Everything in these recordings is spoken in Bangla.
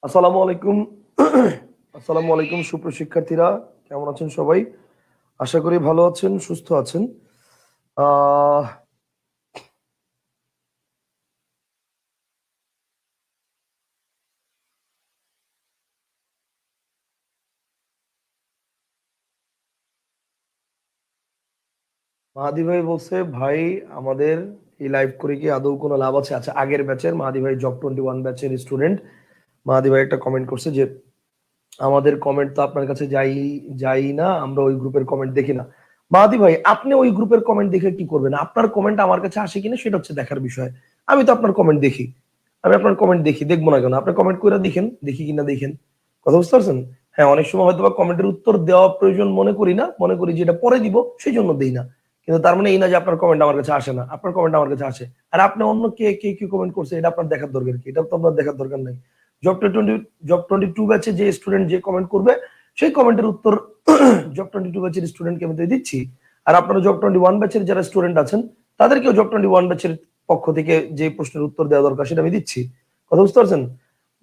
আসসালামু আলাইকুম। আসসালামু আলাইকুম সুপ্রশিক্ষার্থীরা, কেমন আছেন সবাই? আশা করি ভালো আছেন, সুস্থ আছেন। আহ মাহাদি ভাই বলছে, ভাই আমাদের এই লাইভ করে কি আদৌ কোনো লাভ আছে? আচ্ছা, আগের ব্যাচের মাহাদি ভাই, জব 21 ব্যাচের স্টুডেন্ট মাহাদি ভাই একটা কমেন্ট করছে যে আমাদের কমেন্ট তো আপনার কাছে যাই যাই না, আমরা ওই গ্রুপের কমেন্ট দেখি না। মাহাদি ভাই, আপনি ওই গ্রুপের কমেন্ট দেখে কি করবেন? আপনার কমেন্ট আমার কাছে আসে কিনা সেটা হচ্ছে দেখার বিষয়। আমি তো আপনার কমেন্ট দেখি, আমি আপনার কমেন্ট দেখি, দেখবো না কেন? আপনি কমেন্ট করে দেখেন, দেখি কিনা দেখেন। কথা বুঝতে পারছেন? হ্যাঁ, অনেক সময় হয়তো বা কমেন্টের উত্তর দেওয়া প্রয়োজন মনে করি না, মনে করি যে এটা পরে দিব, সেই জন্য দেই না। কিন্তু তার মানে এই না যে আপনার কমেন্ট আমার কাছে আসে না, আপনার কমেন্ট আমার কাছে আসে। আর আপনি অন্য কে কে কি কমেন্ট করছে এটা আপনার দেখার দরকার কি? এটা তো আপনার দেখার দরকার নাই। জব 22 ব্যাচে যে স্টুডেন্ট যে কমেন্ট করবে সেই কমেন্টের উত্তর জব 22 ব্যাচের স্টুডেন্টকে আমি তো দিচ্ছি। আর আপনারা জব 21 ব্যাচের যারা স্টুডেন্ট আছেন তাদেরকেও জব 21 ব্যাচের পক্ষ থেকে যে প্রশ্নের উত্তর দেওয়া দরকার সেটা আমি দিচ্ছি। কথা বুঝতে পারছেন?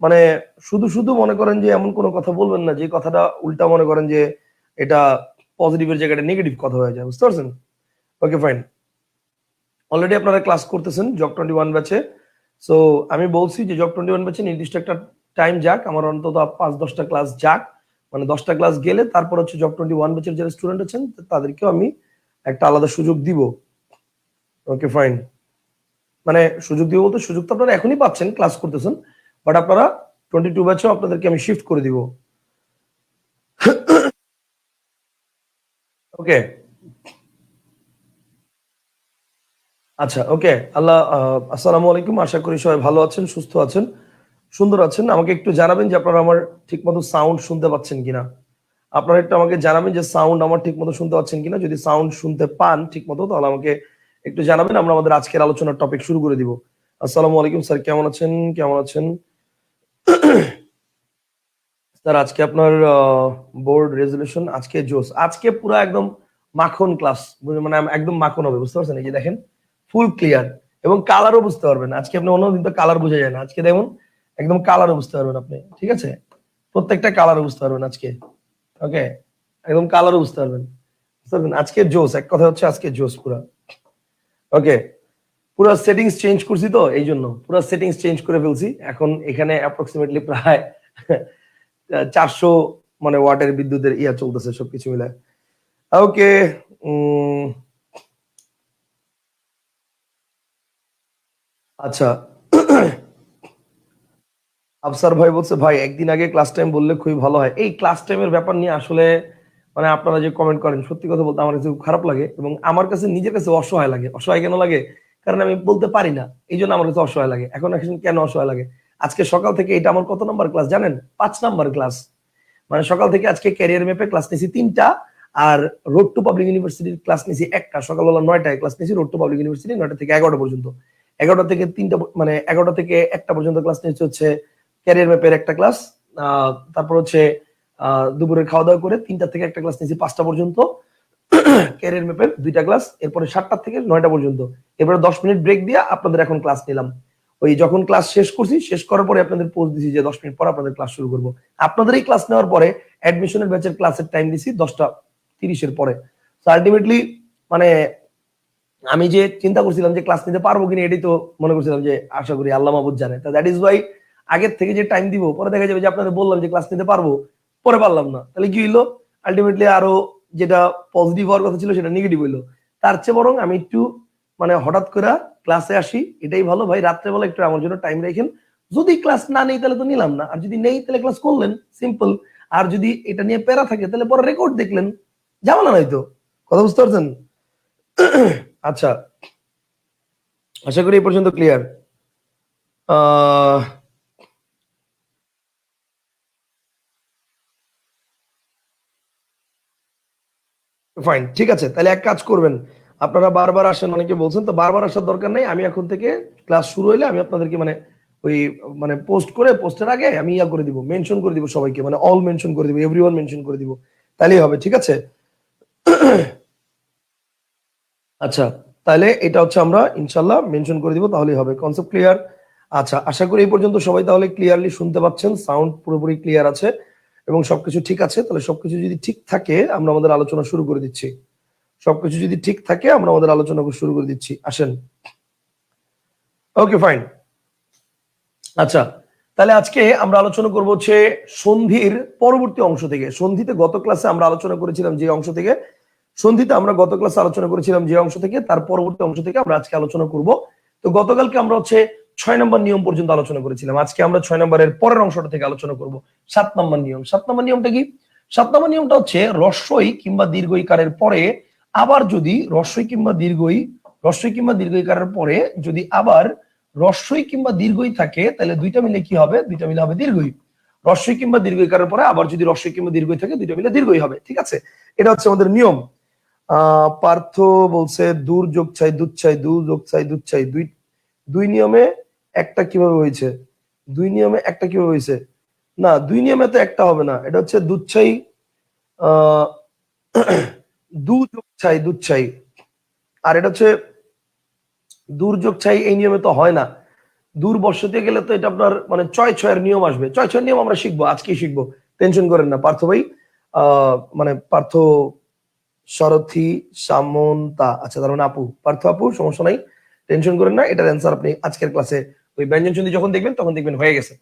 মানে শুধু শুধু মনে করেন যে এমন কোনো কথা বলবেন না যে কথাটা উল্টা মনে করেন যে এটা পজিটিভের জায়গাটা নেগেটিভ কথা হয়ে যায়। বুঝতে পারছেন? ওকে, ফাইন। অলরেডি আপনারা ক্লাস করতেছেন জব 21 ব্যাচে। সো আমি বলছি যে জব 21 ব্যাচে নির্দিষ্ট একটা টাইম যাক, আমার অন্তত 5-10টা ক্লাস যাক, মানে 10টা ক্লাস গেলে তারপর হচ্ছে জব 21 ব্যাচের যারা স্টুডেন্ট আছেন তাদেরকেও আমি একটা আলাদা সুযোগ দিব। ওকে, ফাইন। মানে সুযোগ দিব বলতে সুযোগ তো আপনারা এখনই পাচ্ছেন, ক্লাস করতেছেন, বাট আপনারা 22 ব্যাচেও আপনাদেরকে আমি শিফট করে দিব। ওকে, আচ্ছা, ওকে। আসসালামু আলাইকুম, আশা করি সবাই ভালো আছেন, সুস্থ আছেন, সুন্দর আছেন। আমাকে একটু জানাবেন যে আপনারা আমার ঠিকমতো সাউন্ড শুনতে পাচ্ছেন কিনা। আপনারা একটু আমাকে জানাবেন যে সাউন্ড আমার ঠিকমতো শুনতে পাচ্ছেন কিনা। যদি সাউন্ড শুনতে পান ঠিকমতো তাহলে আমাকে একটু জানাবেন, আমরা আমাদের আজকের আলোচনার টপিক শুরু করে দিব। আসসালামু আলাইকুম স্যার, কেমন আছেন? কেমন আছেন স্যার? আজকে আপনার বোর্ড রেজলিউশন আজকে জোস, আজকে পুরো একদম মাখন ক্লাস, মানে একদম মাখন হবে। বুঝতে পারছেন? এই যে দেখেন, ফুল ক্লিয়ার, এবং কালারও বুঝতে পারবেন। আজকে আপনি অন্যদিন তো কালার বোঝা যায় না, আজকে দেখুন একদম কালারও বুঝতে পারবেন আপনি। ঠিক আছে, প্রত্যেকটা কালারও বুঝতে পারবেন আজকে। ওকে, একদম কালারও বুঝতে পারবেন। বুঝতে পারবেন? আজকে জোস, এক কথা হচ্ছে আজকে জোস পুরা। ওকে, পুরো সেটিংস চেঞ্জ করছি তো এই জন্য পুরো সেটিংস চেঞ্জ করে ফেলছি। এখন এখানে অ্যাপ্রক্সিমেটলি প্রায় 400 মানে ওয়াটের বিদ্যুতের ইয়া চলতেছে সবকিছু মিলে। ওকে, আচ্ছা। আফসার ভাই বলছে, ভাই একদিন আগে ক্লাস টাইম বললে খুবই ভালো হয়। এই ক্লাস টাইমের ব্যাপার নিয়ে আসলে মানে আপনারা যে কমেন্ট করেন, সত্যি কথা বলতে আমার কাছে খুব খারাপ লাগে, এবং আমার কাছে নিজের কাছে অসহায় লাগে। অসহায় কেন লাগে? কারণ আমি বলতে পারি না, এই জন্য আমার কাছে অসহায় লাগে। এখন কেন অসহায় লাগে? আজকে সকাল থেকে এটা আমার কত নাম্বার ক্লাস জানেন? 5 নাম্বার ক্লাস। মানে সকাল থেকে আজকে ক্যারিয়ার ম্যাপে ক্লাস নিয়েছি 3টা, আর রোড টু পাবলিক ইউনিভার্সিটির ক্লাস নিয়েছি একটা। সকালবেলা 9টায় ক্লাস নিয়েছি রোড টু পাবলিক ইউনিভার্সিটি, 9টা থেকে 11টা পর্যন্ত। 11টা থেকে 3টা, মানে 11টা থেকে 1টা পর্যন্ত ক্লাস নিয়েছি হচ্ছে ক্যারিয়ার ম্যাপের একটা ক্লাস। তারপর হচ্ছে দুপুরে খাওয়া দাওয়া করে 3টা থেকে একটা ক্লাস নিয়েছি 5টা পর্যন্ত, ক্যারিয়ার ম্যাপের 2টা ক্লাস। এরপরে 7টা থেকে 9টা পর্যন্ত। এরপরে 10 মিনিট ব্রেক দিয়ে আপনাদের এখন ক্লাস নিলাম। ওই যখন ক্লাস শেষ করছি, শেষ করার পরে আপনাদের পোস্ট দিছি যে 10 মিনিট পর আপনাদের ক্লাস শুরু করবো। আপনাদের এই ক্লাস নেওয়ার পরে অ্যাডমিশনের ব্যাচের ক্লাসের টাইম দিছি 10টা 30-এর পরে। তো আলটিমেটলি মানে আমি যে চিন্তা করছিলাম যে ক্লাস নিতে পারবো কিনা, এটাই তো মনে করছিলাম যে আশা করি আল্লাহ মাহবুদ জানে। তো দ্যাট ইজ ওয়াই আগের থেকে যে টাইম দিব, পরে দেখা যাবে যে আপনাদের বললাম যে ক্লাস নিতে পারবো, পরে পারলাম না, তাহলে কি হইলো? আলটিমেটলি আরো যেটা পজিটিভ হওয়ার কথা ছিল সেটা নেগেটিভ হইলো। তার চেয়ে বরং আমি একটু মানে হঠাৎ করে ক্লাসে আসি, এটাই ভালো। ভাই রাত্রেবেলা একটু আমার জন্য টাইম রাখেন। যদি ক্লাস না নেই তাহলে তো নিলাম না, আর যদি নেই তাহলে ক্লাস করলেন, সিম্পল। আর যদি এটা নিয়ে প্যারা থাকে তাহলে পরে রেকর্ড দেখলেন, ঝামেলা নাই তো। কথা বুঝতে পারছেন? আচ্ছা, আশা করি এই পর্যন্ত ক্লিয়ার। ফাইন, ঠিক আছে। তাহলে এক কাজ করবেন, আপনারা বারবার আসেন, অনেকে বলছেন, তো বারবার আসার দরকার নেই। আমি এখন থেকে ক্লাস শুরু হইলে আমি আপনাদেরকে মানে ওই মানে পোস্ট করে, পোস্টের আগে আমি ইয়া করে দিব, মেনশন করে দিব সবাইকে, মানে অল মেনশন করে দিব, এভরিওয়ান মেনশন করে দিব, তাহলেই হবে। ঠিক আছে? আচ্ছা, তাহলে এটা হচ্ছে আমরা ইনশাল্লাহ মেনশন করে দিব, তাহলেই হবে। Concept clear? আচ্ছা, আশা করি এই পর্যন্ত সবাই তাহলে ক্লিয়ারলি শুনতে পাচ্ছেন, সাউন্ড পুরোপুরি ক্লিয়ার আছে এবং সবকিছু ঠিক আছে। তাহলে সবকিছু যদি ঠিক থাকে আমরা আমাদের আলোচনা শুরু করে দিচ্ছি। সবকিছু যদি ঠিক থাকে আমরা আমাদের আলোচনা শুরু করে দিচ্ছি, আসেন। ওকে, ফাইন। আচ্ছা, তাহলে আজকে আমরা আলোচনা করব হচ্ছে সন্ধির পরবর্তী অংশ থেকে। সন্ধিতে গত ক্লাসে আমরা আলোচনা করেছিলাম যে অংশ থেকে, সন্ধিতে আমরা গত ক্লাসে আলোচনা করেছিলাম যে অংশ থেকে, তার পরবর্তী অংশ থেকে আমরা আজকে আলোচনা করব। তো গতকালকে আমরা হচ্ছে 6 নম্বর নিয়ম পর্যন্ত আলোচনা করেছিলাম। আজকে আমরা 6 নম্বরের পরের অংশটা থেকে আলোচনা করব 7 নম্বর নিয়ম। 7 নম্বর নিয়মটা কি? 7 নম্বর নিয়মটা হচ্ছে রস্বই কিংবা দীর্ঘইকারের পরে আবার যদি রস্বই কিংবা দীর্ঘইকারের পরে যদি আবার রস্বই কিংবা দীর্ঘই থাকে, তাহলে দুইটা মিলে কি হবে? দুইটা মিলে হবে দীর্ঘই। রস্বই কিংবা দীর্ঘইকারের পরে আবার যদি রস্বই কিংবা দীর্ঘই থাকে, দুইটা মিলে দীর্ঘই হবে। ঠিক আছে, এটা হচ্ছে আমাদের নিয়ম। পার্থ বলছে দূর যোগ চাই দুধ চাই, দু যোগ চাই দুধ চাই, দুই দুই নিয়মে একটা কিভাবে হয়েছে? দুই নিয়মে একটা কিভাবে হয়েছে? না, দুই নিয়মে তো একটা হবে না, এটা হচ্ছে দুধ চাই দু যোগ চাই দুধ চাই, আর এটা হচ্ছে দুর্যোগ চাই। এই নিয়মে তো হয় না। দূর বসতে গেলে তো এটা আপনার মানে 6-6 নিয়ম আসবে। 6-6 নিয়ম আমরা শিখবো, আজকেই শিখবো, টেনশন করেন না পার্থ ভাই। মানে পার্থ সারথী সামন্তা, আচ্ছা তার মানে আপু, পার্থ আপু, সমস্যা নাই, টেনশন করেন না। এটার অ্যান্সার আপনি আজকের ক্লাসে ওই ব্যঞ্জন সন্ধি যখন দেখবেন তখন দেখবেন হয়ে গেছে।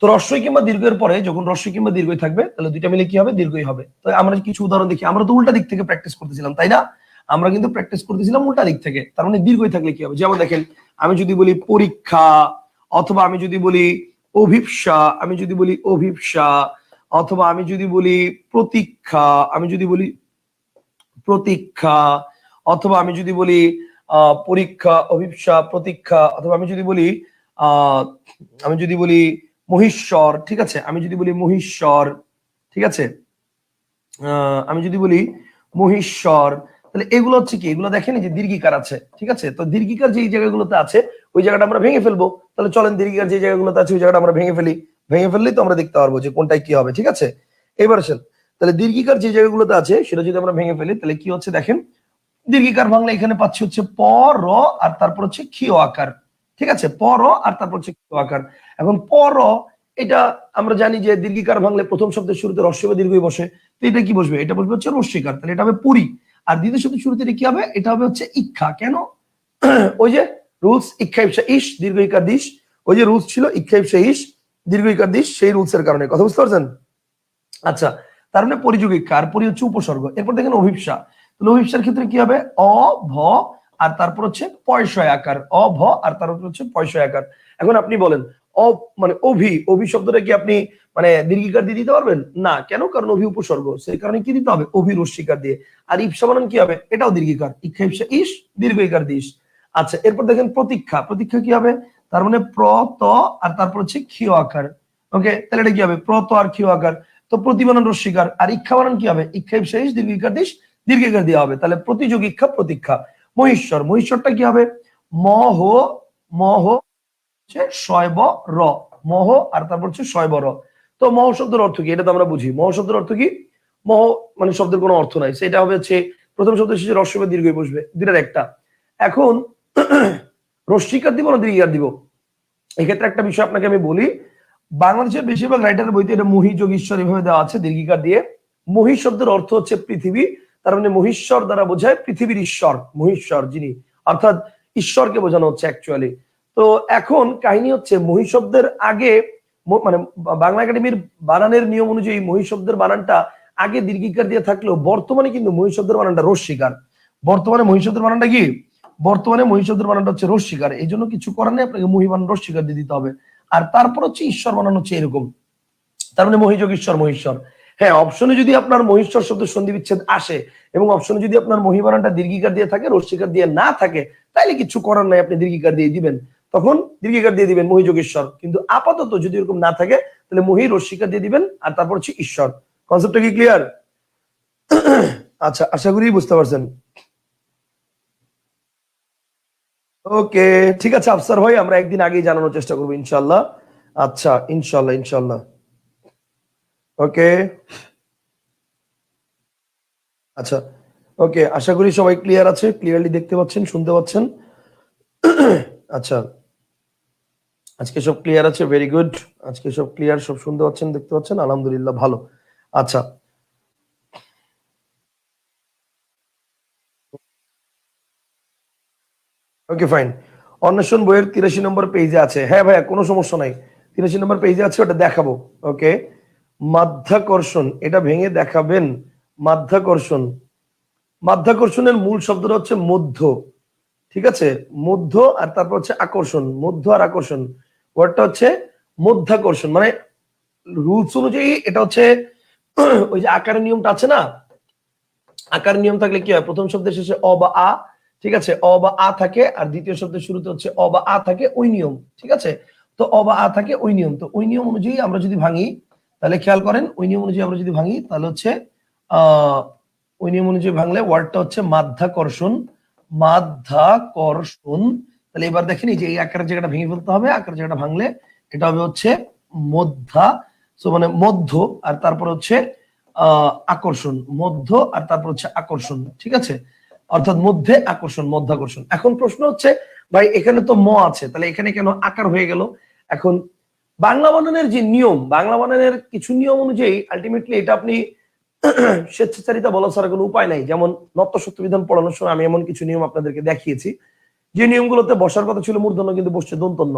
তো রস্বই কিংবা দীর্ঘের পরে যখন রস্বই কিংবা দীর্ঘই থাকবে, তাহলে দুইটা মিলে কি হবে? দীর্ঘই হবে। তো আমরা কিছু উদাহরণ দেখি। আমরা তো উল্টা দিক থেকে প্র্যাকটিস করতেছিলাম, তাই না? আমরা কিন্তু প্র্যাকটিস করতেছিলাম উল্টা দিক থেকে। তার মানে দীর্ঘই থাকলে কি হবে? যেমন দেখেন, আমি যদি বলি পরীক্ষা, অথবা আমি যদি বলি অভিপ্সা, আমি যদি বলি অভিপ্সা, অথবা আমি যদি বলি প্রতীক্ষা, আমি যদি বলি প্রতীক্ষা, অথবা আমি যদি বলি পরীক্ষা, অভিপ্সা, প্রতীক্ষা, অথবা আমি যদি বলি আহ আমি যদি বলি মহিশ্বর, ঠিক আছে, আমি যদি বলি মহিশ্বর, ঠিক আছে, আমি যদি বলি মহিশ্বর, তাহলে এগুলো হচ্ছে কি? এগুলো দেখেন যে দীর্ঘিকার আছে, ঠিক আছে। তো দীর্ঘিকার যে জায়গাগুলোতে আছে ওই জায়গাটা আমরা ভেঙে ফেলবো। তাহলে চলেন দীর্ঘিকার যে জায়গাগুলোতে আছে ওই জায়গাটা আমরা ভেঙে ফেলি। ভেঙে ফেললেই তো আমরা দেখতে পারবো যে কোনটায় কি হবে, ঠিক আছে। এবার আসেন, তাহলে দীর্ঘিকার যে জায়গাগুলোতে আছে সেটা যদি আমরা ভেঙে ফেলি, তাহলে কি হচ্ছে দেখেন, দীর্ঘিকার ভাঙলে এখানে পাচ্ছি হচ্ছে প র আর তারপর হচ্ছে ক্ষীয় আকার, ঠিক আছে, প র আর তারপর হচ্ছে ক্ষীয় আকার। এখন প র, এটা আমরা জানি যে দীর্ঘিকার ভাঙলে প্রথম শব্দের শুরুতে হ্রস্ব বা দীর্ঘই বসে। তো এটা কি বসবে? এটা বসবে হচ্ছে রস্যিকার, তাহলে এটা হবে পুরী। আর দ্বিতীয় শব্দের শুরুতে এটা কি হবে? এটা হবে হচ্ছে ইক্ষা। কেন? ওই যে রুলস, ইক্ষা ইপসা ইস দীর্ঘইকার দিস, ওই যে রুলস ছিল ইক্ষা ইপসা ইস দীর্ঘইকার দিস, সেই রুলস এর কারণে। কথা বুঝতে পারছেন? আচ্ছা, তার মানে পরিযোগিকা, আর পরি হচ্ছে উপসর্গ। এরপর দেখেন অভিপ্সা, তাহলে অভিপ্সার ক্ষেত্রে কি হবে? অ ভ আর তারপর হচ্ছে পয়সয় আকার, অ ভ আর তারপর হচ্ছে পয়সয় আকার। এখন আপনি বলেন অ মানে অভি শব্দটা কি আপনি মানে দীর্ঘিকার দিয়ে দিতে পারবেন? না। কেন? কারণ অভি উপসর্গ, সেই কারণে কি দিতে হবে? অভি রস্যিকার দিয়ে। আর ইপসা বানান কি হবে? এটাও দীর্ঘিকার, ইক্ষা ইপসা ইস দীর্ঘইকার দিস। আচ্ছা, এরপর দেখেন প্রতীক্ষা, প্রতীক্ষা কি হবে? তার মানে প্র ত আর তারপর হচ্ছে ক্ষীয় আকার। ওকে, তাহলে এটা কি হবে? প্র ত আর ক্ষীয় আকার। তো প্রতিবানন রস্যিকার, আর ইক্ষা বানান কি হবে? ইক্ষা ইপসা ইস দীর্ঘিকার দিস, দীর্ঘিকার দেওয়া হবে। তাহলে প্রতিযোগ ইক্ষা প্রতীক্ষা। মহিশ্বর, মহিশ্বরটা কি হবে? মহ, মহ হচ্ছে শয়ব র, মহ আর তারপর হচ্ছে শয়ব র। তো মহ শব্দের অর্থ কি? এটা তো আমরা বুঝি। মহ শব্দের অর্থ কি? মহ মানে শব্দের কোনো অর্থ নাই, সেটা হবে হচ্ছে প্রথম শব্দ শেষে হ্রস্ব বা দীর্ঘই বসবে, দুইটার একটা। এখন রস্যিকার দিব না দীর্ঘিকার দিব? এক্ষেত্রে একটা বিষয় আপনাকে আমি বলি, বাংলাদেশের বেশিরভাগ রাইটারের বইতে এটা মহি যোগ ঈশ্বর এভাবে দেওয়া আছে দীর্ঘিকার দিয়ে। মহি শব্দের অর্থ হচ্ছে পৃথিবী, তার মানে মহিশ্বর দ্বারা বোঝায় পৃথিবীর ঈশ্বর, মহিশ্বর যিনি, অর্থাৎ ঈশ্বরকে বোঝানো হচ্ছে অ্যাকচুয়ালি। তো এখন কাহিনী হচ্ছে মহি শব্দের আগে মানে বাংলা একাডেমির বানানের নিয়ম অনুযায়ী মহি শব্দের বানানটা আগে দীর্ঘিকার দিয়ে থাকলেও বর্তমানে কিন্তু মহি শব্দের বানানটা রস্যিকার। বর্তমানে মহি শব্দের বানানটা কি? বর্তমানে মহি শব্দের বানানটা হচ্ছে রস্যিকার। এই জন্য কিছু করার নেই, আপনাকে মহি বানান রস্যিকার দিয়ে দিতে হবে। আর তারপর হচ্ছে ঈশ্বর বানানো হচ্ছে এরকম, তার মানে মহিযোগ ঈশ্বর, মহিশ্বর। হ্যাঁ, অপশনে যদি আপনার মহিশ্বর শব্দ সন্ধি বিচ্ছেদ আসে এবং অপশনে যদি আপনার মহি বানানটা দীর্ঘিকার দিয়ে থাকে, রস্যিকার দিয়ে না থাকে, তাইলে কিছু করার নাই, আপনি দীর্ঘিকার দিয়ে দিবেন, তখন দীর্ঘিকার দিয়ে দিবেন মহিযোগ ঈশ্বর। কিন্তু আপাতত যদি এরকম না থাকে তাহলে মহি রস্যিকার দিয়ে দিবেন আর তারপর হচ্ছে ঈশ্বর। কনসেপ্টটা কি ক্লিয়ার? আচ্ছা, আশা করি বুঝতে পারছেন। ওকে, ঠিক আছে আফসার ভাই, আমরা একদিন আগেই জানানোর চেষ্টা করবো ইনশাল্লাহ। আচ্ছা, ইনশাল্লাহ ইনশাল্লাহ। ওকে, আচ্ছা, ওকে, আশা করি সবাই ক্লিয়ার আছে, ক্লিয়ারলি দেখতে পাচ্ছেন, শুনতে পাচ্ছেন। আচ্ছা, আজকে সব ক্লিয়ার আছে, ভেরি গুড। আজকে সব ক্লিয়ার, সব শুনতে পাচ্ছেন, দেখতে পাচ্ছেন, আলহামদুলিল্লাহ, ভালো। আচ্ছা, ওকে ফাইন। অন্বেষণ বইয়ের 83 নম্বর পেজে আছে। হ্যাঁ ভাইয়া, কোনো সমস্যা নাই, 83 নম্বর পেজে আছে, ওটা দেখাবো। ওকে, মাধ্যাকর্ষণ, এটা ভেঙে দেখাবেন। মাধ্যাকর্ষণ, মাধ্যাকর্ষণের মূল শব্দটা হচ্ছে মধ্য। ঠিক আছে, মধ্য, আর তারপর হচ্ছে আকর্ষণ, মধ্য আর আকর্ষণ। ওয়ার্ডটা হচ্ছে মধ্যাকর্ষণ, মানে রুলস অনুযায়ী এটা হচ্ছে ওই যে আকারের নিয়মটা আছে না, আকার নিয়ম থাকলে কি হয়, প্রথম শব্দের শেষে অ বা আ, ঠিক আছে, অ বা আ থাকে, আর দ্বিতীয় শব্দের শুরুতে হচ্ছে অ বা আ থাকে, ওই নিয়ম। ঠিক আছে, তো অ বা আ থাকে ওই নিয়ম, তো ওই নিয়ম অনুযায়ী আমরা যদি ভাঙি, তাহলে খেয়াল করেন, ওই নিয়ম অনুযায়ী আমরা যদি ভাঙি, তাহলে হচ্ছে আহ ওই নিয়ম অনুযায়ী ভাঙলে ওয়ার্ডটা হচ্ছে মাধ্যাকর্ষণ। মাধ্যাকর্ষণ। তাহলে এবার দেখেন, এই যে এই আকারের জায়গাটা ভেঙে ফেলতে হবে, আকারের জায়গাটা ভাঙলে এটা হবে হচ্ছে মধ্যা, মানে মধ্য, আর তারপর হচ্ছে আকর্ষণ, মধ্য, আর তারপর হচ্ছে আকর্ষণ। ঠিক আছে, অর্থাৎ মধ্যে আকর্ষণ, মধ্যাকর্ষণ। এখন প্রশ্ন হচ্ছে, ভাই এখানে তো ম আছে, তাহলে এখানে কেন আকার হয়ে গেল? এখন বাংলা বানানের যে নিয়ম, বাংলা বানানের কিছু নিয়ম অনুযায়ী আলটিমেটলি এটা আপনি স্বেচ্ছাচারিতা বলা ছাড়া কোনো উপায় নাই। যেমন নত্য সত্য বিধান পড়ানোর সময় আমি এমন কিছু নিয়ম আপনাদেরকে দেখিয়েছি, যে নিয়মগুলোতে বসার কথা ছিল মূর্ধন্য, কিন্তু বসছে দন্তন্য।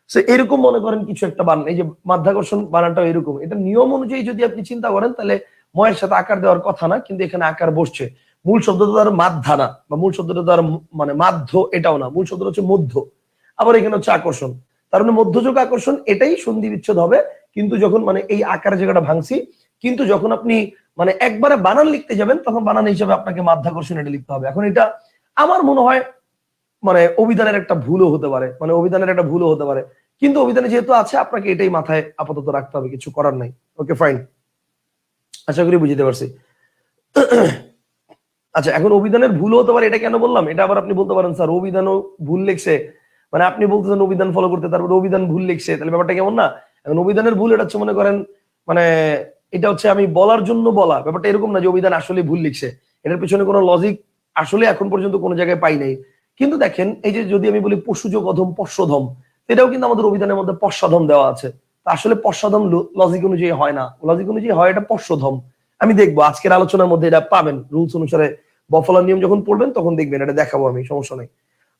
সে এরকম মনে করেন কিছু একটা বানান, এই যে মাধ্যাকর্ষণ বানানটা এরকম, এটা নিয়ম অনুযায়ী যদি আপনি চিন্তা করেন, তাহলে ময়ের সাথে আকার দেওয়ার কথা না, কিন্তু এখানে আকার বসছে। মূল শব্দটা দ্বারা মাধ্যা না, বা মূল শব্দটা দ্বারা মানে মাধ্য এটাও না, মূল শব্দটা হচ্ছে মধ্য। আবার এখানে হচ্ছে আকর্ষণ, তার মানে মধ্যযোগ আকর্ষণ, এটাই সন্ধি বিচ্ছেদ হবে। কিন্তু যখন মানে এই আকারের জায়গাটা ভাঙছি, কিন্তু যখন আপনি মানে একবারে বানান লিখতে যাবেন, তখন বানান হিসেবে আপনাকে মাধ্যাকর্ষণ এটা লিখতে হবে। এখন এটা আমার মনে হয় মানে অভিধানের একটা ভুলও হতে পারে, মানে অভিধানের একটা ভুলও হতে পারে, কিন্তু অভিধানে যেহেতু আছে, আপনাকে এটাই মাথায় আপাতত রাখতে হবে, কিছু করার নাই। ওকে ফাইন, আশা করি বুঝতে পারছি। আচ্ছা, এখন অভিধানের ভুল হতে পারে, এটা কেন বললাম? এটা আবার আপনি বলতে পারেন, স্যার অভিধানও ভুল লিখছে, মানে আপনি বলতেছেন অভিধান ফলো করতে, তারপরে অভিধান ভুল লিখছে, তাহলে ব্যাপারটা কেমন না? এখন অভিধানের ভুল এটা হচ্ছে মনে করেন মানে এটা হচ্ছে আমি বলার জন্য বলা, ব্যাপারটা এরকম না যে অভিধান আসলে ভুল লিখছে। এটার পিছনে কোনো লজিক আসলে এখন পর্যন্ত কোনো জায়গায় পাই নাই। কিন্তু দেখেন, এই যে যদি আমি বলি পশুযোগ অধম পশ্চধম, এটাও কিন্তু আমাদের অভিধানের মধ্যে পশ্চাধম দেওয়া আছে। তা আসলে পশ্চাধম লজিক অনুযায়ী হয় না, লজিক অনুযায়ী হয় এটা পশ্চধম। আমি দেখবো আজকের আলোচনার মধ্যে এটা পাবেন, রুলস অনুসারে বফলার নিয়ম যখন পড়বেন তখন দেখবেন, এটা দেখাবো আমি, সমস্যা নাই।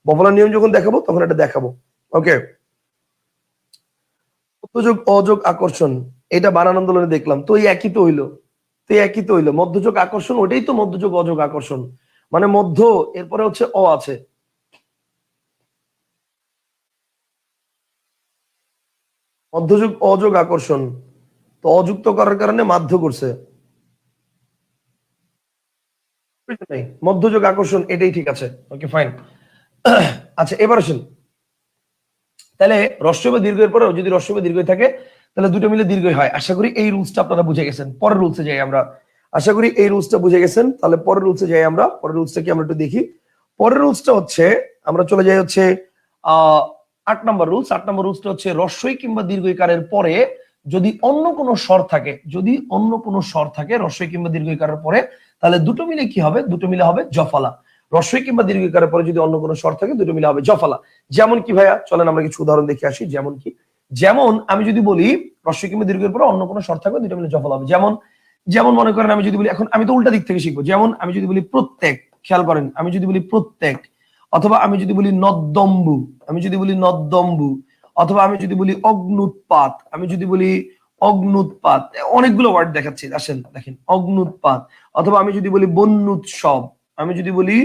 বফলার নিয়ম যখন দেখাবো তখন এটা দেখাবো। ওকে, মধ্যযোগ অযোগ আকর্ষণ, এটা বানান আন্দোলনে দেখলাম, তো এই একই তো হইলো, তো এই একই তো হইলো, মধ্যযোগ আকর্ষণ, ওইটাই তো মধ্যযোগ অযোগ আকর্ষণ, মানে মধ্য, এরপরে হচ্ছে অ আছে, মধ্যযোগ অযোগ আকর্ষণ, তো অযুক্ত করার কারণে মাধ্য করছে, নাই মধ্যযোগ আকর্ষণ, এটাই ঠিক আছে। Okay fine. আচ্ছা, এবার আসেন, তাহলে রস্বই বা দীর্ঘের পরেও যদি রস্বই বা দীর্ঘই থাকে, তাহলে দুটো মিলে দীর্ঘই হয়। আশা করি এই রুলসটা আপনারা বুঝে গেছেন। পরের রুলসে যাই আমরা, আশা করি এই রুলসটা বুঝে গেছেন। তাহলে পরের রুলসে যাই আমরা, পরের রুলসটা কি আমরা একটু দেখি। পরের রুলসটা হচ্ছে, আমরা চলে যাই হচ্ছে 8 নম্বর রুলস। 8 নম্বর রুলসটা হচ্ছে রস্বই কিংবা দীর্ঘইকারের পরে যদি অন্য কোনো স্বর থাকে, যদি অন্য কোনো স্বর থাকে রস্বই কিংবা দীর্ঘইকারের পরে, তাহলে দুটো মিলে কি হবে? দুটো মিলে হবে জফলা। রস্বই কিংবা দীর্ঘইকারের পরে যদি অন্য কোনো স্বর থাকে, দুটো মিলে হবে জফলা। যেমন কি ভাইয়া, চলেন আমরা কিছু উদাহরণ দেখে আসি। যেমন কি, যেমন আমি যদি বলি রস্বই কিংবা দীর্ঘের পরে অন্য কোনো স্বর থাকবে, দুটো মিলে জফলা হবে। যেমন, যেমন মনে করেন আমি যদি বলি, এখন আমি তো উল্টা দিক থেকে শিখবো, যেমন আমি যদি বলি প্রত্যেক, খেয়াল করেন, আমি যদি বলি প্রত্যেক, অথবা আমি যদি বলি নদ্দম্বু, আমি যদি বলি নদ্দম্বু, অথবা আমি যদি বলি অগ্নুৎপাত, আমি যদি বলি অগ্নুৎপাত, অনেকগুলো ওয়ার্ড দেখাচ্ছি, আসেন দেখেন, অগ্নুৎপাত, অথবা আমি যদি বলি বন্যুৎসব, আমি যদি বলি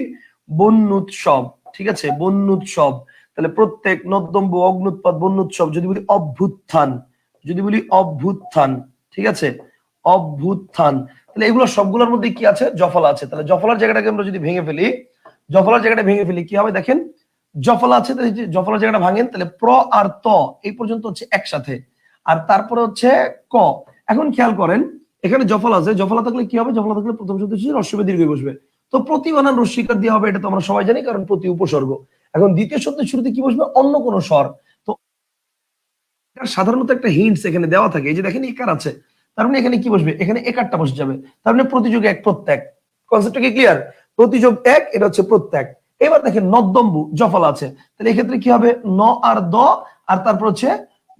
বন্যুৎসব, ঠিক আছে, বন্যুৎসব, তাহলে প্রত্যেক, নদ্দম্বু, অগ্নুৎপাত, বন্যুৎসব। যদি বলি অভ্যুত্থান, যদি বলি অভ্যুত্থান, ঠিক আছে, অভ্যুত্থান, তাহলে এগুলো সবগুলোর মধ্যে কি আছে? জফলা আছে। তাহলে জফলার জায়গাটাকে আমরা যদি ভেঙে ফেলি, জফলার জায়গাটা ভেঙে ফেলি কি হবে দেখেন, জফলা আছে, জফলার জায়গাটা ভাঙেন, তাহলে প্র আর ত এই পর্যন্ত হচ্ছে একসাথে, আর তারপরে হচ্ছে ক। এখন খেয়াল করেন, এখানে জফলা আছে, জফলা থাকলে কি হবে? জফলা থাকলে প্রথম শব্দ হচ্ছে রস্বই দীর্ঘ বসবে, তো প্রতি বানান রস্বইকার দিয়ে হবে, এটা তো আমরা সবাই জানি, কারণ প্রতি উপসর্গ। এখন দ্বিতীয় শব্দের শুরুতে কি বসবে? অন্য কোনো স্বর। তো সাধারণত একটা হিন্টস এখানে দেওয়া থাকে, এই যে দেখেন একার আছে, তার মানে এখানে কি বসবে? এখানে একারটা বসে যাবে, তার মানে প্রতিযোগ এক, প্রত্যেক। কনসেপ্টটা কি ক্লিয়ার? প্রতিযোগ এক, এটা হচ্ছে প্রত্যেক। এবার দেখেন নদ্যম্বু জফলা আছে, তাহলে এক্ষেত্রে কি হবে ন আর দ আর তারপর হচ্ছে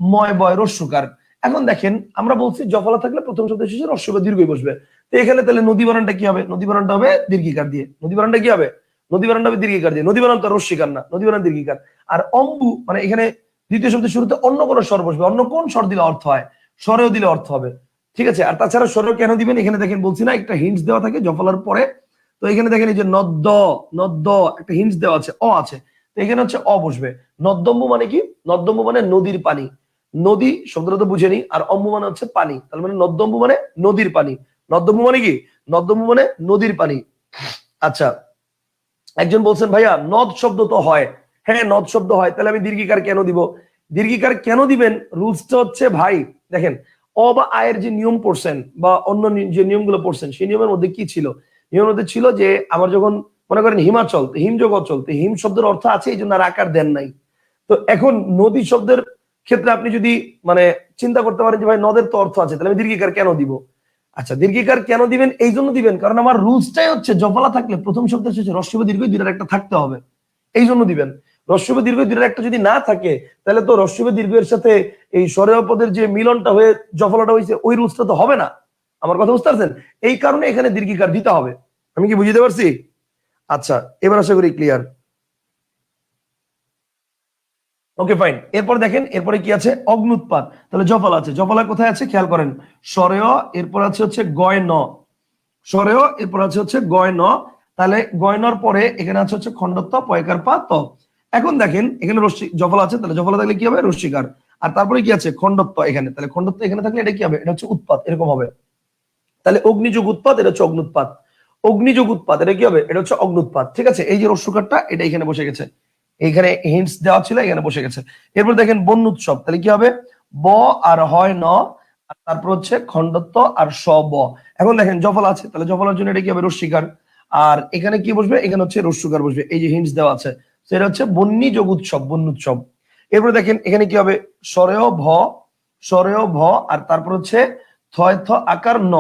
ময় বয় রস্যকার। এখন দেখেন আমরা বলছি জফলা থাকলে প্রথম শব্দ শেষে রস্য বা দীর্ঘই বসবে, তো এখানে তাহলে নদী বানানটা কি হবে, নদী বানানটা হবে দীর্ঘিকার দিয়ে, নদী বানানটা কি হবে, নদী বানানটা হবে দীর্ঘিকার দিয়ে, নদী বানান তো রস্যিকার না, নদী বানান দীর্ঘিকার। আর অম্বু মানে এখানে দ্বিতীয় শব্দের শুরুতে অন্য কোন স্বর বসবে, অন্য কোন স্বর দিলে অর্থ হয়, স্বরেও দিলে অর্থ হবে, ঠিক আছে। আর তাছাড়া স্বরেও কেন দিবেন, এখানে দেখেন বলছি না একটা হিন্টস দেওয়া থাকে জফলার পরে, তো এখানে দেখেন এই যে নদ্দ, নদ্দ একটা হিন্টস দেওয়া আছে, অ আছে, তো এখানে হচ্ছে অ বসবে। নদ্যম্বু মানে কি, নদ্যম্বু মানে নদীর পানি, নদী শব্দটা তো বুঝেনি, আর অম্বু মানে হচ্ছে পানি, তার মানে নদ্যম্বু মানে নদীর পানি, নদ্যম্বু মানে কি, নদ্যম্বু মানে নদীর পানি। আচ্ছা, একজন বলছেন ভাইয়া নদ শব্দ তো হয়, হ্যাঁ নদ শব্দ হয়, তাহলে আমি দীর্ঘিকার কেন দিব, দীর্ঘিকার কেন দিবেন, রুলসটা হচ্ছে ভাই দেখেন অ বা আয়ের যে নিয়ম পড়ছেন বা অন্য যে নিয়মগুলো পড়ছেন সেই নিয়মের মধ্যে কি ছিল, নিয়মের মধ্যে ছিল যে আমার যখন মনে করেন হিমাচল, হিমযোগ অঞ্চল, তো হিম শব্দের অর্থ আছে এই জন্য আর আকার দেন নাই। তো এখন নদী শব্দের ক্ষেত্রে আপনি যদি মানে চিন্তা করতে পারেন যে ভাই নদের তো অর্থ আছে, তাহলে আমি দীর্ঘিকার কেন দিব। আচ্ছা, দীর্ঘিকার কেন দিবেন, এই জন্য দিবেন কারণ আমার রুলসটাই হচ্ছে জফলা থাকলে প্রথম শব্দের শেষে হ্রস্ব বা দীর্ঘ দুইটার একটা থাকতে হবে, এই জন্য দিবেন। হ্রস্ব বা দীর্ঘ দুইটার একটা যদি না থাকে তাহলে তো হ্রস্ব বা দীর্ঘের সাথে এই স্বরেয় পদের যে মিলনটা হয়ে জফলাটা হয়েছে ওই রুলসটা তো হবে না। আমার কথা বুঝতে পারছেন, এই কারণে এখানে দীর্ঘিকার দিতে হবে। আমি কি বুঝতে পারছি? আচ্ছা, এবার আশা করি ক্লিয়ার। ওকে ফাইন, এরপর দেখেন এরপরে কি আছে, অগ্নুৎপাত, তাহলে জফলা আছে, জফলা কোথায় আছে খেয়াল করেন, স্বরেয় এরপর আছে হচ্ছে গয় ন, স্বরেয় এরপর আছে হচ্ছে গয় ন, তাহলে গয় নর পরে এখানে আছে হচ্ছে খণ্ডত্ব পয়কার পা ত। এখন দেখেন এখানে রশ্মি জফলা আছে, তাহলে জফলা থাকলে কি হবে রশ্মিকার, আর তারপরে কি আছে খণ্ডত্ব এখানে, তাহলে খণ্ডত্ব এখানে থাকলে এটা কি হবে, এটা হচ্ছে উৎপাত, এরকম হবে। তাহলে অগ্নিযোগ উৎপাত এটা হচ্ছে অগ্নুৎপাত, অগ্নিযোগ উৎপাত এটা কি হবে, এটা হচ্ছে অগ্নুৎপাত, ঠিক আছে। এই যে রস্যকারটা এটা এখানে বসে গেছে, এইখানে হিন্টস দেওয়া ছিল এখানে বসে গেছে। এরপর দেখেন বন্যুৎসব, তাহলে কি হবে ব আর হয় ন, আর তারপর হচ্ছে খণ্ডত্ব আর স ব। এখন দেখেন জফলা আছে, তাহলে জফলার জন্য এটা কি হবে রস্যিকার, আর এখানে কি বসবে, এখানে হচ্ছে রস্যকার বসবে, এই যে হিন্টস দেওয়া আছে, সেটা হচ্ছে বন্যী যোগ উৎসব, বন্যুৎসব। এরপর দেখেন এখানে কি হবে স্বরেয় ভ, স্বরেয় ভ, আর তারপর হচ্ছে থয় থ আকার ন,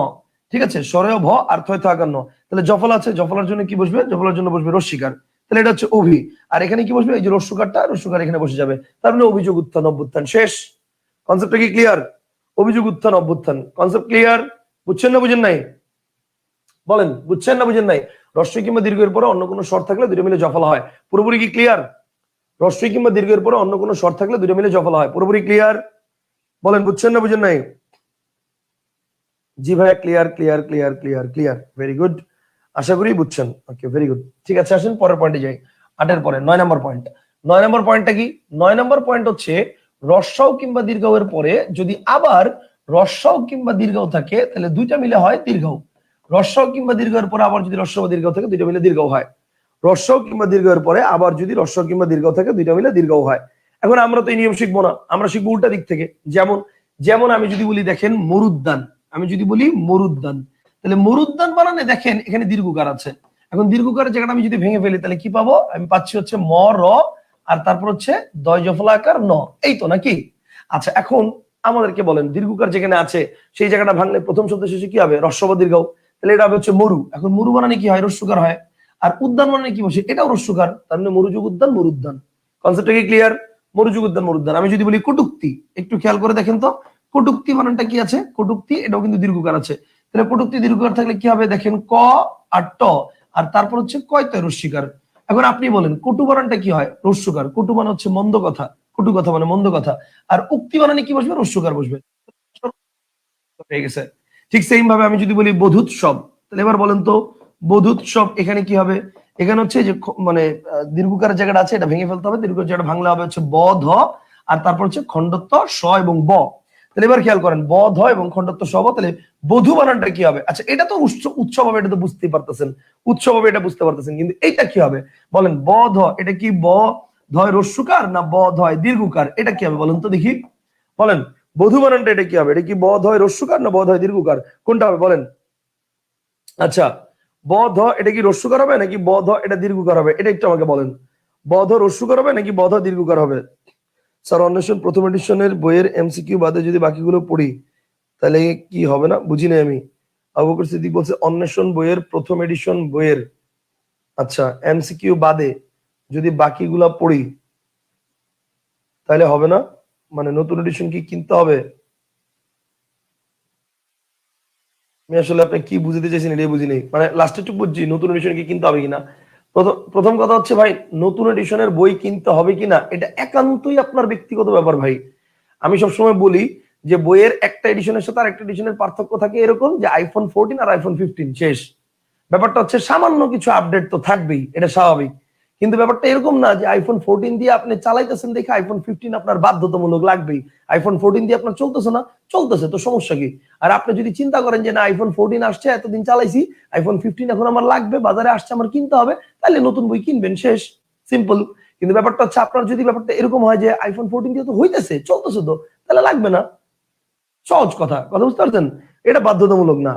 ঠিক আছে, স্বরেয় ভ আর থয় থ আকার ন। তাহলে জফলা আছে, জফলার জন্য কি বসবে, জফলার জন্য বসবে রস্যিকার, তাহলে এটা হচ্ছে অভি, আর এখানে কি বসবে এই যে রস্যকারটা, রস্যকার এখানে বসে যাবে, তার মানে অভিযোগ উত্থান অভ্যুত্থান শেষ। কনসেপ্টটা কি ক্লিয়ার, অভিযোগ উত্থান অভ্যুত্থান কনসেপ্ট ক্লিয়ার, বুঝছেন না বুঝেন নাই, বলেন বুঝছেন না বুঝেন নাই। রস্য কিংবা দীর্ঘের পরে অন্য কোনো স্বর থাকলে দুটো মিলে জফলা হয়, পুরোপুরি কি ক্লিয়ার, রস্য কিংবা দীর্ঘের পরে অন্য কোনো স্বর থাকলে দুটো মিলে জফলা হয়, পুরোপুরি ক্লিয়ার, বলেন বুঝছেন না বুঝেন নাই। জি ভাইয়া clear clear clear clear clear, very good, আশা করি বুঝছেন, ওকে ভেরি গুড। ঠিক আছে, আসেন পরের পয়েন্টে যাই, 8 এর পরে 9 নম্বর পয়েন্ট। 9 নম্বর পয়েন্টটা কি, 9 নম্বর পয়েন্ট হচ্ছে রস্যও কিংবা দীর্ঘের পরে যদি আবার রস্যও কিংবা দীর্ঘ থাকে তাহলে দুইটা মিলে হয় দীর্ঘ, রস্যও কিংবা দীর্ঘের পরে আবার যদি রস্য বা দীর্ঘ থাকে দুইটা মিলে দীর্ঘ হয়, রস্যও কিংবা দীর্ঘের পরে আবার যদি রস্য কিংবা দীর্ঘ থাকে দুইটা মিলে দীর্ঘ হয়। এখন আমরা তো এই নিয়ম শিখবো না, আমরা শিখবো উল্টা দিক থেকে, যেমন যেমন আমি যদি বলি দেখেন মরুদ্যান, আমি যদি বলি মরুদ্যান, তাহলে মরুদ্যান বানানে দেখেন এখানে দীর্ঘকার আছে, এখন দীর্ঘকারের জায়গাটা আমি যদি ভেঙে ফেলি তাহলে কি পাবো, আমি পাচ্ছি হচ্ছে ম র আর তারপর হচ্ছে দয় জফলা আকার ন, এই তো নাকি। আচ্ছা, এখন আমাদেরকে বলেন দীর্ঘকার যেখানে আছে সেই জায়গাটা ভাঙলে প্রথম শব্দ শেষে কি হবে রস্য বা দীর্ঘ, তাহলে এটা হবে হচ্ছে মরু, এখন মরু বানানে কি হয় রস্যকার হয়, আর উদ্যান বানানে কি বসে এটাও রস্যকার, তার মানে মরুযুগ উদ্যান মরুদ্যান, কনসেপ্টটা কি ক্লিয়ার, মরুযুগ উদ্যান মরুদ্যান। আমি যদি বলি কটুক্তি, একটু খেয়াল করে দেখেন তো কটুক্তি বানানটা কি আছে, কটুক্তি এটাও কিন্তু দীর্ঘকার আছে, তাহলে কটুক্তি দীর্ঘকার থাকলে কি হবে দেখেন ক আর ট, আর তারপর হচ্ছে কয়তয় রস্যিকার। এখন আপনি বলেন কটু বানানটা কি হয় রস্যকার, কটু মানে হচ্ছে মন্দ কথা, কটু কথা মানে মন্দ কথা, আর উক্তি বানানে কি বসবে রস্যকার বসবে, হয়ে গেছে। ঠিক সেম ভাবে আমি যদি বলি বধুৎসব, তাহলে এবার বলেন তো বধুৎসব এখানে কি হবে, এখানে হচ্ছে যে মানে দীর্ঘকারের জায়গাটা আছে এটা ভেঙে ফেলতে হবে, দীর্ঘকার জায়গাটা ভাঙলে হবে হচ্ছে ব ধ, আর তারপর হচ্ছে খণ্ডত্ব স এবং ব। তাহলে এবার খেয়াল করেন ব ধ এবং খণ্ডত্ব স ব, তাহলে বধূ বানানটা কি হবে, আচ্ছা এটা তো উৎসব হবে, এটা তো বুঝতেই পারতেছেন, উৎসব হবে এটা বুঝতে পারতেছেন, কিন্তু এইটা কি হবে বলেন ব ধ, এটা কি ব ধয় রস্যকার না ব ধয় দীর্ঘকার, এটা কি হবে বলেন তো দেখি, বলেন বধূ বানানটা এটা কি হবে, এটা কি বধ হয় রস্যকার না বধ হয় দীর্ঘকার, কোনটা হবে বলেন। আচ্ছা, বধ এটা কি রস্যকার হবে নাকি বধ এটা দীর্ঘকার হবে, এটা একটু আমাকে বলেন, বধ রস্যকার হবে নাকি বধ দীর্ঘকার হবে। স্যার অন্বেষণ প্রথম এডিশনের বইয়ের এমসিকিউ বাদে যদি বাকিগুলো পড়ি তাহলে কি হবে না, বুঝি নাই আমি। আবু বকর সিদ্দিক বলছে অন্বেষণ বইয়ের প্রথম এডিশন বইয়ের, আচ্ছা এমসিকিউ বাদে যদি বাকিগুলা পড়ি তাহলে হবে না, মানে নতুন এডিশন কি কিনতে হবে? আমি আসলে আপনি কি বুঝতে চাইছেন এটাই বুঝি নেই, মানে লাস্টে একটু বুঝছি নতুন এডিশন কি কিনতে হবে কিনা। প্রথম কথা হচ্ছে ভাই, নতুন এডিশনের বই কিনতে হবে কিনা এটা একান্তই আপনার ব্যক্তিগত ব্যাপার ভাই। আমি সবসময় বলি যে বইয়ের একটা এডিশনের সাথে আর একটা এডিশনের পার্থক্য থাকে এরকম যে আইফোন 14 আর আইফোন 15 শেষ। ব্যাপারটা হচ্ছে সামান্য কিছু আপডেট তো থাকবেই, এটা স্বাভাবিক। কিন্তু ব্যাপারটা এরকম না যে আইফোন 14 দিয়ে আপনি চালাইতেছেন দেখে আইফোন 15 আপনার বাধ্যতামূলক লাগবেই। আইফোন 14 দিয়ে আপনার চলতেছে না, চলতেছে তো সমস্যা কি? আর আপনি যদি চিন্তা করেন যে না আইফোন 14 আসছে, এতদিন চালাইছি, আইফোন 15 এখন আমার লাগবে, বাজারে আসছে, আমার কিনতে হবে, তাহলে নতুন বই কিনবেন, শেষ, সিম্পল। কিন্তু ব্যাপারটা হচ্ছে আপনার যদি ব্যাপারটা এরকম হয় যে আইফোন 14 দিয়ে তো হইতেছে, চলতেছে তো, তাহলে লাগবে না। সহজ কথা, কথা বুঝতে পারছেন? এটা বাধ্যতামূলক না।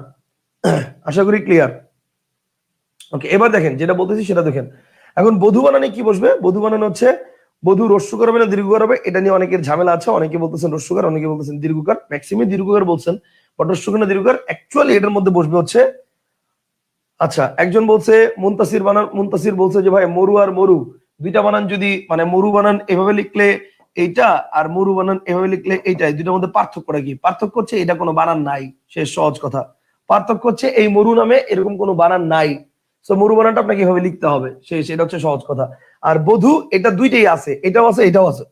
আশা করি ক্লিয়ার। ওকে, এবার দেখেন যেটা বলতেছি সেটা দেখেন। এখন বধূ বানানে কি বসবে? বধূ বানানো হচ্ছে বধূ রস্যকার হবে না দীর্ঘকার হবে, এটা নিয়ে অনেকের ঝামেলা আছে। অনেকে বলতেছেন রস্যকার, অনেকে বলতেছেন দীর্ঘকার, ম্যাক্সিমাম দীর্ঘকার বলছেন, বাট রস্যকার না দীর্ঘকার অ্যাকচুয়ালি এটার মধ্যে বসবে হচ্ছে। আচ্ছা, একজন বলছে মুনতাসির বানান, মুনতাসির বলছে যে ভাই মরু আর মরু দুইটা বানান যদি, মানে মরু বানান এভাবে লিখলে এইটা, আর মরু বানান এভাবে লিখলে এইটাই, দুইটার মধ্যে পার্থক্যটা কি? পার্থক্য হচ্ছে এটা কোনো বানান নাই, সে সহজ কথা। পার্থক্য হচ্ছে এই মরু নামে এরকম কোনো বানান নাই, তো মরু বানানটা আপনাকে এভাবে লিখতে হবে, সেটা হচ্ছে সহজ কথা। আর বধূ এটা দুইটাই আছে, এটাও আছে এটাও আছে,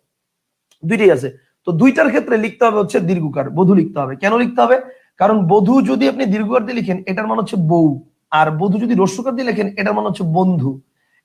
দুইটাই আছে। তো দুইটার ক্ষেত্রে লিখতে হবে হচ্ছে দীর্ঘকার, বধূ লিখতে হবে। কেন লিখতে হবে? কারণ বধূ যদি আপনি দীর্ঘকার দিয়ে লিখেন এটার মানে হচ্ছে বউ, আর বধূ যদি রস্যকার দিয়ে লেখেন এটার মানে হচ্ছে বন্ধু,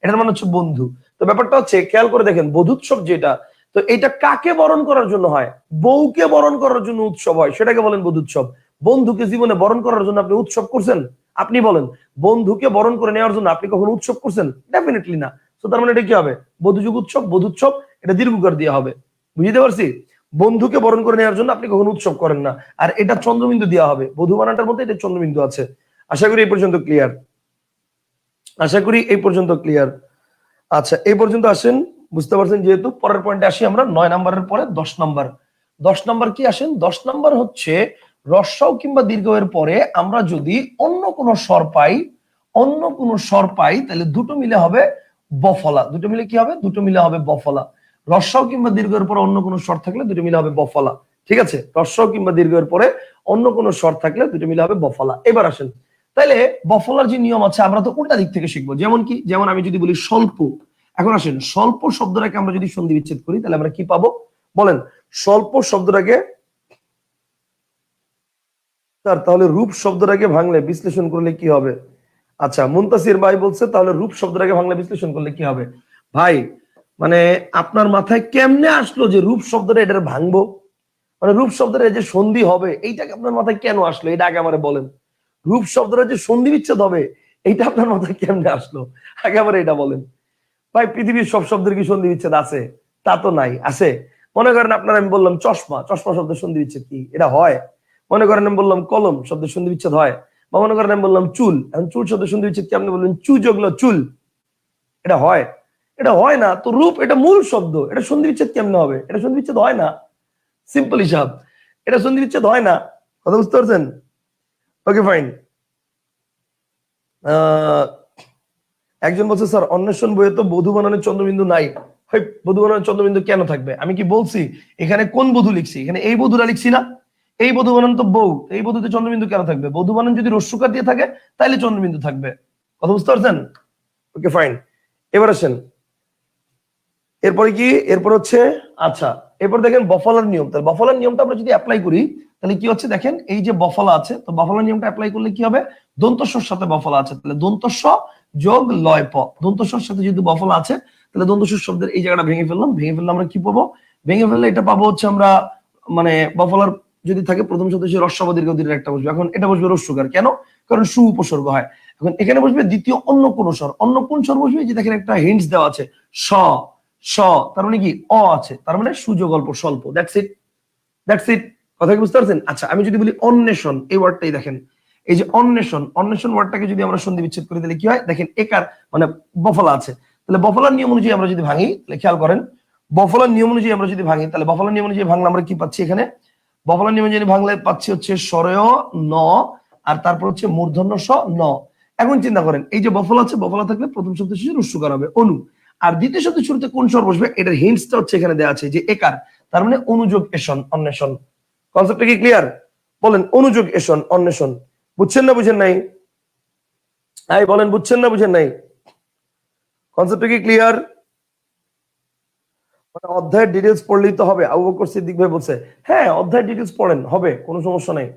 এটার মানে হচ্ছে বন্ধু। তো ব্যাপারটা হচ্ছে খেয়াল করে দেখেন, বধূৎসব যেটা, তো এটা কাকে বরণ করার জন্য হয়? বউকে বরণ করার জন্য উৎসব হয়, সেটাকে বলেন বধূৎসব। বন্ধুকে জীবনে বরণ করার জন্য আপনি উৎসব করছেন? আপনি বলেন, বন্ধুকে বরণ করে নেওয়ার জন্য আপনি কখনো উৎসব করছেন? ডেফিনেটলি না। তো তার মানে এটা কি হবে? বধূযুগ উৎসব, বধূৎসব, এটা দীর্ঘকার দিয়ে হবে। বুঝতে পারছি? বন্ধুকে বরণ করে নেওয়ার জন্য আপনি কখনো উৎসব করেন না। আর এটা চন্দ্রবিন্দু দেওয়া হবে, বধূ বানানটার মধ্যে এটা চন্দ্রবিন্দু আছে। আশা করি এই পর্যন্ত ক্লিয়ার, আশা করি এই পর্যন্ত ক্লিয়ার। আচ্ছা, এই পর্যন্ত আসেন, বুঝতে পারছেন। যেহেতু পরের পয়েন্টে আসি আমরা, 9 নম্বরের পরে 10 নম্বর। 10 নম্বর কি আসেন? 10 নম্বর হচ্ছে রস্বউ কিংবা দীর্ঘের পরে আমরা যদি অন্য কোনো স্বর পাই, অন্য কোনো স্বর পাই, তাহলে দুটো মিলে হবে বফলা। দুটো মিলে কি হবে? দুটো মিলে হবে বফলা। রস্বউ কিংবা দীর্ঘের পরে অন্য কোনো স্বর থাকলে দুটো মিলে হবে বফলা। ঠিক আছে? রস্বউ কিংবা দীর্ঘের পরে অন্য কোনো স্বর থাকলে দুটো মিলে হবে বফলা। এবার আসেন, তাহলে বফলার যে নিয়ম আছে আমরা তো উল্টা দিক থেকে শিখবো। যেমন কি? যেমন আমি যদি বলি স্বল্প। এখন আসেন, স্বল্প শব্দটাকে আমরা যদি সন্ধি বিচ্ছেদ করি তাহলে আমরা কি পাবো বলেন? স্বল্প শব্দটাকে, স্যার তাহলে রূপ শব্দটাকে ভাঙলে বিশ্লেষণ করলে কি হবে? আচ্ছা, মুনতাসির ভাই বলছে তাহলে রূপ শব্দটাকে ভাঙলে বিশ্লেষণ করলে কি হবে? ভাই মানে আপনার মাথায় কেমনে আসলো যে রূপ শব্দটা এটা ভাঙবো? মানে রূপ শব্দটা যে সন্ধি হবে এইটাকে আপনার মাথায় কেন আসলো এটা আগে আমারে বলেন। রূপ শব্দটা যে সন্ধি বিচ্ছেদ হবে এইটা আপনার মাথায় কেমনে আসলো আগে আমার এটা বলেন। ভাই পৃথিবীর সব শব্দের কি সন্ধি বিচ্ছেদ আছে? তা তো নাই। আছে? মনে করেন আপনার আমি বললাম চশমা, চশমা শব্দের সন্ধি বিচ্ছেদ কি? এটা হয়? মনে করেন আমি বললাম কলম, শব্দের সন্ধি বিচ্ছেদ হয়? বা মনে করেন আমি বললাম চুল, এখন চুল শব্দের সন্ধি বিচ্ছেদ কি? আপনি বললেন চু যোগলো চুল, এটা হয়? এটা হয় না। তো রূপ এটা মূল শব্দ, এটা সন্ধি বিচ্ছেদ কেমনে হবে? এটা সন্ধি বিচ্ছেদ হয় না, সিম্পল হিসাব, এটা সন্ধি বিচ্ছেদ হয় না। কথা বুঝতে পারছেন? Okay fine. একজন বলছে স্যার অন্বেষণ বইয়ে তো বধূ বানানোর চন্দ্রবিন্দু নাই। হয় বধূ বানানোর চন্দ্রবিন্দু কেন থাকবে? আমি কি বলছি এখানে কোন বধূ লিখছি? এখানে এই বধূরা লিখছি না? এই বধূ বানান তো বউ, এই বধূতে চন্দ্রবিন্দু কেন থাকবে? বধূ বানান যদি রস্যকার দিয়ে থাকে তাহলে চন্দ্রবিন্দু থাকবে। কথা বুঝতে পারছেন? Okay fine. এবার আসেন, এরপরে কি? এরপর হচ্ছে, আচ্ছা এরপর দেখেন বফলার নিয়ম। তাহলে বফলার নিয়মটা আমরা যদি অ্যাপ্লাই করি তাহলে কি হচ্ছে দেখেন, এই যে বফলা আছে, তো বফলার নিয়মটা অ্যাপ্লাই করলে কি হবে? দন্তস্বর সাথে বফলা আছে, তাহলে দন্তস্ব যোগ লয় প, দন্তস্বর সাথে যদি বফলা আছে তাহলে দন্তস্বর শব্দের এই জায়গাটা ভেঙে ফেললাম, ভেঙে ফেললে আমরা কি পাবো? ভেঙে ফেললে এটা পাবো হচ্ছে আমরা, মানে বফলার যদি থাকে প্রথম শব্দ হচ্ছে রস্ব দীর্ঘ দীর্ঘ একটা বসবে, এখন এটা বসবে রস্যকার। কেন? কারণ সু উপসর্গ হয়। এখন এখানে বসবে দ্বিতীয় অন্য কোন স্বর। অন্য কোন স্বর বসবে? যে দেখেন একটা হিন্টস দেওয়া আছে, স, স, তার মানে কি? অ আছে, তার মানে সুযোগ অল্প, স্বল্প। That's it, that's it. কথা কি বুঝতে পারছেন? আচ্ছা, আমি যদি বলি অন্বেষণ, এই ওয়ার্ডটাই দেখেন, এই যে অন্বেষণ, অন্বেষণ ওয়ার্ডটাকে যদি আমরা সন্ধি বিচ্ছেদ করে দিলে কি হয় দেখেন, একার মানে বফলা আছে, তাহলে বফলার নিয়ম অনুযায়ী আমরা যদি ভাঙি তাহলে খেয়াল করেন, বফলার নিয়ম অনুযায়ী আমরা যদি ভাঙি তাহলে বফলার নিয়ম অনুযায়ী ভাঙলে আমরা কি পাচ্ছি? এখানে বফলার নিয়ম অনুযায়ী ভাঙলে পাচ্ছি হচ্ছে স্বরেয় ন, আর তারপর হচ্ছে মূর্ধন্য স ন। এখন চিন্তা করেন, এই যে বফলা আছে, বফলা থাকলে প্রথম শব্দ শেষে রস্যকার হবে অনু, আর দ্বিতীয় শব্দের শুরুতে কোন স্বর বসবে এটার হিন্টসটা হচ্ছে এখানে দেওয়া আছে যে একার, তার মানে অনুযোগ এসন অন্বেষণ। কনসেপ্টটা কি ক্লিয়ার? বলেন অনুযোগ এসন অন্বেষণ। বুঝছেন না বুঝেন নাই? বলেন বুঝছেন না বুঝেন নাই? কনসেপ্টটা কি ক্লিয়ার? মানে অধ্যায়ের ডিটেলস পড়লেই তো হবে? আবু বকর সিদ্দিক ভাই বলছে হ্যাঁ অধ্যায়ের ডিটেলস পড়েন, হবে, কোনো সমস্যা নাই।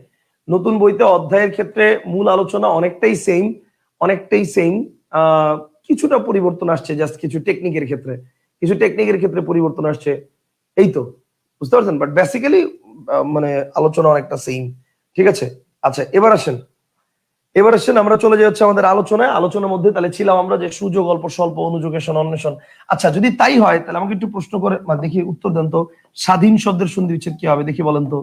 নতুন বইতে অধ্যায়ের ক্ষেত্রে মূল আলোচনা অনেকটাই সেম, অনেকটাই সেম। কিছুটা পরিবর্তন আসছে, জাস্ট কিছু টেকনিকের ক্ষেত্রে, কিছু টেকনিকের ক্ষেত্রে পরিবর্তন আসছে, এই তো, বুঝতে পারছেন? বাট বেসিক্যালি মানে আলোচনা অনেকটা সেম, ঠিক আছে? আচ্ছা এবার আসেন আমরা চলে যাই হচ্ছে আমাদের আলোচনার মধ্যে। তাহলে ছিলাম আমরা যে সুযোগ অল্প স্বল্প, অনুযোগ এসন অন্বেষণ। আচ্ছা যদি তাই হয় তাহলে আমাকে একটু প্রশ্ন করে দেখি, উত্তর দেন তো, স্বাধীন শব্দের সন্ধি বিচ্ছেদ কি হবে দেখি, বলেন তো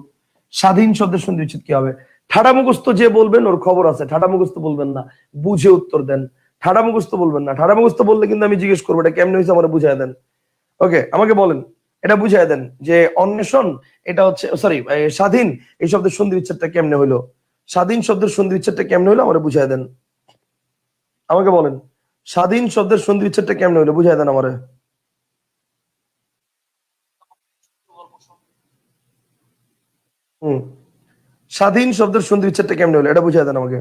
স্বাধীন শব্দের সন্ধি বিচ্ছেদ কি হবে? ঠাডা মুখস্থ যে বলবেন ওর খবর আছে, ঠাডা মুখস্থ বলবেন না, বুঝে উত্তর দেন। ঠাডা মুখস্থ বলবেন না, ঠাডা মুখস্থ বললে কিন্তু আমি জিজ্ঞেস করবো এটা কেমনে হয়েছে, আমার বুঝাই দেন। ওকে আমাকে বলেন, এটা বুঝাই দেন যে অন্বেষণ এটা হচ্ছে, সরি স্বাধীন এই শব্দের সন্ধি বিচ্ছেদটা কেমনে হইলো, স্বাধীন শব্দের সন্ধি বিচ্ছেদটা কেমনে হইলো আমার বুঝাই দেন। আমাকে বলেন স্বাধীন শব্দের সন্ধি বিচ্ছেদটা কেমনে হইলো, বুঝাই দেন আমারে। হুম, স্বাধীন শব্দের সন্ধি বিচ্ছেদটা কেমনে হলো এটা বুঝাই দেন আমাকে।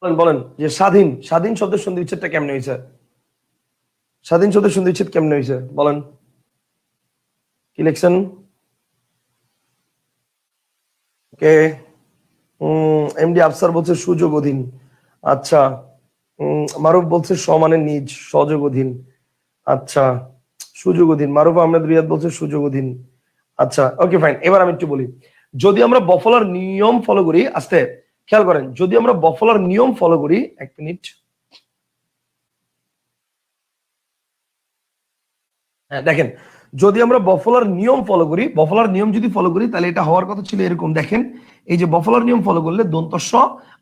বলেন বলেন যে স্বাধীন, স্বাধীন শব্দের সন্ধি বিচ্ছেদটা কেমনে হয়েছে, স্বাধীন শব্দের সন্ধি বিচ্ছেদ কেমনে হয়েছে বলেন, কি লিখছেন? কে? এমডি আফসার বলছে সুযোগ অধীন। আচ্ছা, মারুফ বলছে সমানে নিজ সযোগ অধীন। আচ্ছা, সুযোগ অধীন। মারুফ আহমেদ রিয়াদ বলছে সুযোগ অধীন। আচ্ছা ওকে ফাইন, এবার আমি একটু বলি, যদি আমরা বফলার নিয়ম ফলো করি, আস্তে খেয়াল করেন, যদি আমরা বফলার নিয়ম ফলো করি, এক মিনিট, হ্যাঁ দেখেন, যদি আমরা বফলার নিয়ম ফলো করি, বফলার নিয়ম যদি ফলো করি তাহলে এটা হওয়ার কথা ছিল এরকম, দেখেন এই যে বফলার নিয়ম ফলো করলে দন্তস্ব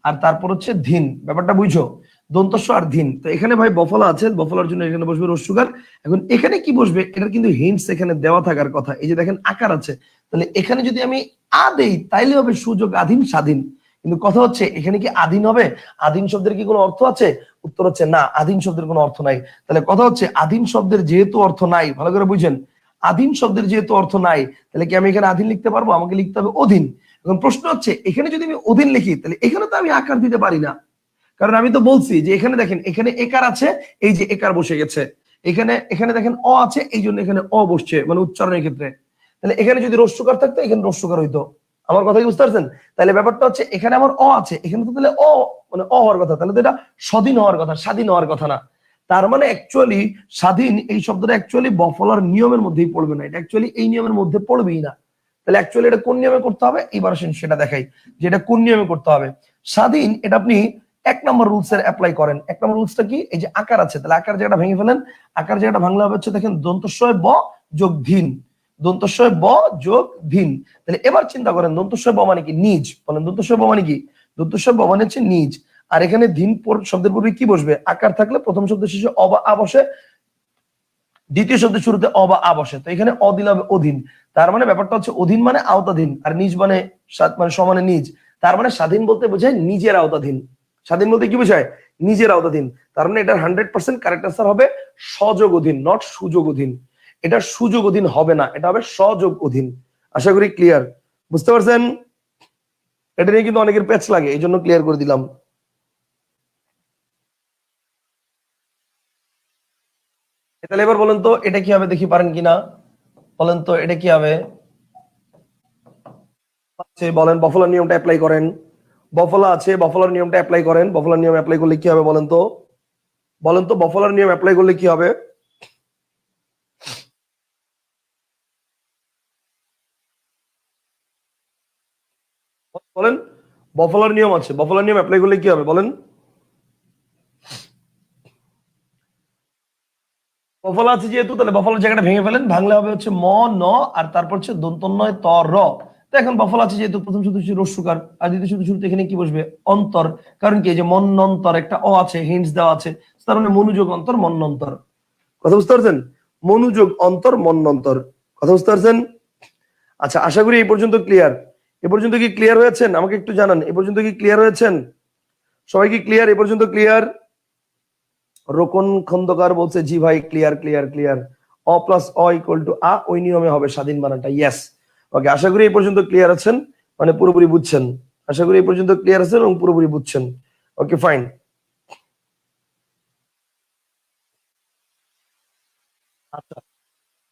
আর তারপর হচ্ছে ধীন, ব্যাপারটা বুঝছো, দন্তস্ব আর ধীন। তো এখানে ভাই বফলা আছে, বফলার জন্য এখানে বসবে রস্যকার। এখন এখানে কি বসবে এটার কিন্তু হিন্টস এখানে দেওয়া থাকার কথা, এই যে দেখেন আকার আছে, তাহলে এখানে যদি আমি আ দেই তাইলে হবে সুযোগ আধীন স্বাধীন। কিন্তু কথা হচ্ছে এখানে কি আধীন হবে? আধীন শব্দের কি কোনো অর্থ আছে? উত্তর হচ্ছে না, আধীন শব্দের কোনো অর্থ নাই। তাহলে কথা হচ্ছে আধীন শব্দের যেহেতু অর্থ নাই, ভালো করে বুঝেন, আধীন শব্দের যেহেতু অর্থ নাই, তাহলে কি আমি এখানে আধীন লিখতে পারবো? আমাকে লিখতে হবে অধীন। এখন প্রশ্ন হচ্ছে এখানে যদি আমি অধীন লিখি তাহলে এখানে তো আমি আকার দিতে পারি না, কারণ আমি তো বলছি যে এখানে দেখেন এখানে একার আছে, এই যে একার বসে গেছে, এখানে এখানে দেখেন অ আছে, এই জন্য এখানে অ বসছে, মানে উচ্চারণের ক্ষেত্রে। তাহলে এখানে যদি রস্যকার থাকতো এখানে রস্যকার হইতো। আমার কথা কি বুঝতে পারছেন? তাহলে ব্যাপারটা হচ্ছে এখানে আমার অ আছে, এখানে তো তাহলে অ, মানে অ হওয়ার কথা, তাহলে তো এটা স্বাধীন হওয়ার কথা, স্বাধীন হওয়ার কথা না। তার মানে অ্যাকচুয়ালি স্বাধীন এই শব্দটা অ্যাকচুয়ালি বফলার নিয়মের মধ্যেই পড়বে না, এটা অ্যাকচুয়ালি এই নিয়মের মধ্যে পড়বেই না। তাহলে অ্যাকচুয়ালি এটা কোন নিয়মে করতে হবে, এবার আসেন সেটা দেখাই যে এটা কোন নিয়মে করতে হবে। স্বাধীন এটা আপনি এক নম্বর রুলস এর অ্যাপ্লাই করেন। এক নম্বর রুলসটা কি? এই যে আকার আছে, তাহলে আকার জায়গাটা ভেঙে ফেলেন। আকার জায়গাটা ভাঙলে হবে হচ্ছে দেখেন দন্তস্বয় ব যোগ ধীন, দন্তস্বয় ব যোগ ধীন। তাহলে এবার চিন্তা করেন দন্তস্বয় ব মানে কি? নিজ। বলেন দন্তস্বয় ব মানে কি? দন্তস্বয় ব মানে হচ্ছে নিজ। আর এখানে ধীন শব্দের পূর্বে কি বসবে? আকার থাকলে প্রথম শব্দের শেষে অ বা আ বসে, দ্বিতীয় শব্দের শুরুতে অ বা আ বসে, তো এখানে অ দিলে হবে অধীন। তার মানে ব্যাপারটা হচ্ছে অধীন মানে আওতাধীন, আর নিজ মানে মানে সমানে নিজ। তার মানে স্বাধীন বলতে বোঝায় নিজের আওতাধীন। স্বাধীন বলতে কি বোঝায়? নিজের আওতাধীন। তার মানে এটার 100% কারেক্ট আনসার হবে সযোগ অধীন, নট সুযোগ অধীন। এটা সুযোগ অধীন হবে না, এটা হবে সযোগ অধীন। আশা করি ক্লিয়ার, বুঝতে পারছেন? এটা নিয়ে কিন্তু অনেকের প্যাচ লাগে, এই জন্য ক্লিয়ার করে দিলাম। তাহলে এবার বলেন তো এটা কি হবে, দেখি পারেন কিনা, বলেন তো এটা কি হবে। বলেন বফলার নিয়মটা অ্যাপ্লাই করেন। বফলা আছে, বফলার নিয়মটা অ্যাপ্লাই করেন। বফলার নিয়ম অ্যাপ্লাই করলে কি হবে বলেন তো? বলেন তো বফলার নিয়ম অ্যাপ্লাই করলে কি হবে? বলেন, বফলার নিয়ম আছে, বফলার নিয়ম অ্যাপ্লাই করলে কি হবে বলেন? বফলা আছে যেহেতু, তাহলে বফলার জায়গাটা ভেঙে ফেলেন, ভাঙলে হবে হচ্ছে ম ন, আর তারপর হচ্ছে দন্তন্বয় ত র। তো এখন বফলা আছে যেহেতু প্রথম শুধু রস্যকার, আর দ্বিতীয় শুধু শুরুতে এখানে কি বসবে? অন্তর। কারণ কি? এই যে মন্নন্তর একটা অ আছে, হিন্টস দেওয়া আছে, তার মানে মনোযোগ অন্তর মন্নন্তর। কথা বুঝতে পারছেন? মনোযোগ অন্তর মন্নন্তর। কথা বুঝতে পারছেন? আচ্ছা আশা করি এই পর্যন্ত ক্লিয়ার। এ পর্যন্ত কি ক্লিয়ার হয়েছেন? আমাকে একটু জানান, এ পর্যন্ত কি ক্লিয়ার হয়েছেন? সবাই কি ক্লিয়ার? এ পর্যন্ত ক্লিয়ার? রোকন খন্দকার বলছে জি ভাই, clear clear clear. O plus O equal to a, ওই নিয়মে হবে স্বাধীন বানানটা। ইয়েস, ওকে, আশা করি এই পর্যন্ত ক্লিয়ার আছেন, মানে পুরোপুরি বুঝছেন। আশা করি এই পর্যন্ত ক্লিয়ার আছেন এবং পুরোপুরি বুঝছেন। Okay fine.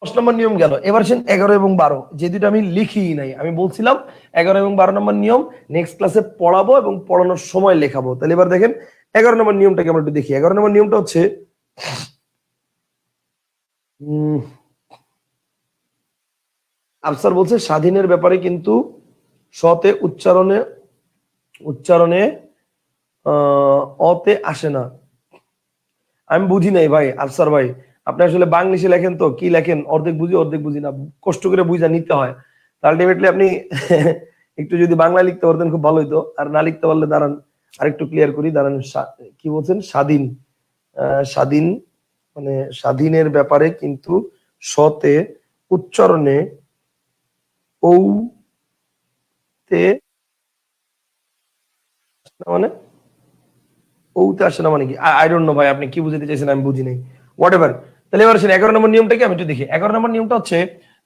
10 নম্বর নিয়ম গেল। এবার আসেন 11 এবং 12, যে দুটো আমি লিখি নাই। আমি বলছিলাম 11 এবং 12 নম্বর নিয়ম নেক্সট ক্লাসে পড়াবো এবং পড়ানোর সময় লেখাবো। তাহলে এবার দেখেন 11 নম্বর নিয়মটাকে আমরা একটু দেখি। 11 নম্বর নিয়মটা হচ্ছে আফসার বলছে স্বাধীনের ব্যাপারে কিন্তু সতে উচ্চারণে উচ্চারণে অতে আসে না। আমি বুঝি নাই ভাই আফসার ভাই, আপনি আসলে বাংলিশে লেখেন তো কি লেখেন, অর্ধেক বুঝি অর্ধেক বুঝি না, কষ্ট করে বুঝা নিতে হয়। আলটিমেটলি আপনি একটু যদি বাংলা লিখতে পারতেন খুব ভালো হইতো। আর না লিখতে পারলে দাঁড়ান আরেকটু ক্লিয়ার করি, দাঁড়ান। কি বলছেন? স্বাধীন, স্বাধীন মানে স্বাধীনের ব্যাপারে কিন্তু সতে উচ্চারণে তে মানে ওতে আসে না মানে কি? আই ডোন্ট নো ভাই, আপনি কি বুঝাতে চাইছেন আমি বুঝি নাই। What ever. তাহলে এবার আসেন 11 নম্বর নিয়মটা কি আমি একটু দেখি। 11 নম্বর নিয়মটা হচ্ছে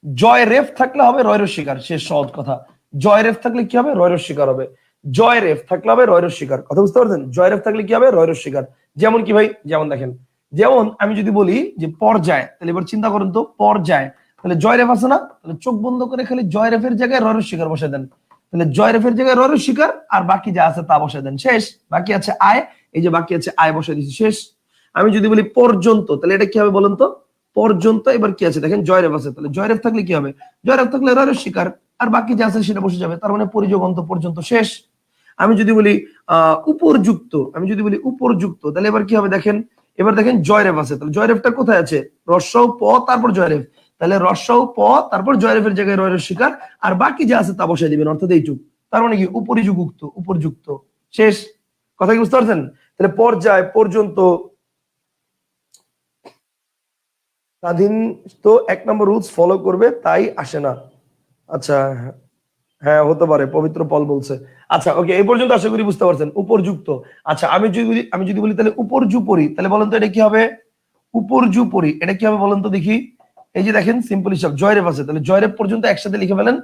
জয় রেফ থাকলে হবে রয়ের শিকার। শেষ সহজ কথা। জয় রেফ থাকলে কি হবে? রয়ের শিকার হবে। জয় রেফ থাকলে হবে রয়ের শিকার। কথা বুঝতে পারছেন? জয় রেফ থাকলে কি হবে? রয়ের শিকার। যেমন কি ভাই? যেমন দেখেন, যেমন আমি যদি বলি যে পর্যায়, তাহলে এবার চিন্তা করুন তো, পর্যায়, তাহলে জয় রেফ আছে না? তাহলে চোখ বন্ধ করে খালি জয় রেফের জায়গায় রয়ের শিকার বসে দেন। তাহলে জয় রেফের জায়গায় রয়ের শিকার, আর বাকি যা আছে তা বসে দেন। শেষ। বাকি আছে আয়, এই যে বাকি আছে আয় বসে দিচ্ছি। শেষ। আমি যদি বলি পর্যন্ত, তাহলে এটা কি হবে বলেন তো? পর্যন্ত। এবার কি আছে দেখেন, জয়রেফ আছে, তাহলে জয়রেফ থাকলে কি হবে? জয়রেফ থাকলে রয়ের শিকার, আর বাকি যা আছে সেটা বসে যাবে। তার মানে পরিযোগন্ত পর্যন্ত। শেষ। আমি যদি বলি উপরযুক্ত, আমি যদি বলি উপরযুক্ত, তাহলে এবার কি হবে দেখেন, এবার দেখেন জয়রেফ আছে, তাহলে জয়রেফটা কোথায় আছে? রস্যও প তারপর জয়রেফ, তাহলে রস্যও প তারপর জয়রেফের জায়গায় রয়ের শিকার, আর বাকি যা আছে তা বসাই দিবেন, অর্থাৎ এইটুক। তার মানে কি? উপরিযুক্ত, উপরযুক্ত। শেষ। কথা কি বুঝতে পারছেন? তাহলে পর্যায়, পর্যন্ত, স্বাধীন তো 1 নম্বর রুলস ফলো করবে, তাই আসে না। আচ্ছা, হ্যাঁ হতে পারে, পবিত্র পল বলছে। আচ্ছা ওকে, এই পর্যন্ত আশা করি বুঝতে পারছেন। উপরযুক্ত। আচ্ছা আমি যদি বলি তাহলে উপর্যুপরি, তাহলে বলেন তো এটা কি হবে? উপর্যুপরি এটা কি হবে বলেন তো দেখি। এই যে দেখেন সিম্পল হিসাব, জয়রেফ আছে, তাহলে জয়রেফ পর্যন্ত একসাথে লিখে ফেলেন।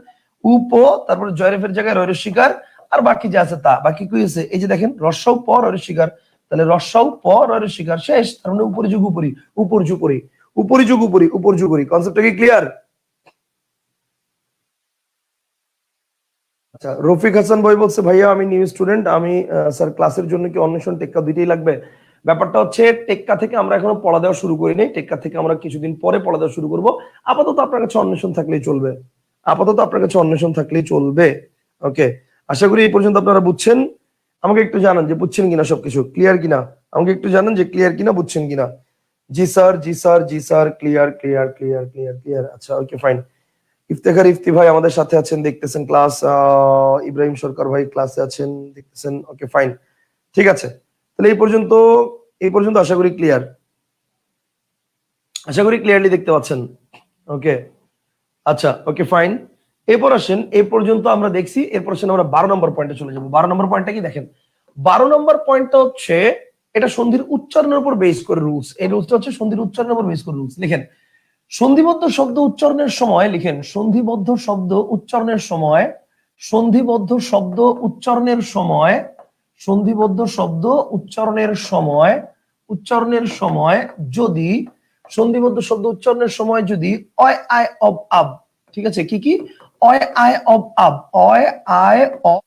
উপ, তারপরে জয়রেফের জায়গায় রয়ের শিকার, আর বাকি যা আছে তা। বাকি কি আছে? এই যে দেখেন রস্যও প রয়ের শিকার, তাহলে রস্যও প রয়ের শিকার। শেষ। তার মানে উপরিযুগ উপরি, উপর্যুপরি, উপরিযুগ উপরি, উপর্যুপরি। কনসেপ্টটা কি ক্লিয়ার? আচ্ছা, রফিক হাসান ভাই বলছে ভাইয়া আমি নিউ স্টুডেন্ট, আমি স্যার ক্লাসের জন্য কি অন্বেষণ টেক্কা দুইটাই লাগবে? ব্যাপারটা হচ্ছে টেক্কা থেকে আমরা এখনো পড়া দেওয়া শুরু করি নাই। টেক্কা থেকে আমরা কিছুদিন পরে পড়া দেওয়া শুরু করব। আপাতত আপনার কাছে অন্বেষণ থাকলেই চলবে। আপাতত আপনার কাছে অন্বেষণ থাকলেই চলবে। ওকে, আশা করি এই পর্যন্ত আপনারা বুঝছেন। আমাকে একটু জানান যে বুঝছেন কিনা, সবকিছু ক্লিয়ার কিনা। আমাকে একটু জানান যে ক্লিয়ার কিনা, বুঝছেন কিনা। জি স্যার, জি স্যার, জি sir, clear clear clear clear clear. আচ্ছা ওকে ফাইন। ইফতেখার ইফতি ভাই আমাদের সাথে আছেন, দেখতেছেন ক্লাস। ইব্রাহিম সরকার ভাই ক্লাসে আছেন, দেখতেছেন। ওকে ফাইন, ঠিক আছে। তাহলে এই পর্যন্ত আশা করি ক্লিয়ার, আশা করি ক্লিয়ারলি দেখতে পাচ্ছেন। ওকে, আচ্ছা ওকে ফাইন। এরপর আসেন, এই পর্যন্ত আমরা দেখছি, এরপর আসেন আমরা 12 নম্বর পয়েন্টে চলে যাবো। 12 নম্বর পয়েন্টটা কি দেখেন, 12 নম্বর পয়েন্টটা হচ্ছে এটা সন্ধির উচ্চারণের উপর বেস করে রুলস। এই রুলসটা হচ্ছে সন্ধির উচ্চারণের উপর বেস করে রুলস। লিখেন সন্ধিবদ্ধ শব্দ উচ্চারণের সময়, লিখেন সন্ধিবদ্ধ শব্দ উচ্চারণের সময়, সন্ধিবদ্ধ শব্দ উচ্চারণের সময়, সন্ধিবদ্ধ শব্দ উচ্চারণের সময়, উচ্চারণের সময় যদি সন্ধিবদ্ধ শব্দ উচ্চারণের সময় যদি অয় আয় অব আব, ঠিক আছে, কি কি? অয় আয় অব আব, অয় আয় অব,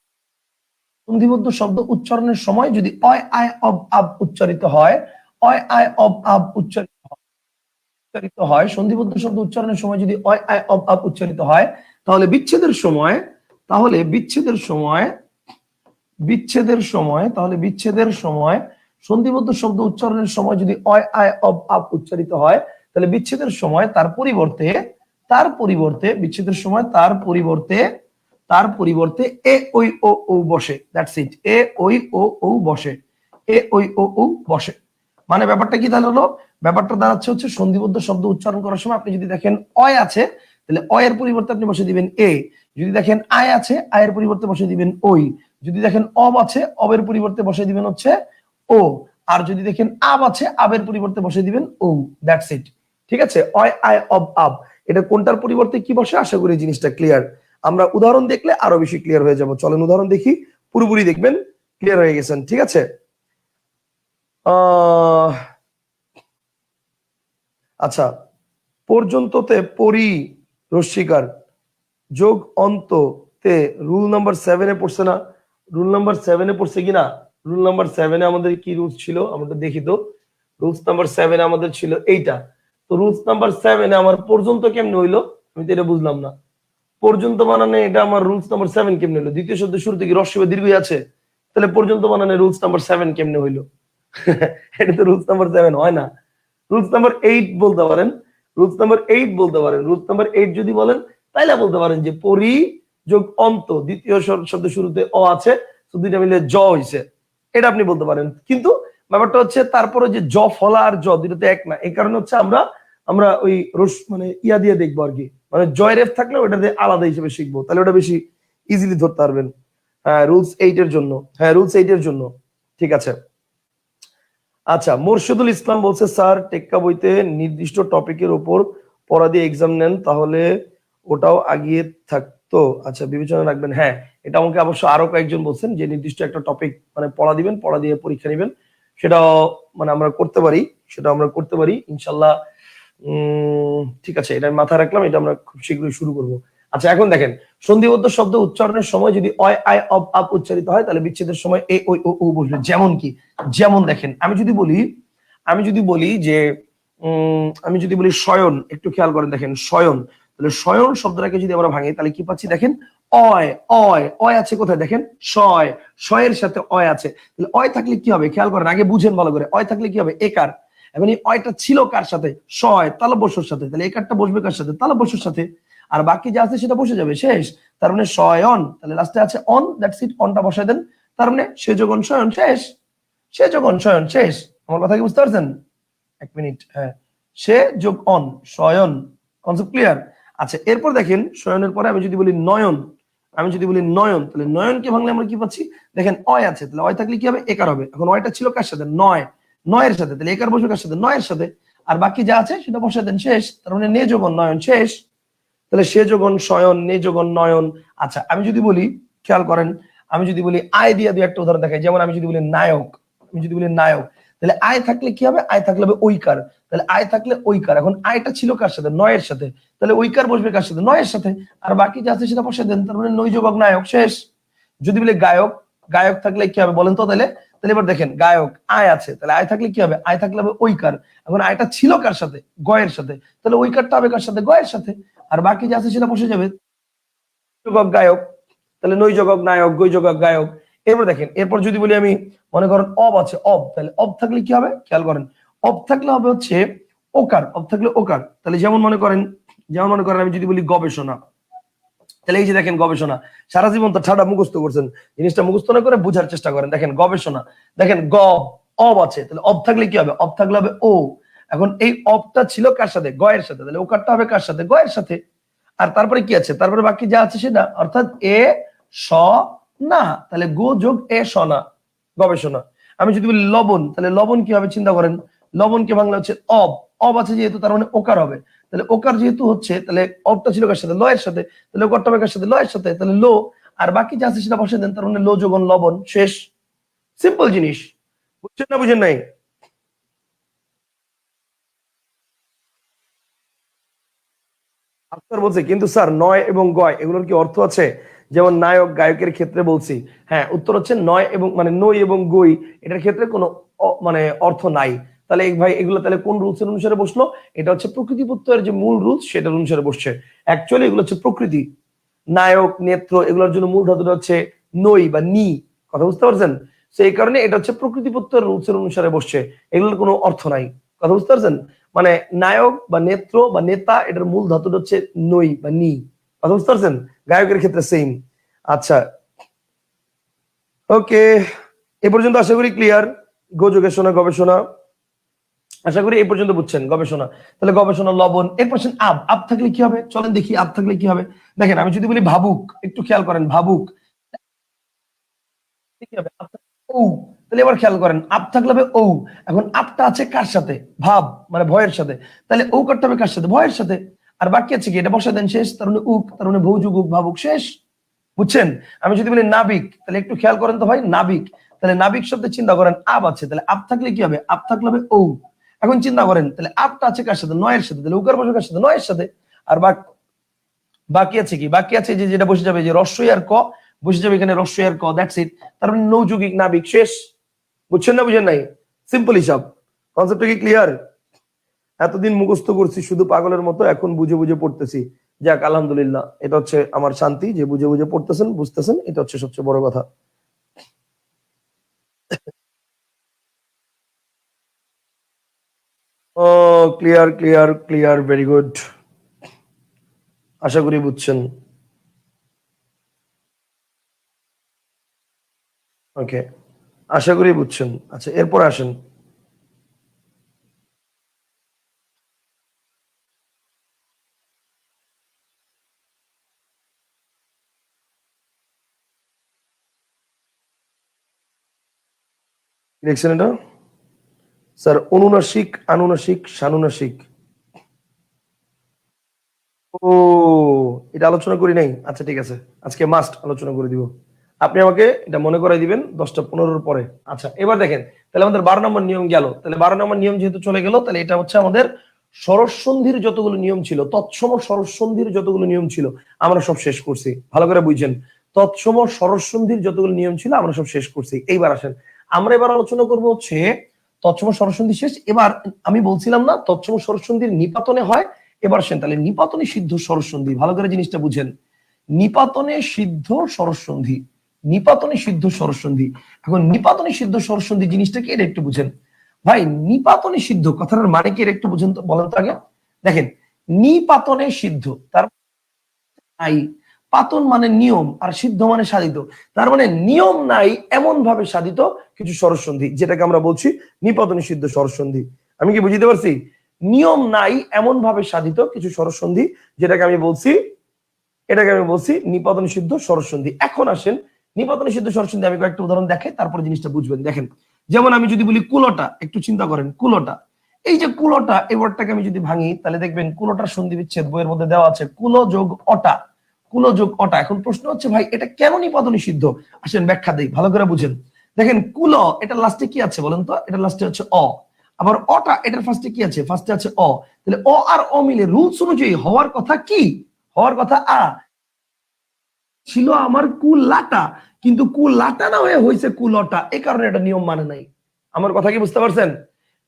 সন্ধিবদ্ধ শব্দ উচ্চারণের সময় যদি অয় আয় অব আব উচ্চারিত হয়, অয় আয় অব আব উচ্চারিত হয়, সন্ধিবদ্ধ শব্দ উচ্চারণের সময় যদি অয় আয় অব আব উচ্চারিত হয়, তাহলে বিচ্ছেদের সময়, তাহলে বিচ্ছেদের সময়, বিচ্ছেদের সময়, তাহলে বিচ্ছেদের সময় সন্ধিবদ্ধ শব্দ উচ্চারণের সময় যদি অয় আয় অব আব উচ্চারিত হয়, তাহলে বিচ্ছেদের সময় তার পরিবর্তে, তার পরিবর্তে বিচ্ছেদের সময় তার পরিবর্তে, তার পরিবর্তে এ ওই ও ও বসে। দ্যাটস ইট, এ ওই ও ও বসে, এ ওই ও ও বসে। মানে ব্যাপারটা কি তাহলে হলো, ব্যাপারটা দাঁড়াচ্ছে হচ্ছে সন্ধিবদ্ধ শব্দ উচ্চারণ করার সময় আপনি যদি দেখেন অয় আছে, তাহলে অয়ের পরিবর্তে আপনি বসে দিবেন এ। যদি দেখেন আয় আছে, আয়ের পরিবর্তে বসে দিবেন ওই। যদি দেখেন অব আছে, অবের পরিবর্তে বসে দিবেন হচ্ছে ও। আর যদি দেখেন আব আছে, আবের পরিবর্তে বসে দিবেন ও, দ্যাটস ইট। ঠিক আছে, অয় আয় অব আব, এটা কোনটার পরিবর্তে কি বসে, আশা করি জিনিসটা ক্লিয়ার। আমরা উদাহরণ দেখলে আরো বেশি ক্লিয়ার হয়ে যাব। চলেন উদাহরণ দেখি, পুরোপুরি দেখবেন ক্লিয়ার হয়ে গেছেন। ঠিক আছে, আচ্ছা, পর্যন্ততে পরি রস্বীকার যোগ অন্ততে রুল নাম্বার 7-এ পড়ছে না? রুল নাম্বার 7-এ পড়ছে কিনা? রুল নাম্বার 7-এ আমাদের কি রুলস ছিল আমরা দেখি তো। রুলস নাম্বার 7-এ আমাদের ছিল এইটা। তো রুলস নাম্বার 7-এ আমার পর্যন্ত কেমনে হইলো, আমি তো এটা বুঝলাম না। পর্যন্ত বানানে এটা আমার রুলস নাম্বার 7 কেমনে হইলো? দ্বিতীয় শব্দের শুরুতে কি হ্রস্ব বা দীর্ঘ আছে? তাহলে পর্যন্ত বানানে রুলস নাম্বার 7 কেমনে হইলো? এটা তো রুলস নাম্বার 7 হয় না। রুলস নাম্বার 8 বলতে পারেন, রুলস নাম্বার 8 বলতে পারেন। রুলস নাম্বার 8 যদি বলেন তাইলে বলতে পারেন যে পরি যোগ অন্ত, দ্বিতীয় শব্দ শুরুতে অ আছে, তো দুইটা মিলে জ হইছে, এটা আপনি বলতে পারেন। কিন্তু ব্যাপারটা হচ্ছে তারপরে যে জ ফলা আর জ দুটোতে এক না, এই কারণে হচ্ছে আমরা আমরা ওই মানে ইয়া দিয়ে দেখবো আর কি, মানে জয় রেফ থাকলে ওটা দিয়ে আলাদা হিসেবে শিখবো, তাহলে ওটা বেশি ইজিলি ধরতে পারবেন। হ্যাঁ, রুলস 8 এর জন্য, হ্যাঁ রুলস 8 এর জন্য। ঠিক আছে, আচ্ছা, মোরশেদুল ইসলাম বলছে স্যার টেক্কা বইতে নির্দিষ্ট টপিকের উপর পড়া দিয়ে এক্সাম নেন, তাহলে ওটাও আগিয়ে থাকতো। আচ্ছা, বিবেচনা রাখবেন। হ্যাঁ, এটা আমাকে অবশ্য আরো কয়েকজন বলছেন যে নির্দিষ্ট একটা টপিক মানে পড়া দিবেন, পড়া দিয়ে পরীক্ষা নেবেন, সেটাও মানে আমরা করতে পারি, সেটা আমরা করতে পারি ইনশাল্লাহ। ঠিক আছে, এটা মাথায় রাখলাম, এটা আমরা খুব শীঘ্রই শুরু করব। আচ্ছা, এখন দেখেন, সন্ধিবদ্ধ শব্দ উচ্চারণের সময় যদি অয় আয় অব আপ উচ্চারিত হয়, তাহলে বিচ্ছেদের সময় এ ওই ও ও বসবে। যেমন কি, যেমন দেখেন, আমি যদি বলি যে আমি যদি বলি শয়ন, একটু খেয়াল করেন, দেখেন শয়ন, তাহলে শয়ন শব্দটাকে যদি আমরা ভাঙি তাহলে কি পাচ্ছি দেখেন, অয় অয় অয় আছে কোথায় দেখেন, শয়, শয়ের সাথে অয় আছে, তাহলে অয় থাকলে কি হবে খেয়াল করেন, আগে বুঝেন ভালো করে, অয় থাকলে কি হবে, একার। এখন এই অয়টা ছিল কার সাথে, শয় তালব্যস্যর সাথে, তাহলে একারটা বসবে কার সাথে, তালব্যস্যর সাথে, আর বাকি যা আছে সেটা বসে যাবে, শেষ। তার মানে শয়ন, তাহলে লাস্টে আছে অন, দ্যাটস ইট, অনটা বসায় দেন, তার মানে সে যখন শয়ন শেষ, সে যখন শয়ন শেষ। আমার কথা কি বুঝতে পারছেন? এক মিনিট, হ্যাঁ, সে যোগ অন, শয়ন, কনসেপ্ট ক্লিয়ার? আচ্ছা, এরপর দেখেন শয়নের পরে আমি যদি বলি নয়ন, আমি যদি বলি নয়ন, তাহলে নয়নকে ভাঙলে আমরা কি পাচ্ছি দেখেন, অয় আছে, তাহলে অয় থাকলে কি হবে, একার হবে। এখন অয়টা ছিল কার সাথে, নয়, নয়ের সাথে, তাহলে একার বসবে কার সাথে, নয়ের সাথে, আর বাকি যা আছে সেটা বসে দেন, শেষ। তার মানে নে যোগন নয়ন, শেষ। তাহলে সে যোগন শয়ন, নে যোগন নয়ন। আচ্ছা, আমি যদি বলি, খেয়াল করেন, আমি যদি বলি আয় দিয়ে দুই একটা উদাহরণ দেখাই, যেমন আমি যদি বলি নায়ক, আমি যদি বলি নায়ক, তাহলে আয় থাকলে কি হবে, আয় থাকলে হবে ঐকার, তাহলে আয় থাকলে ঐকার। এখন আয়টা ছিল কার সাথে, নয়ের সাথে, তাহলে ঐকার বসবে কার সাথে, নয়ের সাথে, আর বাকি যা আছে সেটা বসে দেন, তার মানে নৈ যোগ নায়ক, শেষ। যদি বলি গায়ক, গায়ক থাকলে কি হবে বলেন তো, তাহলে তাহলে এবার দেখেন, গায়ক আয় আছে, তাহলে আয় থাকলে কি হবে, আয় থাকলে হবে ঐকার। এখন আয়টা ছিল কার সাথে, গয়ের সাথে, তাহলে ঐকারটা হবে কার সাথে, গয়ের সাথে, আর বাকি যা আছে সেটা বসে যাবে, যোগক গায়ক, তাহলে নৈ যোগক নায়ক, গৈ যোগক গায়ক। এরপর দেখেন, এরপর যদি বলি আমি, মনে করেন অব আছে, অব, তাহলে অব থাকলে কি হবে খেয়াল করেন, অব থাকলে হবে হচ্ছে ওকার, অব থাকলে ওকার। তাহলে যেমন মনে করেন, আমি যদি বলি গবেষণা, তাহলে এই যে দেখেন গবেষণা, সারা জীবন তো ঠাডা মুখস্থ করছেন, জিনিসটা মুখস্থ না করে বোঝার চেষ্টা করেন। দেখেন গবেষণা, দেখেন গ, অব আছে, তাহলে অব থাকলে কি হবে, অব থাকলে হবে ও। এখন এই অবটা ছিল কার সাথে, গয়ের সাথে, তাহলে ওকারটা হবে কার সাথে, গয়ের সাথে। আর তারপরে কি আছে, তারপরে বাকি যা আছে সেটা, অর্থাৎ এ স না, তাহলে গো যোগ এ স না, গবেষণা। আমি যদি বলি লবণ, তাহলে লবণ কি হবে চিন্তা করেন, লবণকে বাংলা হচ্ছে অব, অব আছে যেহেতু তার মানে ওকার হবে, তাহলে ওকার যেহেতু হচ্ছে, তাহলে অবটা ছিল কার সাথে, লয়ের সাথে, তাহলে ওকারটা হবে কার সাথে, লয়ের সাথে, তাহলে লো, আর বাকি যা আছে সেটা বসে দেন, তার মানে লো যোগন লবণ, শেষ। সিম্পল জিনিস, বুঝছেন না বুঝেন নাই? আফতার বলছে কিন্তু স্যার নয় এবং গয় এগুলোর কি অর্থ আছে, যেমন নায়ক গায়কের ক্ষেত্রে বলছি। হ্যাঁ, উত্তর হচ্ছে নয় এবং মানে নই এবং গই, এটার ক্ষেত্রে কোনো মানে অর্থ নাই। তাহলে এই ভাই এগুলো তাহলে কোন রুলস এর অনুসারে বসলো, এটা হচ্ছে প্রকৃতি প্রত্যয়ের যে মূল রুলস সেটার অনুসারে বসছে। অ্যাকচুয়ালি এগুলো হচ্ছে প্রকৃতি, নায়ক নেত্র এগুলোর জন্য মূল ধাতুটা হচ্ছে নই বা নি, কথা বুঝতে পারছেন? সেই কারণে এটা হচ্ছে প্রকৃতি প্রত্যয়ের রুলস এর অনুসারে বসছে, এগুলোর কোনো অর্থ নাই, কথা বুঝতে পারছেন? মানে নায়ক বা নেত্র বা নেতা এটার মূল ধাতুটা হচ্ছে নই বা নি, কথা বুঝতে পারছেন? গায়কের ক্ষেত্রে সেম। আচ্ছা, ওকে, এ পর্যন্ত আশা করি ক্লিয়ার। গবেষণা গবেষণা, আশা করি এই পর্যন্ত বুঝছেন গবেষণা। তাহলে গবেষণা লবণ, এরপর আব, আব থাকলে কি হবে চলেন দেখি, আব থাকলে কি হবে। দেখেন আমি যদি বলি ভাবুক, একটু খেয়াল করেন, ভাবুক কি হবে, ও, তাহলে এবার খেয়াল করেন আপ থাকলে হবে ও। এখন আপটা আছে কার সাথে? ভাব, মানে ভয়ের সাথে। তাহলে ও করতে হবে কার সাথে? ভয়ের সাথে। আর বাকি আছে কি? এটা বসা দেন, শেষ। তার মানে উক, তার মানে ভৌযুগ উক, ভাবুক, শেষ। বুঝছেন? আমি যদি বলি নাবিক, তাহলে একটু খেয়াল করেন তো ভাই, নাবিক। তাহলে নাবিক শব্দে চিন্তা করেন আব আছে, তাহলে আব থাকলে কি হবে? আব থাকলে হবে ও। এখন চিন্তা করেন তাহলে আপটা আছে কার সাথে? নয়ের সাথে। তাহলে উকার বসে কার সাথে? নয়ের সাথে। আর বাকি আছে কি? বাকি আছে যে যেটা বসে যাবে, যে রস্বই আর ক বসে যাবে এখানে, রস্বই আর ক, দ্যাটস ইট। তার মানে নৌযৌগিক নাবিক, শেষ। বুঝছেন না বুঝেন নাই? সিম্পল হিসাব। কনসেপ্টটা কি ক্লিয়ার? এতদিন মুখস্থ করছি শুধু পাগলের মতো, এখন বুঝে বুঝে পড়তেছি। যাক আলহামদুলিল্লাহ, এটা হচ্ছে আমার শান্তি যে বুঝে বুঝে পড়তেছেন, বুঝতেছেন, এটা হচ্ছে সবচেয়ে বড় কথা। ও, clear clear clear, very good. আশা করি বুঝছেন। ওকে, আশা করি বুঝছেন। আচ্ছা, এরপর আসেন। কি দেখছেন এটা? স্যার, অনুনাসিক, আনুনাসিক, সানুনাসিক। ও, এটা আলোচনা করি নাই। আচ্ছা ঠিক আছে, আজকে মাস্ট আলোচনা করে দিব। আপনি আমাকে এটা মনে করাই দিবেন 10টা 15-র পরে। আচ্ছা, এবার দেখেন, তাহলে আমাদের 12 নম্বর নিয়ম গেল। তাহলে 12 নম্বর নিয়ম যেহেতু চলে গেল, তাহলে এটা হচ্ছে আমাদের স্বরসন্ধির যতগুলো নিয়ম ছিল, তৎসম স্বরসন্ধির যতগুলো নিয়ম ছিল, আমরা সব শেষ করছি। ভালো করে বুঝছেন? তৎসম স্বরসন্ধির যতগুলো নিয়ম ছিল আমরা সব শেষ করছি। এইবার আসেন, আমরা এবার আলোচনা করব হচ্ছে তৎসম স্বরসন্ধি শেষ। এবার আমি বলছিলাম না তৎসম স্বরসন্ধির নিপাতনে হয়। এবার আসেন তাহলে নিপাতনে সিদ্ধ স্বরসন্ধি, ভালো করে জিনিসটা বুঝেন। নিপাতনে সিদ্ধ স্বরসন্ধি, নিপাতনে সিদ্ধ স্বরসন্ধি। এখন নিপাতনে সিদ্ধ স্বরসন্ধি জিনিসটা কি, এটা একটু বুঝেন। ভাই, নিপাতনে সিদ্ধ কথাটার মানে কি, এটা একটু বুঝেন তো, বলেন তো আগে। দেখেন, নিপাতনে সিদ্ধ তার নাই, পাতন মানে নিয়ম, আর সিদ্ধ মানে সাধিত। তার মানে নিয়ম নাই এমন ভাবে সাধিত কিছু স্বরসন্ধি, যেটাকে আমরা বলছি নিপাতনে সিদ্ধ স্বরসন্ধি। আমি কি বুঝতে পারছি? নিয়ম নাই এমন ভাবে সাধিত কিছু স্বরসন্ধি, যেটাকে আমি বলছি, এটাকে আমি বলছি নিপাতন সিদ্ধ স্বরসন্ধি। এখন আসেন, নিপাতন সিদ্ধ স্বরসন্ধি আমি কয়েকটা উদাহরণ দেখাই, তারপরে জিনিসটা বুঝবেন। দেখেন, যেমন আমি যদি বলি কুলটা, একটু চিন্তা করেন কুলটা। এই যে কুলটা, এই ওয়ার্ডটাকে আমি যদি ভাঙি, তাহলে দেখবেন কুলটার সন্ধি বিচ্ছেদ বইয়ের মধ্যে দেওয়া আছে, কুল যোগ অটা, কুল যোগ অটা। এখন প্রশ্ন হচ্ছে ভাই, এটা কেন নিপাতন সিদ্ধ? আসেন ব্যাখ্যা দেই, ভালো করে বুঝেন। দেখেন, কুল, এটা লাস্টে কি আছে বলেন তো? এটা লাস্টে হচ্ছে অ। আবার অটা, এটার ফার্স্টে কি আছে? ফার্স্টে আছে অ। তাহলে অ আর অ মিলে রুলস অনুযায়ী হওয়ার কথা কি? হওয়ার কথা আ। ছিল আমার কুলাটা, কিন্তু কুলাটা না হয়ে হয়েছে কুলটা, এই কারণে এটা নিয়ম মানে নাই। আমার কথা কি বুঝতে পারছেন?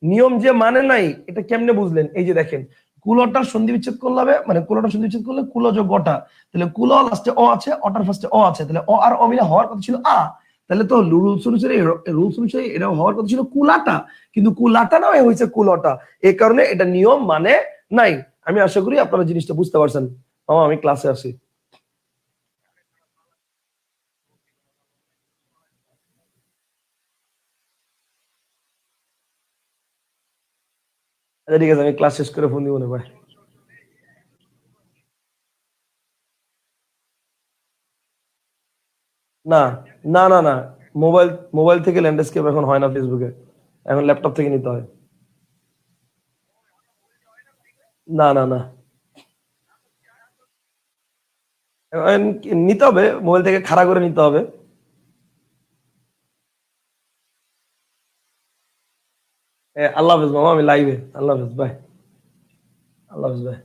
নিয়ম যে মানে নাই, এটা কেমনে বুঝলেন? এই যে দেখেন, কুলটার সন্ধি বিচ্ছেদ করলে হবে, মানে কুলটার সন্ধি বিচ্ছেদ করলে কুল যোগ অটা। তাহলে কুল লাস্টে অ আছে, অটার ফার্স্টে অ আছে, তাহলে অ আর অ মিলে হওয়ার কথা ছিল আ। তাহলে তো রুলস অনুসারে এটা হওয়ার কথা ছিল কুলাটা, কিন্তু কুলাটা না হয়ে হয়েছে কুলটা। এই কারণে এটা নিয়ম মানে নাই। আমি আশা করি আপনারা জিনিসটা বুঝতে পারছেন। মামা, আমি ক্লাসে আসি। আচ্ছা ঠিক আছে, আমি ক্লাস শেষ করে ফোন দিব না ভাই। না, না, না, না, মোবাইল মোবাইল থেকে ল্যান্ডস্কেপ এখন হয় না ফেসবুকে, এখন ল্যাপটপ থেকে নিতে হয়। না, না, না, এখন নিতে হবে, মোবাইল থেকে খাড়া করে নিতে হবে। আল্লাহ হাফেজ মামা, আমি লাইভে। আল্লাহ হাফেজ, বাই। আল্লাহ হাফেজ, বাই।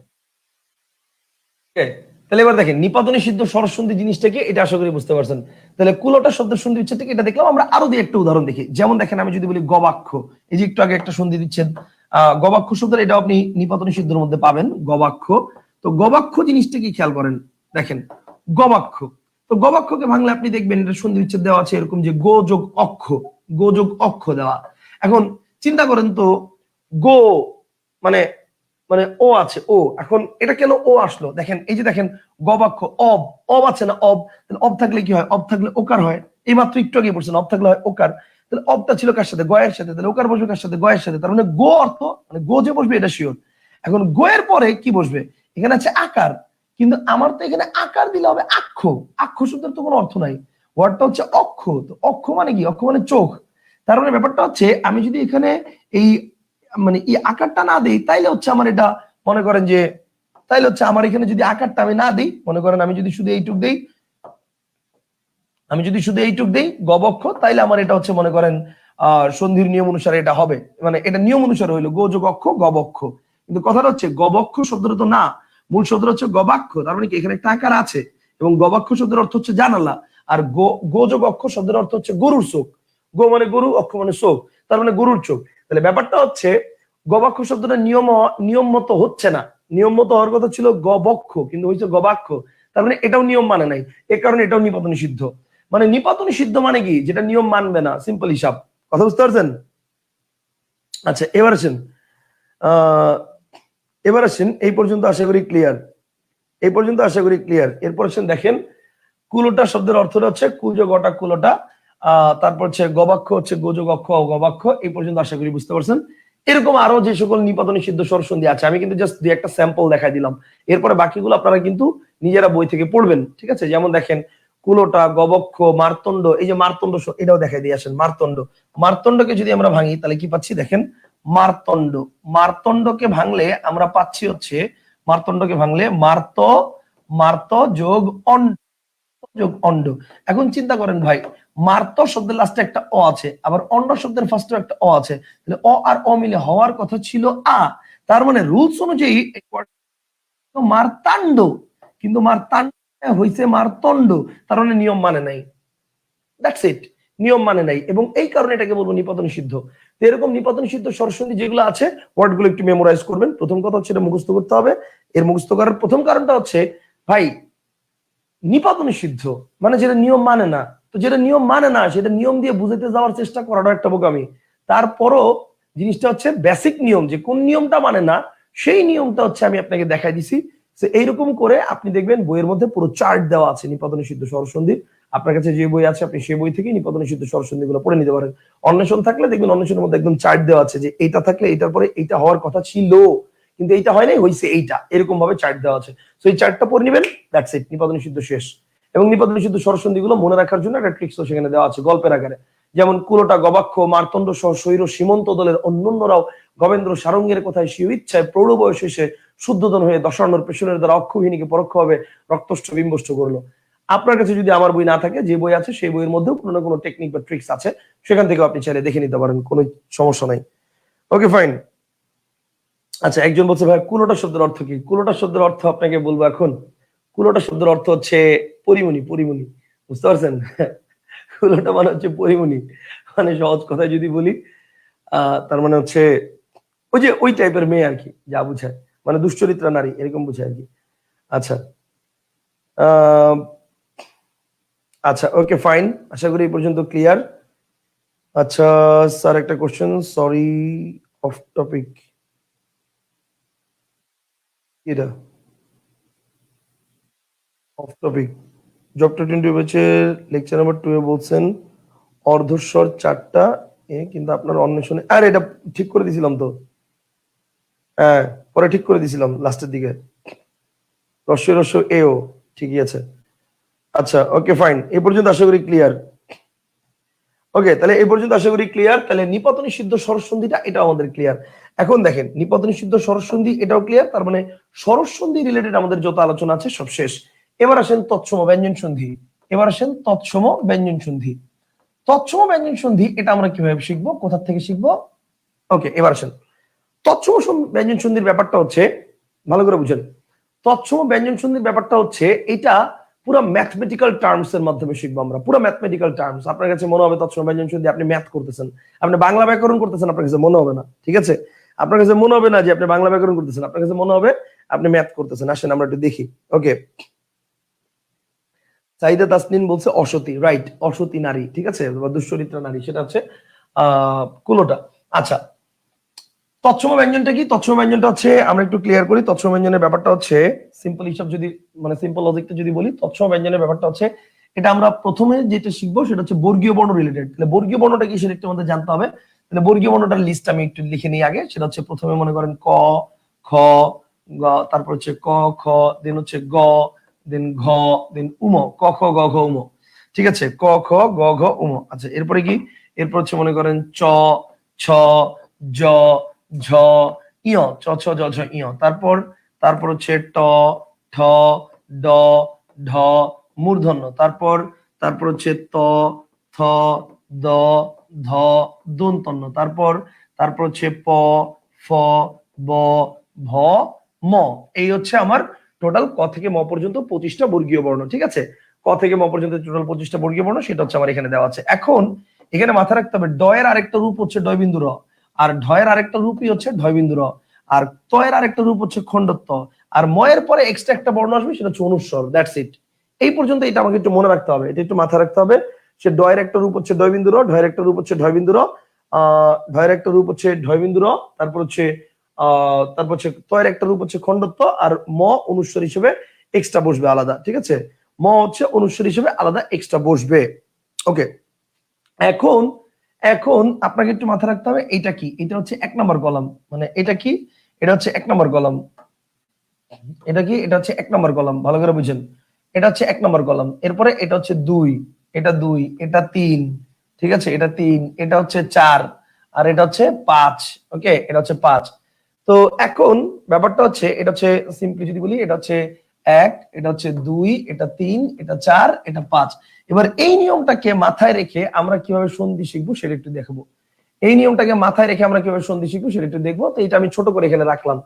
Okay, তাহলে এবার দেখেন নিপাতনে সিদ্ধ স্বরসন্ধি জিনিসটা কি, এটা আশা করি বুঝতে পারছেন। তাহলে কুলটা শব্দের সন্ধি বিচ্ছেদ থেকে এটা দেখলাম। আমরা আরো দিয়ে একটা উদাহরণ দেখি। যেমন দেখেন, আমি যদি বলি গবাক্ষ, এই যে একটু আগে একটা সন্ধি বিচ্ছেদ, গবাক্ষ শব্দের, এটা আপনি নিপাতনে সিদ্ধের মধ্যে পাবেন, গবাক্ষ। তো গবাক্ষ জিনিসটা কি খেয়াল করেন, দেখেন, গবাক্ষ। তো গবাক্ষকে ভাঙলে আপনি দেখবেন এটা সন্ধি বিচ্ছেদ দেওয়া আছে এরকম, যে গো যোগ অক্ষ, গো যোগ অক্ষ দেওয়া। এখন চিন্তা করেন তো, গো মানে, মানে ও আছে ও, এখন এটা কেন ও আসলো? দেখেন, এই যে দেখেন, গবাক্ষ, অব, অব আছে না, অব। তাহলে অব থাকলে কি হয়? অব থাকলে ওকার হয়। এই মাত্র একটু আগে পড়ছেন, অব থাকলে হয় ওকার। তাহলে অবটা ছিল কার সাথে? গয়ের সাথে। তাহলে ওকার বসবে কার সাথে? গয়ের সাথে। তার মানে গো অর্থ, মানে গো যে বসবে এটা শিওর। এখন গোয়ের পরে কি বসবে? এখানে আছে আকার, কিন্তু আমার তো এখানে আকার দিলে হবে আক্ষ। আক্ষ শব্দের তো কোনো অর্থ নাই, ওয়ার্ডটা হচ্ছে অক্ষ। তো অক্ষ মানে কি? অক্ষ মানে চোখ। তার মানে ব্যাপারটা হচ্ছে আমি যদি এখানে এই মানে এই আকারটা না দিই তাইলে হচ্ছে আমার এটা মনে করেন যে তাইলে হচ্ছে আমার এখানে যদি আকারটা আমি না দিই, মনে করেন আমি যদি শুধু এইটুক দেই, আমি যদি শুধু এইটুক দেই গবক্ষ, তাইলে আমার এটা হচ্ছে মনে করেন সন্ধির নিয়ম অনুসারে এটা হবে, মানে এটা নিয়ম অনুসারে হইলো গো যোগ অক্ষ গবক্ষ। কিন্তু কথাটা হচ্ছে গবক্ষ শব্দটা তো না, মূল শব্দটা হচ্ছে গবাক্ষ। তার মানে কি এখানে একটা আকার আছে, এবং গবাক্ষ শব্দের অর্থ হচ্ছে জানালা, আর গো যোগ অক্ষ শব্দের অর্থ হচ্ছে গরুর চোখ। গো মানে গরু, অক্ষ মানে চোখ, তার মানে গরুর চোখ। তাহলে ব্যাপারটা হচ্ছে গবাক্ষ শব্দটা নিয়ম মতো হচ্ছে না, নিয়ম মতো হওয়ার কথা ছিল গবক্ষ, কিন্তু হয়েছে গবাক্ষ। তার মানে এটাও নিয়ম মানে নাই, এ কারণে এটাও নিপাত নিষিদ্ধ। মানে নিপাত নিষিদ্ধ মানে কি, যেটা নিয়ম মানবে না, সিম্পল হিসাব। কথা বুঝতে পারছেন? আচ্ছা এবার আসেন, এবার আসেন এই পর্যন্ত আশা করি ক্লিয়ার, এই পর্যন্ত আশা করি ক্লিয়ার। এরপর আসেন দেখেন কুলোটা শব্দের অর্থটা হচ্ছে কুজো গটা কুলোটা, তারপর হচ্ছে গবাক্ষ হচ্ছে গোযোগ অক্ষ গবাক্ষ। এই পর্যন্ত আশা করি বুঝতে পারছেন। এরকম আরো যে সকল নিপাত নিষিদ্ধ স্বরসন্ধি আছে, আমি কিন্তু জাস্ট দুই একটা স্যাম্পল দেখাই দিলাম, এরপরে বাকিগুলো আপনারা কিন্তু নিজেরা বই থেকে পড়বেন, ঠিক আছে? যেমন দেখেন কুলোটা, গবক্ষ, মারতণ্ড, এই যে মারতণ্ড এটাও দেখাই দিয়ে আসেন। মারতণ্ড, মারতণ্ডকে যদি আমরা ভাঙি তাহলে কি পাচ্ছি দেখেন, মারতণ্ড। মারতণ্ডকে ভাঙলে আমরা পাচ্ছি হচ্ছে, মারতণ্ডকে ভাঙলে মার্ত, মার্ত যোগ অণ্ড যোগ অণ্ড। এখন চিন্তা করেন ভাই, মার্ত শব্দের লাস্টে একটা অ আছে, আবার অণ্ড শব্দের ফার্স্টে একটা অ আছে, তাহলে অ আর অ মিলে হওয়ার কথা ছিল আ। তার মানে রুলস অনুযায়ী মারতাণ্ড, কিন্তু মারতাণ্ড হইছে মারতণ্ড, তার মানে নিয়ম মানে নাই। দ্যাটস ইট, নিয়ম মানে নাই, এবং এই কারণে এটাকে বলবো নিপাত নিষিদ্ধ। তো এরকম নিপাত নিষিদ্ধ স্বরসন্ধি যেগুলো আছে, ওয়ার্ডগুলো একটু মেমোরাইজ করবেন। প্রথম কথা হচ্ছে এটা মুখস্থ করতে হবে। এর মুখস্থ করার প্রথম কারণটা হচ্ছে ভাই নিপাত নিষিদ্ধ মানে যেটা নিয়ম মানে না, তো যেটা নিয়ম মানে না সেটা নিয়ম দিয়ে বুঝাতে যাওয়ার চেষ্টা করাটা একটা বোকামি। তারপরও জিনিসটা হচ্ছে বেসিক নিয়ম, যে কোন নিয়মটা মানে না সেই নিয়মটা হচ্ছে আমি আপনাকে দেখাই দিছি। এইরকম করে আপনি দেখবেন বইয়ের মধ্যে পুরো চার্ট দেওয়া আছে নিপাত নিষিদ্ধ স্বরসন্ধি। আপনার কাছে যে বই আছে আপনি সেই বই থেকে নিপাত নিষিদ্ধ স্বরসন্ধি গুলো পড়ে নিতে পারেন। অন্বেষণ থাকলে দেখবেন অন্বেষণের মধ্যে একদম চার্ট দেওয়া আছে যে এইটা থাকলে এইটার পরে এইটা হওয়ার কথা ছিল, কিন্তু এইটা হয় নাই, হয়েছে এইটা, এরকম ভাবে চার্ট দেওয়া আছে। তো এই চার্টটা পড়ে নেবেন, দ্যাটস ইট, নিপাত নিষিদ্ধ শেষ। এবং নিপাত নিষিদ্ধ স্বরসন্ধি গুলো মনে রাখার জন্য একটা ট্রিক্সও সেখানে দেওয়া আছে গল্পের আকারে। যেমন কুলোটা, গবাক্ষ, মারতণ্ড সহ শৈর সীমন্ত দলের অন্যান্যরাও গবেন্দ্র সারঙ্গের কথায় স্বীয় ইচ্ছায় প্রৌঢ় বয়স এসে শুদ্ধোদন হয়ে দশার্ণর পেছনের দ্বারা অক্ষভিনীকে পরোক্ষভাবে রক্তষ্ঠ বিম্বষ্ট করলো। আপনার কাছে যদি আমার বই না থাকে, যে বই আছে সেই বইয়ের মধ্যেও কোনো না কোনো টেকনিক বা ট্রিক্স আছে, সেখান থেকে আপনি চাইলে দেখে নিতে পারেন, কোনো সমস্যা নাই। Okay fine. আচ্ছা একজন বলছে ভাই কুলোটা শব্দের অর্থ কি? কুলোটা শব্দের অর্থ আপনাকে বলবো এখন। কুলোটা শব্দের অর্থ হচ্ছে পরিমণি, পরিমণি। বুঝতে পারছেন? কুলোটা মানে হচ্ছে পরিমণি, মানে সহজ কথায় যদি বলি তার মানে হচ্ছে ওই যে ওই টাইপের মেয়ে আর কি, যা বুঝায়, মানে দুশ্চরিত্রা নারী এরকম বুঝায় আর কি। আচ্ছা আচ্ছা ওকে ফাইন, আশা করি এই পর্যন্ত ক্লিয়ার। আচ্ছা স্যার একটা কোশ্চেন, সরি অফ টপিক, এটা অফ টপিক। ডক্টর টিন্টু বেচের লেকচার নাম্বার 2 এ বলছেন অর্ধস্বর 4টা কিন্তু আপনার অন্বেষণে, আর এটা ঠিক করে দিছিলাম তো, হ্যাঁ পরে ঠিক করে দিছিলাম লাস্টের দিকে, রস্য এও ঠিকই আছে। আচ্ছা ওকে ফাইন, এই পর্যন্ত আশা করি ক্লিয়ার। ওকে তাহলে এই পর্যন্ত আশা করি ক্লিয়ার। তাহলে নিপাত নিষিদ্ধ স্বরসন্ধিটা এটা আমাদের ক্লিয়ার। এখন দেখেন নিপাত নিষিদ্ধ স্বরসন্ধি এটাও ক্লিয়ার, তার মানে স্বরসন্ধি রিলেটেড আমাদের যত আলোচনা আছে সব শেষ। এবার আসেন তৎসম ব্যঞ্জন সন্ধি, এবার আসেন তৎসম ব্যঞ্জন সন্ধি। তৎসম ব্যঞ্জন সন্ধি এটা আমরা কিভাবে শিখবো, কোথা থেকে শিখবো? ওকে এবার আসেন তৎসম ব্যঞ্জন সন্ধির ব্যাপারটা হচ্ছে, ভালো করে বুঝেন, তৎসম ব্যঞ্জন সন্ধির ব্যাপারটা হচ্ছে এটা পুরো ম্যাথমেটিক্যাল টার্মস এর মাধ্যমে শিখবো আমরা, পুরো ম্যাথমেটিক্যাল টার্মস। আপনার কাছে মনে হবে তৎসম ব্যঞ্জন সন্ধি আপনি ম্যাথ করতেছেন, আপনি বাংলা ব্যাকরণ করতেছেন, আপনার কাছে মনে হবে না, ঠিক আছে? আপনার কাছে মনে হবে না যে আপনি বাংলা ব্যাকরণ করতেছেন, আপনার কাছে মনে হবে আপনি ম্যাথ করতেছেন। আসেন আমরা একটু দেখি। ওকে সাইদা তাসনিন বলছে অসতী, রাইট, অসতী নারী, ঠিক আছে, বা দুশ্চরিত্রা নারী, সেটা হচ্ছে কুলোটা। আচ্ছা তৎসম ব্যঞ্জনটা কি? তৎসম ব্যঞ্জনটা হচ্ছে আমরা একটু ক্লিয়ার করি। তৎসম ব্যঞ্জনের ব্যাপারটা হচ্ছে সিম্পল হিসাব যদি, মানে সিম্পল লজিকটা যদি বলি, তৎসম ব্যঞ্জনের ব্যাপারটা হচ্ছে এটা আমরা প্রথমে যেটা শিখবো সেটা হচ্ছে বর্গীয় বর্ণ রিলেটেড। তাহলে বর্গীয় বর্ণটা কি সেটা একটু আমাদের জানতে হবে। তাহলে বর্গীয় বর্ণটার লিস্ট আমি একটু লিখে নিই আগে। সেটা হচ্ছে প্রথমে মনে করেন ক, খ, গ, তারপর হচ্ছে ক, খ, দেন হচ্ছে গ, দেন ঘ, দেন উম, ক খ গ ঘ উম, ঠিক আছে, ক খ গ ঘ উম। আচ্ছা এরপরে কি, এরপর হচ্ছে মনে করেন চ, ছ, জ, ঝ, ইয়, চ ছ জ ঝ ইয়। তারপর হচ্ছে ট, ঠ, ড, ঢ, মূর্ধন্য। তারপর হচ্ছে ত, থ, দ, ধ, দন্তন্য। তারপর হচ্ছে প, ফ, ব, ভ, ম। এই হচ্ছে আমার টোটাল ক থেকে ম পর্যন্ত 25টা বর্গীয় বর্ণ। ঠিক আছে, ক থেকে ম পর্যন্ত টোটাল 25টা বর্গীয় বর্ণ, সেটা হচ্ছে আমার এখানে দেওয়া আছে। এখন এখানে মাথায় রাখতে হবে ডয়ের আরেকটা রূপ হচ্ছে ডয় বিন্দু র, আর ঢয়ের আরেকটা রূপই হচ্ছে ঢয় বিন্দু র, আর তয়ের আরেকটা রূপ হচ্ছে খণ্ডত্ব, আর ময়ের পরে এক্সট্রা একটা বর্ণ আসবে, সেটা হচ্ছে অনুস্বর। That's it. এই পর্যন্ত এটা আমাকে একটু মনে রাখতে হবে, এটা একটু মাথায় রাখতে হবে। সে ডয়ের একটা রূপ হচ্ছে ডয় বিন্দু র, ঢয়ের একটা রূপ হচ্ছে ঢয় বিন্দু র, ঢয়ের একটা রূপ হচ্ছে ঢয় বিন্দু র, তারপর হচ্ছে তয়ের একটা রূপ হচ্ছে খণ্ডত্ব, আর ম অনুস্বর হিসেবে এক্সট্রা বসবে আলাদা। ঠিক আছে, ম হচ্ছে অনুস্বর হিসেবে আলাদা এক্সট্রা বসবে। ওকে, এখন এখন আপনাকে একটু মাথায় রাখতে হবে এটা কি, এটা হচ্ছে 1 নম্বর কলাম। মানে এটা কি, এটা হচ্ছে 1 নম্বর কলাম। এটা কি, এটা হচ্ছে 1 নম্বর কলাম, ভালো করে বুঝেন। এটা হচ্ছে 1 নম্বর কলাম। এরপরে এটা হচ্ছে 2, এটা 2, এটা 3, ঠিক আছে, এটা 3, এটা হচ্ছে 4, আর এটা হচ্ছে 5। ওকে, এটা হচ্ছে 5। তো এখন ব্যাপারটা হচ্ছে, এটা হচ্ছে সিম্পলি যদি বলি, এটা হচ্ছে 1, এটা হচ্ছে 2, এটা 3, এটা 4, এটা 5। এবার এই নিয়মটাকে মাথায় রেখে আমরা কিভাবে সন্ধি শিখবো সেটা একটু দেখবো। এই নিয়মটাকে মাথায় রেখে আমরা কিভাবে সন্ধি শিখবো সেটা একটু দেখবো। তো এটা আমি ছোট করে এখানে রাখলাম,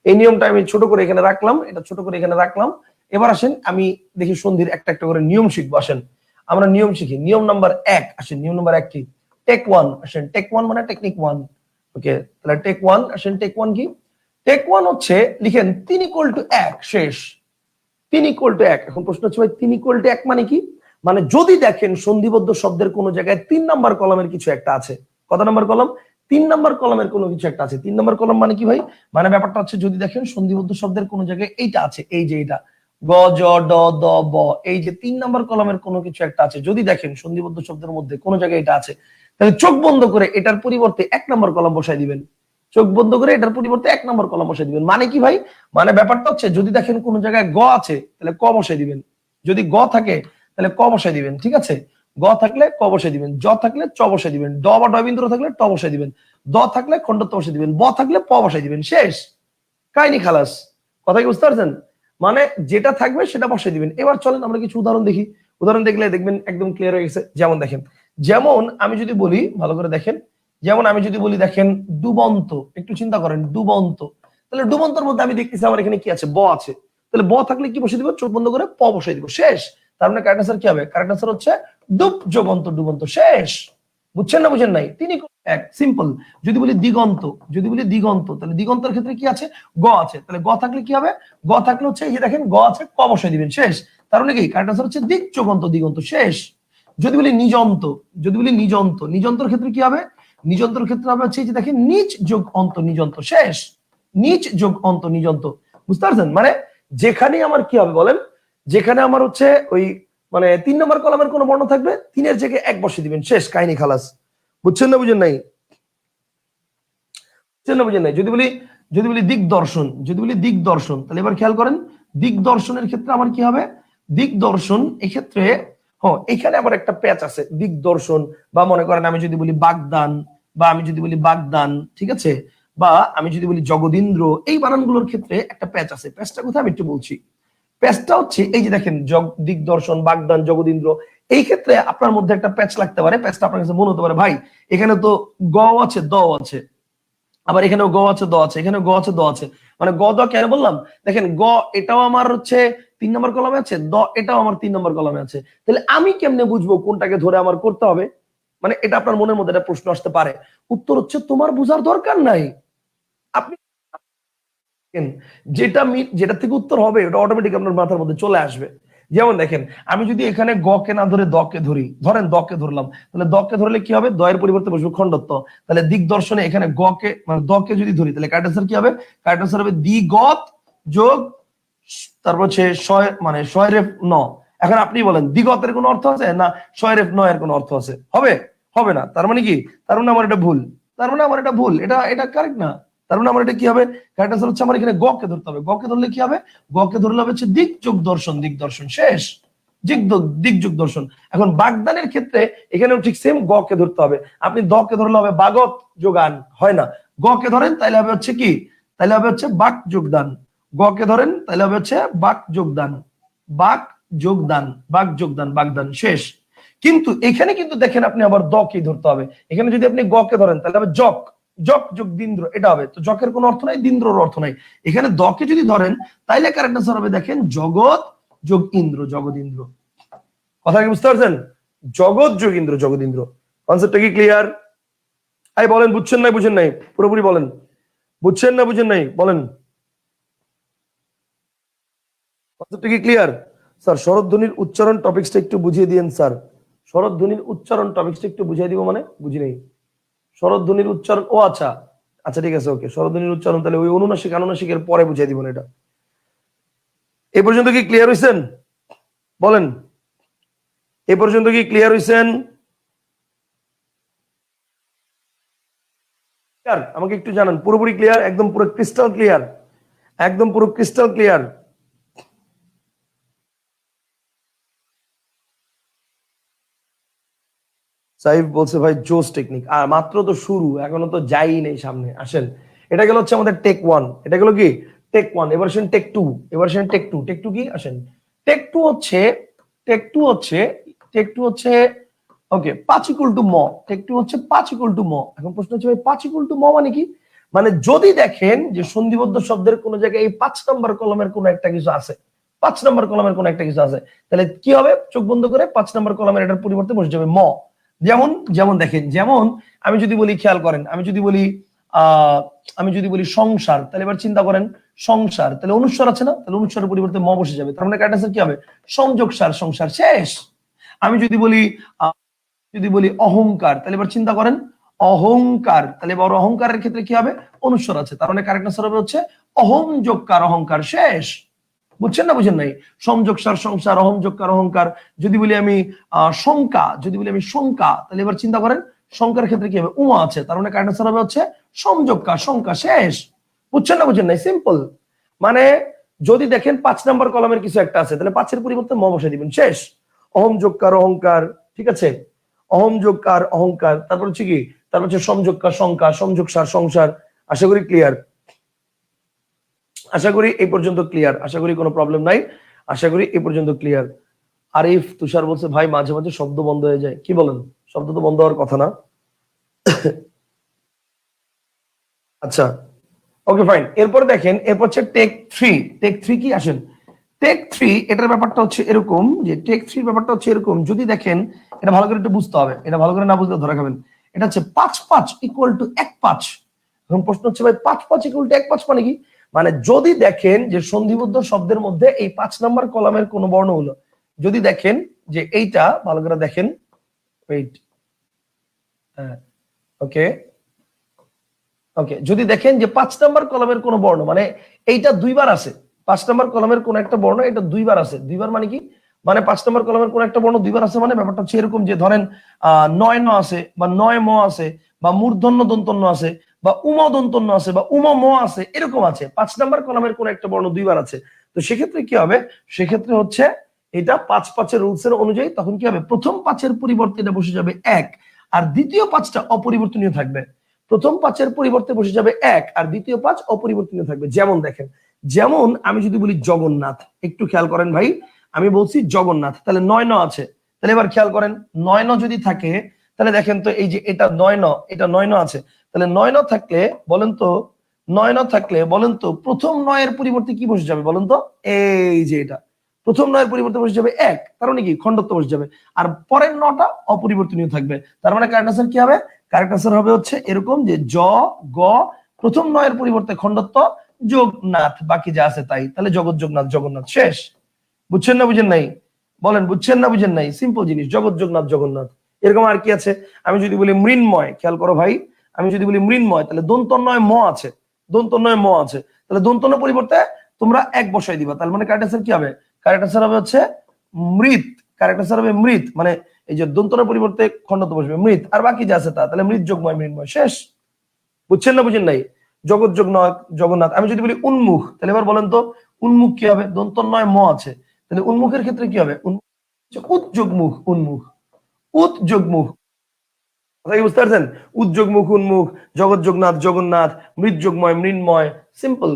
এই নিয়মটা আমি ছোট করে এখানে রাখলাম, এটা ছোট করে এখানে রাখলাম। এবার আসেন আমি দেখি সন্ধির একটা একটা করে নিয়ম শিখবো। আসেন আমরা নিয়ম শিখি। নিয়ম নাম্বার 1, আসেন নিয়ম নাম্বার 1 কি, টেক 1। আসেন টেক 1 মানে টেকনিক 1। ওকে, তাহলে টেক 1, আসেন টেক 1 কি, টেক 1 হচ্ছে লিখেন 3 = 1, শেষ। 3 = 1। এখন প্রশ্ন হচ্ছে ভাই 3 = 1 মানে কি? মানে যদি দেখেন সন্ধিবদ্ধ শব্দের কোন জায়গায় 3 নাম্বার কলামের কিছু একটা আছে। কত নাম্বার কলাম? 3 নাম্বার কলামের কোনো কিছু একটা আছে। 3 নাম্বার কলাম মানে কি ভাই? মানে ব্যাপারটা হচ্ছে যদি দেখেন সন্ধিবদ্ধ শব্দের কোন জায়গায় এইটা আছে, এই যে এটা গ, জ, ড, দ, ব, এই যে 3 নাম্বার কলামের কোনো কিছু একটা আছে, যদি দেখেন সন্ধিবদ্ধ শব্দের মধ্যে কোন জায়গায় এটা আছে, তাহলে চোখ বন্ধ করে এটার পরিবর্তে 1 নাম্বার কলাম বসাই দিবেন। চোখ বন্ধ করে এটার পরিবর্তে 1 নাম্বার কলাম বসাই দিবেন। মানে কি ভাই? মানে ব্যাপারটা হচ্ছে যদি দেখেন কোন জায়গায় গ আছে, তাহলে ক বসাই দিবেন। যদি গ থাকে তাহলে ক বসাই দিবেন। ঠিক আছে, গ থাকলে ক বসাই দিবেন, জ থাকলে চ বসাই দিবেন, ড বা ড বিন্দু থাকলে ট বসাই দিবেন, দ থাকলে খণ্ডত্ব বসাই দিবেন, ব থাকলে প বসাই দিবেন। শেষ, কাহিনী খালাস। কথা কি বুঝতে পারছেন? মানে যেটা থাকবে সেটা বসাই দিবেন। এবার চলেন আমরা কিছু উদাহরণ দেখি। উদাহরণ দেখলে দেখবেন একদম ক্লিয়ার হয়ে গেছে। যেমন দেখেন, যেমন আমি যদি বলি, ভালো করে দেখেন, যেমন আমি যদি বলি দেখেন ডুবন্ত, একটু চিন্তা করেন ডুবন্ত, তাহলে ডুবন্তর মধ্যে আমি দেখতেছি আমার এখানে কি আছে, ব আছে। তাহলে ব থাকলে কি বসে দিব, চোখ বন্ধ করে প বসাই দিব। শেষ। তার মানে কারেক্ট আনসার কি হবে? কারেক্ট আনসার হচ্ছে ডুব যোগন্ত ডুবন্ত। শেষ। বুঝছেন না বুঝেন নাই? তিনি এক সিম্পল। যদি বলি দিগন্ত, যদি বলি দিগন্ত, তাহলে দিগন্তের ক্ষেত্রে কি আছে, গ আছে। তাহলে গ থাকলে কি হবে, গ থাকলে হচ্ছে এই যে দেখেন গ আছে, ক বসাই দিবেন। শেষ। তার মানে কি কারেক্ট আনসার হচ্ছে দিক যোগন্ত দিগন্ত। শেষ। যদি বলি নিযন্ত, যদি বলি নিযন্ত, নিযন্তর ক্ষেত্রে কি হবে, নিযন্তর ক্ষেত্রে হবে হচ্ছে এই যে দেখেন নিচ যোগ অন্ত নিযন্ত। শেষ। নিচ যোগ অন্ত নিযন্ত। বুঝতে পারছেন? মানে যেখানে আমার কি হবে বলেন, যেখানে আমার হচ্ছে ওই মানে 3 নম্বর কলামের কোন বর্ণ থাকবে, 3 এর জায়গায় 1 বসিয়ে দিবেন। শেষ, কাহিনী খালাস। বুঝছেন না বুঝেন নাই? বুঝছেন না বুঝেন নাই? যদি বলি দিগদর্শন, যদি বলি দিগদর্শন, তাহলে এবার খেয়াল করেন দিগদর্শনের ক্ষেত্রে আমার কি হবে, দিগদর্শন এক্ষেত্রে এখানে আবার একটা প্যাচ আছে দিগদর্শন। বা মনে করেন আমি যদি বলি বাগদান, বা আমি যদি বলি বাগদান, ঠিক আছে, বা আমি যদি বলি জগদীন্দ্র, এই বানানগুলোর ক্ষেত্রে একটা প্যাচ আছে। প্যাচটা কোথায় আমি একটু বলছি। প্যাচটা হচ্ছে এই যে দেখেন দিগদর্শন, বাগদান, জগদীন্দ্র, এই ক্ষেত্রে আপনার মধ্যে একটা প্যাচ লাগতে পারে। প্যাচটা আপনার কাছে মনে হতে পারে ভাই এখানে তো গ আছে, দ আছে, আবার এখানেও গ আছে, দ আছে, এখানেও গ আছে, দ আছে। মানে গ দ কেন বললাম, দেখেন গ এটাও আমার হচ্ছে 3 নম্বর কলামে আছে, দ এটাও আমার 3 নম্বর কলামে আছে। তাহলে আমি কেমনে বুঝবো কোনটাকে ধরে আমার করতে হবে? মানে এটা আপনার মনের মধ্যে একটা প্রশ্ন আসতে পারে। উত্তর হচ্ছে তোমার বোঝার দরকার নাই। আপনি যেটা যেটা থেকে উত্তর হবে ওটা অটোমেটিক আপনার মাথার মধ্যে চলে আসবে। যেমন দেখেন, আমি যদি এখানে গ কে না ধরে দ কে ধরি, ধরেন দ কে ধরলাম, তাহলে দ কে ধরলে কি হবে, দ এর পরিবর্তে বসবে খণ্ডত্ব। তাহলে দিগদর্শনে এখানে গ কে মানে দ কে যদি ধরি, তাহলে কারেক্ট আনসার কি হবে, কারেক্ট আনসার হবে দিগত যোগ তারপর হচ্ছে মানে শয়রেফ ন। এখন আপনি বলেন দিগতের কোনো অর্থ আছে না, শয়রেফ ন এর কোনো অর্থ আছে? হবে? হবে না। তার মানে কি, তার মানে আমার এটা ভুল, তার মানে আমার এটা ভুল, এটা এটা কারেক্ট না। তার মানে আমার এটা কি হবে, কারেক্ট আনসার হচ্ছে আমার এখানে গ কে ধরতে হবে। গ কে ধরলে কি হবে, গ কে ধরলে হবে হচ্ছে দিক যোগ দর্শন, দিগদর্শন। শেষ। দিকযুগ দর্শন। এখন বাগদানের ক্ষেত্রে এখানেও ঠিক সেম গ কে ধরতে হবে। আপনি দ কে ধরলে হবে বাগত যোগান, হয় না। গ কে ধরেন তাহলে হবে হচ্ছে কি, তাহলে হবে হচ্ছে বাক যোগদান। গ কে ধরেন তাহলে হবে হচ্ছে বাক যোগদান, বাক যোগদান, বাক যোগদান, বাগদান শেষ। কিন্তু এখানে কিন্তু দেখেন আপনি আবার দ কে ধরতে হবে। এখানে যদি আপনি গ কে ধরেন তাহলে হবে জক, জক যোগ দিন্দ্র, এটা হবে। তো জকের কোনো অর্থ নাই, দিন্দ্রর অর্থ নাই। এখানে দ কে যদি ধরেন তাইলে কারেক্ট আনসার হবে দেখেন জগৎ যোগ ইন্দ্র, জগৎ ইন্দ্র। কথা কি বুঝতে পারছেন? জগৎ যোগ ইন্দ্র, জগৎ ইন্দ্র। কনসেপ্টটা কি ক্লিয়ার? আই বলেন, বুঝছেন না বুঝেন নাই? পুরোপুরি বলেন, বুঝছেন না বুঝেন নাই বলেন। কনসেপ্টটা কি ক্লিয়ার? স্যার শরৎধ্বনির উচ্চারণ টপিকসটা একটু বুঝিয়ে দিয়েন স্যার। শরৎধ্বনির উচ্চারণ টপিকসটা একটু বুঝিয়ে দিব মানে বুঝি নেই। শরৎধ্বনির উচ্চারণ, ও আচ্ছা আচ্ছা ঠিক আছে, ওকে। শরৎধ্বনির উচ্চারণ তাহলে ওই অনুনাসিক আনুনাসিকের পরে বুঝিয়ে দিব না এটা। এ পর্যন্ত কি ক্লিয়ার হইছেন? বলেন, এ পর্যন্ত কি ক্লিয়ার হইছেন? আমাকে একটু জানান, পুরোপুরি ক্লিয়ার? একদম পুরো ক্রিস্টাল ক্লিয়ার? একদম পুরো ক্রিস্টাল ক্লিয়ার? সাইফ বলছে ভাই জোস টেকনিক। আর মাত্র তো শুরু, এখনো তো যাই নেই সামনে। আসেন, এটা গেল হচ্ছে আমাদের টেক ওয়ান, এটা গেল কি টেক ওয়ান। এবার আসেন টেক টু, এবার আসেন টেক টু। টেক টু কি? আসেন টেক টু হচ্ছে, টেক টু হচ্ছে, টেক টু হচ্ছে ওকে 5 ইকুয়াল টু ম। টেক টু হচ্ছে 5 ইকুয়াল টু ম। এখন প্রশ্ন হচ্ছে ভাই 5 ইকুয়াল টু ম মানে কি? মানে যদি দেখেন যে সন্ধিবদ্ধ শব্দের কোন জায়গায় এই 5 নম্বর কলমের কোন একটা কিছু আছে, 5 নম্বর কলমের কোন একটা কিছু আছে, তাহলে কি হবে? চোখ বন্ধ করে 5 নম্বর কলমের এটার পরিবর্তে বসে যাবে ম। যেমন যেমন দেখেন, যেমন আমি যদি বলি, খেয়াল করেন, আমি যদি বলি আমি যদি বলি সংসার, তাহলে এবার চিন্তা করেন সংসার, তাহলে অনুস্বর আছে না? তাহলে অনুস্বরের পরিবর্তে ম বসে যাবে। তার মানে কারেক্ট আনসার কি হবে? সংযোগ সার, সংসার শেষ। আমি যদি বলি অহংকার, তাহলে এবার চিন্তা করেন অহংকার, তাহলে এবার অহংকারের ক্ষেত্রে কি হবে? অনুস্বর আছে। তার মানে কারেক্ট আনসার হবে হচ্ছে অহং যোগকার, অহংকার শেষ। বুঝছেন না বুঝেন নাই? সংযোগ সার, সংসার, অহং যোগকার, অহংকার। যদি বলি আমি শঙ্কা, যদি বলি আমি শঙ্কা, তাহলে এবার চিন্তা করেন শঙ্কার ক্ষেত্রে কি হবে? উমা আছে। তার মানে কারেক্ট আনসার হবে হচ্ছে সংযোগকার, শঙ্কা শেষ। বুঝছেন না বুঝেন নাই? সিম্পল। মানে যদি দেখেন 5 নাম্বার কলমের কিছু একটা আছে, তাহলে 5 এর পরিবর্তে ম বসে দিবেন, শেষ। অহম যোগকার, অহংকার, ঠিক আছে? অহম যোগকার, অহংকার, তারপর হচ্ছে কি? তারপর হচ্ছে সমযোগকার, শঙ্কা, সংযোগ সার, সংসার। আশা করি ক্লিয়ার, আশা করি এই পর্যন্ত ক্লিয়ার, আশা করি কোনো প্রবলেম নাই, আশা করি এই পর্যন্ত ক্লিয়ার। আরিফ তুষার বলছে ভাই মাঝে মাঝে শব্দ বন্ধ হয়ে যায়। কি বলেন? শব্দ তো বন্ধ হওয়ার কথা না। আচ্ছা ওকে ফাইন। এরপর দেখেন, এরপর হচ্ছে টেক থ্রি। টেক থ্রি কি? আসেন টেক থ্রি, এটার ব্যাপারটা হচ্ছে এরকম যে টেক থ্রি ব্যাপারটা হচ্ছে এরকম, যদি দেখেন এটা ভালো করে একটু বুঝতে হবে, এটা ভালো করে না বুঝলে ধরা খাবেন। এটা হচ্ছে 5-5 ইকুয়াল টু 1-5। এখন প্রশ্ন হচ্ছে ভাই 5-5 ইকুয়াল টু 1-5 মানে কি? মানে যদি দেখেন যে সন্ধিবদ্ধ শব্দের মধ্যে এই 5 নাম্বার কলামের কোন বর্ণ হলো, যদি দেখেন যে এইটা ভালো করে দেখেন, ওয়েট, হ্যাঁ ওকে ওকে, যদি দেখেন যে 5 নাম্বার কলামের কোন বর্ণ, মানে এইটা দুইবার আছে, 5 নাম্বার কলামের কোন একটা বর্ণ এটা দুইবার আছে। দুইবার মানে কি? মানে 5 নাম্বার কলামের কোন একটা বর্ণ দুইবার আছে, মানে ব্যাপারটা হচ্ছে এরকম যে ধরেন নয় ন আছে, বা নয় ম আছে, বা মূর্ধন্য দন্তন্য আছে, বা উম দন্তন্য আছে, বা উম ম আছে, এরকম আছে। 5 নাম্বার কলামের কোন একটা বর্ণ দুইবার আছে। তো সেক্ষেত্রে কি হবে? সেক্ষেত্রে হচ্ছে এটা 5-5 রুলস এর অনুযায়ী তখন কি হবে? প্রথম 5 পরিবর্তে এটা বসে যাবে 1, আর দ্বিতীয় 5টা অপরিবর্তনীয় থাকবে। প্রথম 5 পরিবর্তে বসে যাবে 1, আর দ্বিতীয় 5 অপরিবর্তনীয় থাকবে। যেমন দেখেন, যেমন আমি যদি বলি জগন্নাথ, একটু খেয়াল করেন ভাই, আমি বলছি জগন্নাথ, তাহলে 9 ন আছে। তাহলে এবার খেয়াল করেন 9 ন যদি থাকে, তাহলে দেখেন তো এই যে এটা 9 ন, এটা 9 ন আছে। তাহলে 9 ন থাকলে বলেন তো, 9 ন থাকলে বলেন তো প্রথম 9 পরিবর্তে কি বসে যাবে বলেন তো? এই যে এটা প্রথম 9 পরিবর্তে বসে যাবে 1, তার মানে কি খণ্ডত্ব বসে যাবে। আর পরের 9টা অপরিবর্তনীয় থাকবে। তার মানে কারেক্ট আনসার কি হবে? কারেক্ট আনসার হবে হচ্ছে এরকম যে জ গ, প্রথম 9 পরিবর্তে খণ্ডত্ব, যোগ নাথ, বাকি যা আছে তাই। তাহলে জগৎ যোগনাথ, জগন্নাথ শেষ। বুঝছেন না বুঝেন নাই? বলেন বুঝছেন না বুঝেন নাই? সিম্পল জিনিস, জগৎ যোগনাথ, জগন্নাথ। এরকম আর কি আছে? আমি যদি বলি মৃন্ময়, খেয়াল করো ভাই, আমি যদি বলি মৃন্ময়, তাহলে দন্তন্বয় ম আছে, দন্তন্বয় ম আছে। তাহলে দন্তন্য পরিবর্তে তোমরা 1 বসাই দিবা। তার মানে কারেক্ট আনসার কি হবে? কারেক্ট আনসার হবে হচ্ছে মৃত। কারেক্ট আনসার হবে মৃত। মানে এই যে দন্তনের পরিবর্তে খণ্ডত্ব বসবে মৃত, আর বাকি যা আছে তা। তাহলে মৃত যোগময়, মৃন্ময় শেষ। বুঝছেন না বুঝেন নাই? জগৎ যোগনাথ, জগন্নাথ। আমি যদি বলি উন্মুখ, তাহলে এবার বলেন তো উন্মুখ কি হবে? দন্তন্বয় ম আছে, তাহলে উন্মুখের ক্ষেত্রে কি হবে? উদ্যোগ মুখ উন্মুখ, উদ্যোগ মুখ, কথা কি বুঝতে পারছেন? উদ্যোগ মুখ উন্মুখ, জগৎ যোগনাথ জগন্নাথ, মৃৎযোগময় মৃন্ময়, সিম্পল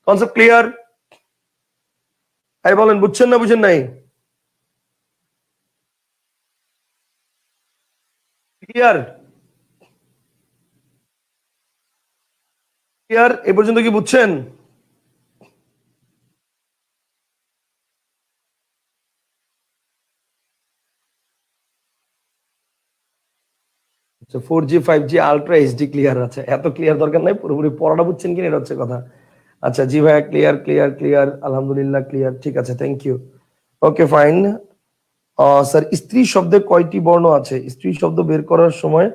কনসেপ্ট। ক্লিয়ার? এই বলেন বুঝছেন না বুঝেন নাই? ক্লিয়ার? ক্লিয়ার এ পর্যন্ত কি বুঝছেন? আচ্ছা 4G 5G ultra HD clear আছে, এত ক্লিয়ার দরকার নাই, পুরোপুরি পড়াটা বুঝছেন কিনা এটা হচ্ছে কথা। আচ্ছা জি ভাইয়া ক্লিয়ার ক্লিয়ার ক্লিয়ার, আলহামদুলিল্লাহ ক্লিয়ার, ঠিক আছে, thank you. Okay fine. Sir স্ত্রী শব্দে কয়টি বর্ণ আছে? স্ত্রী শব্দ বের করার সময়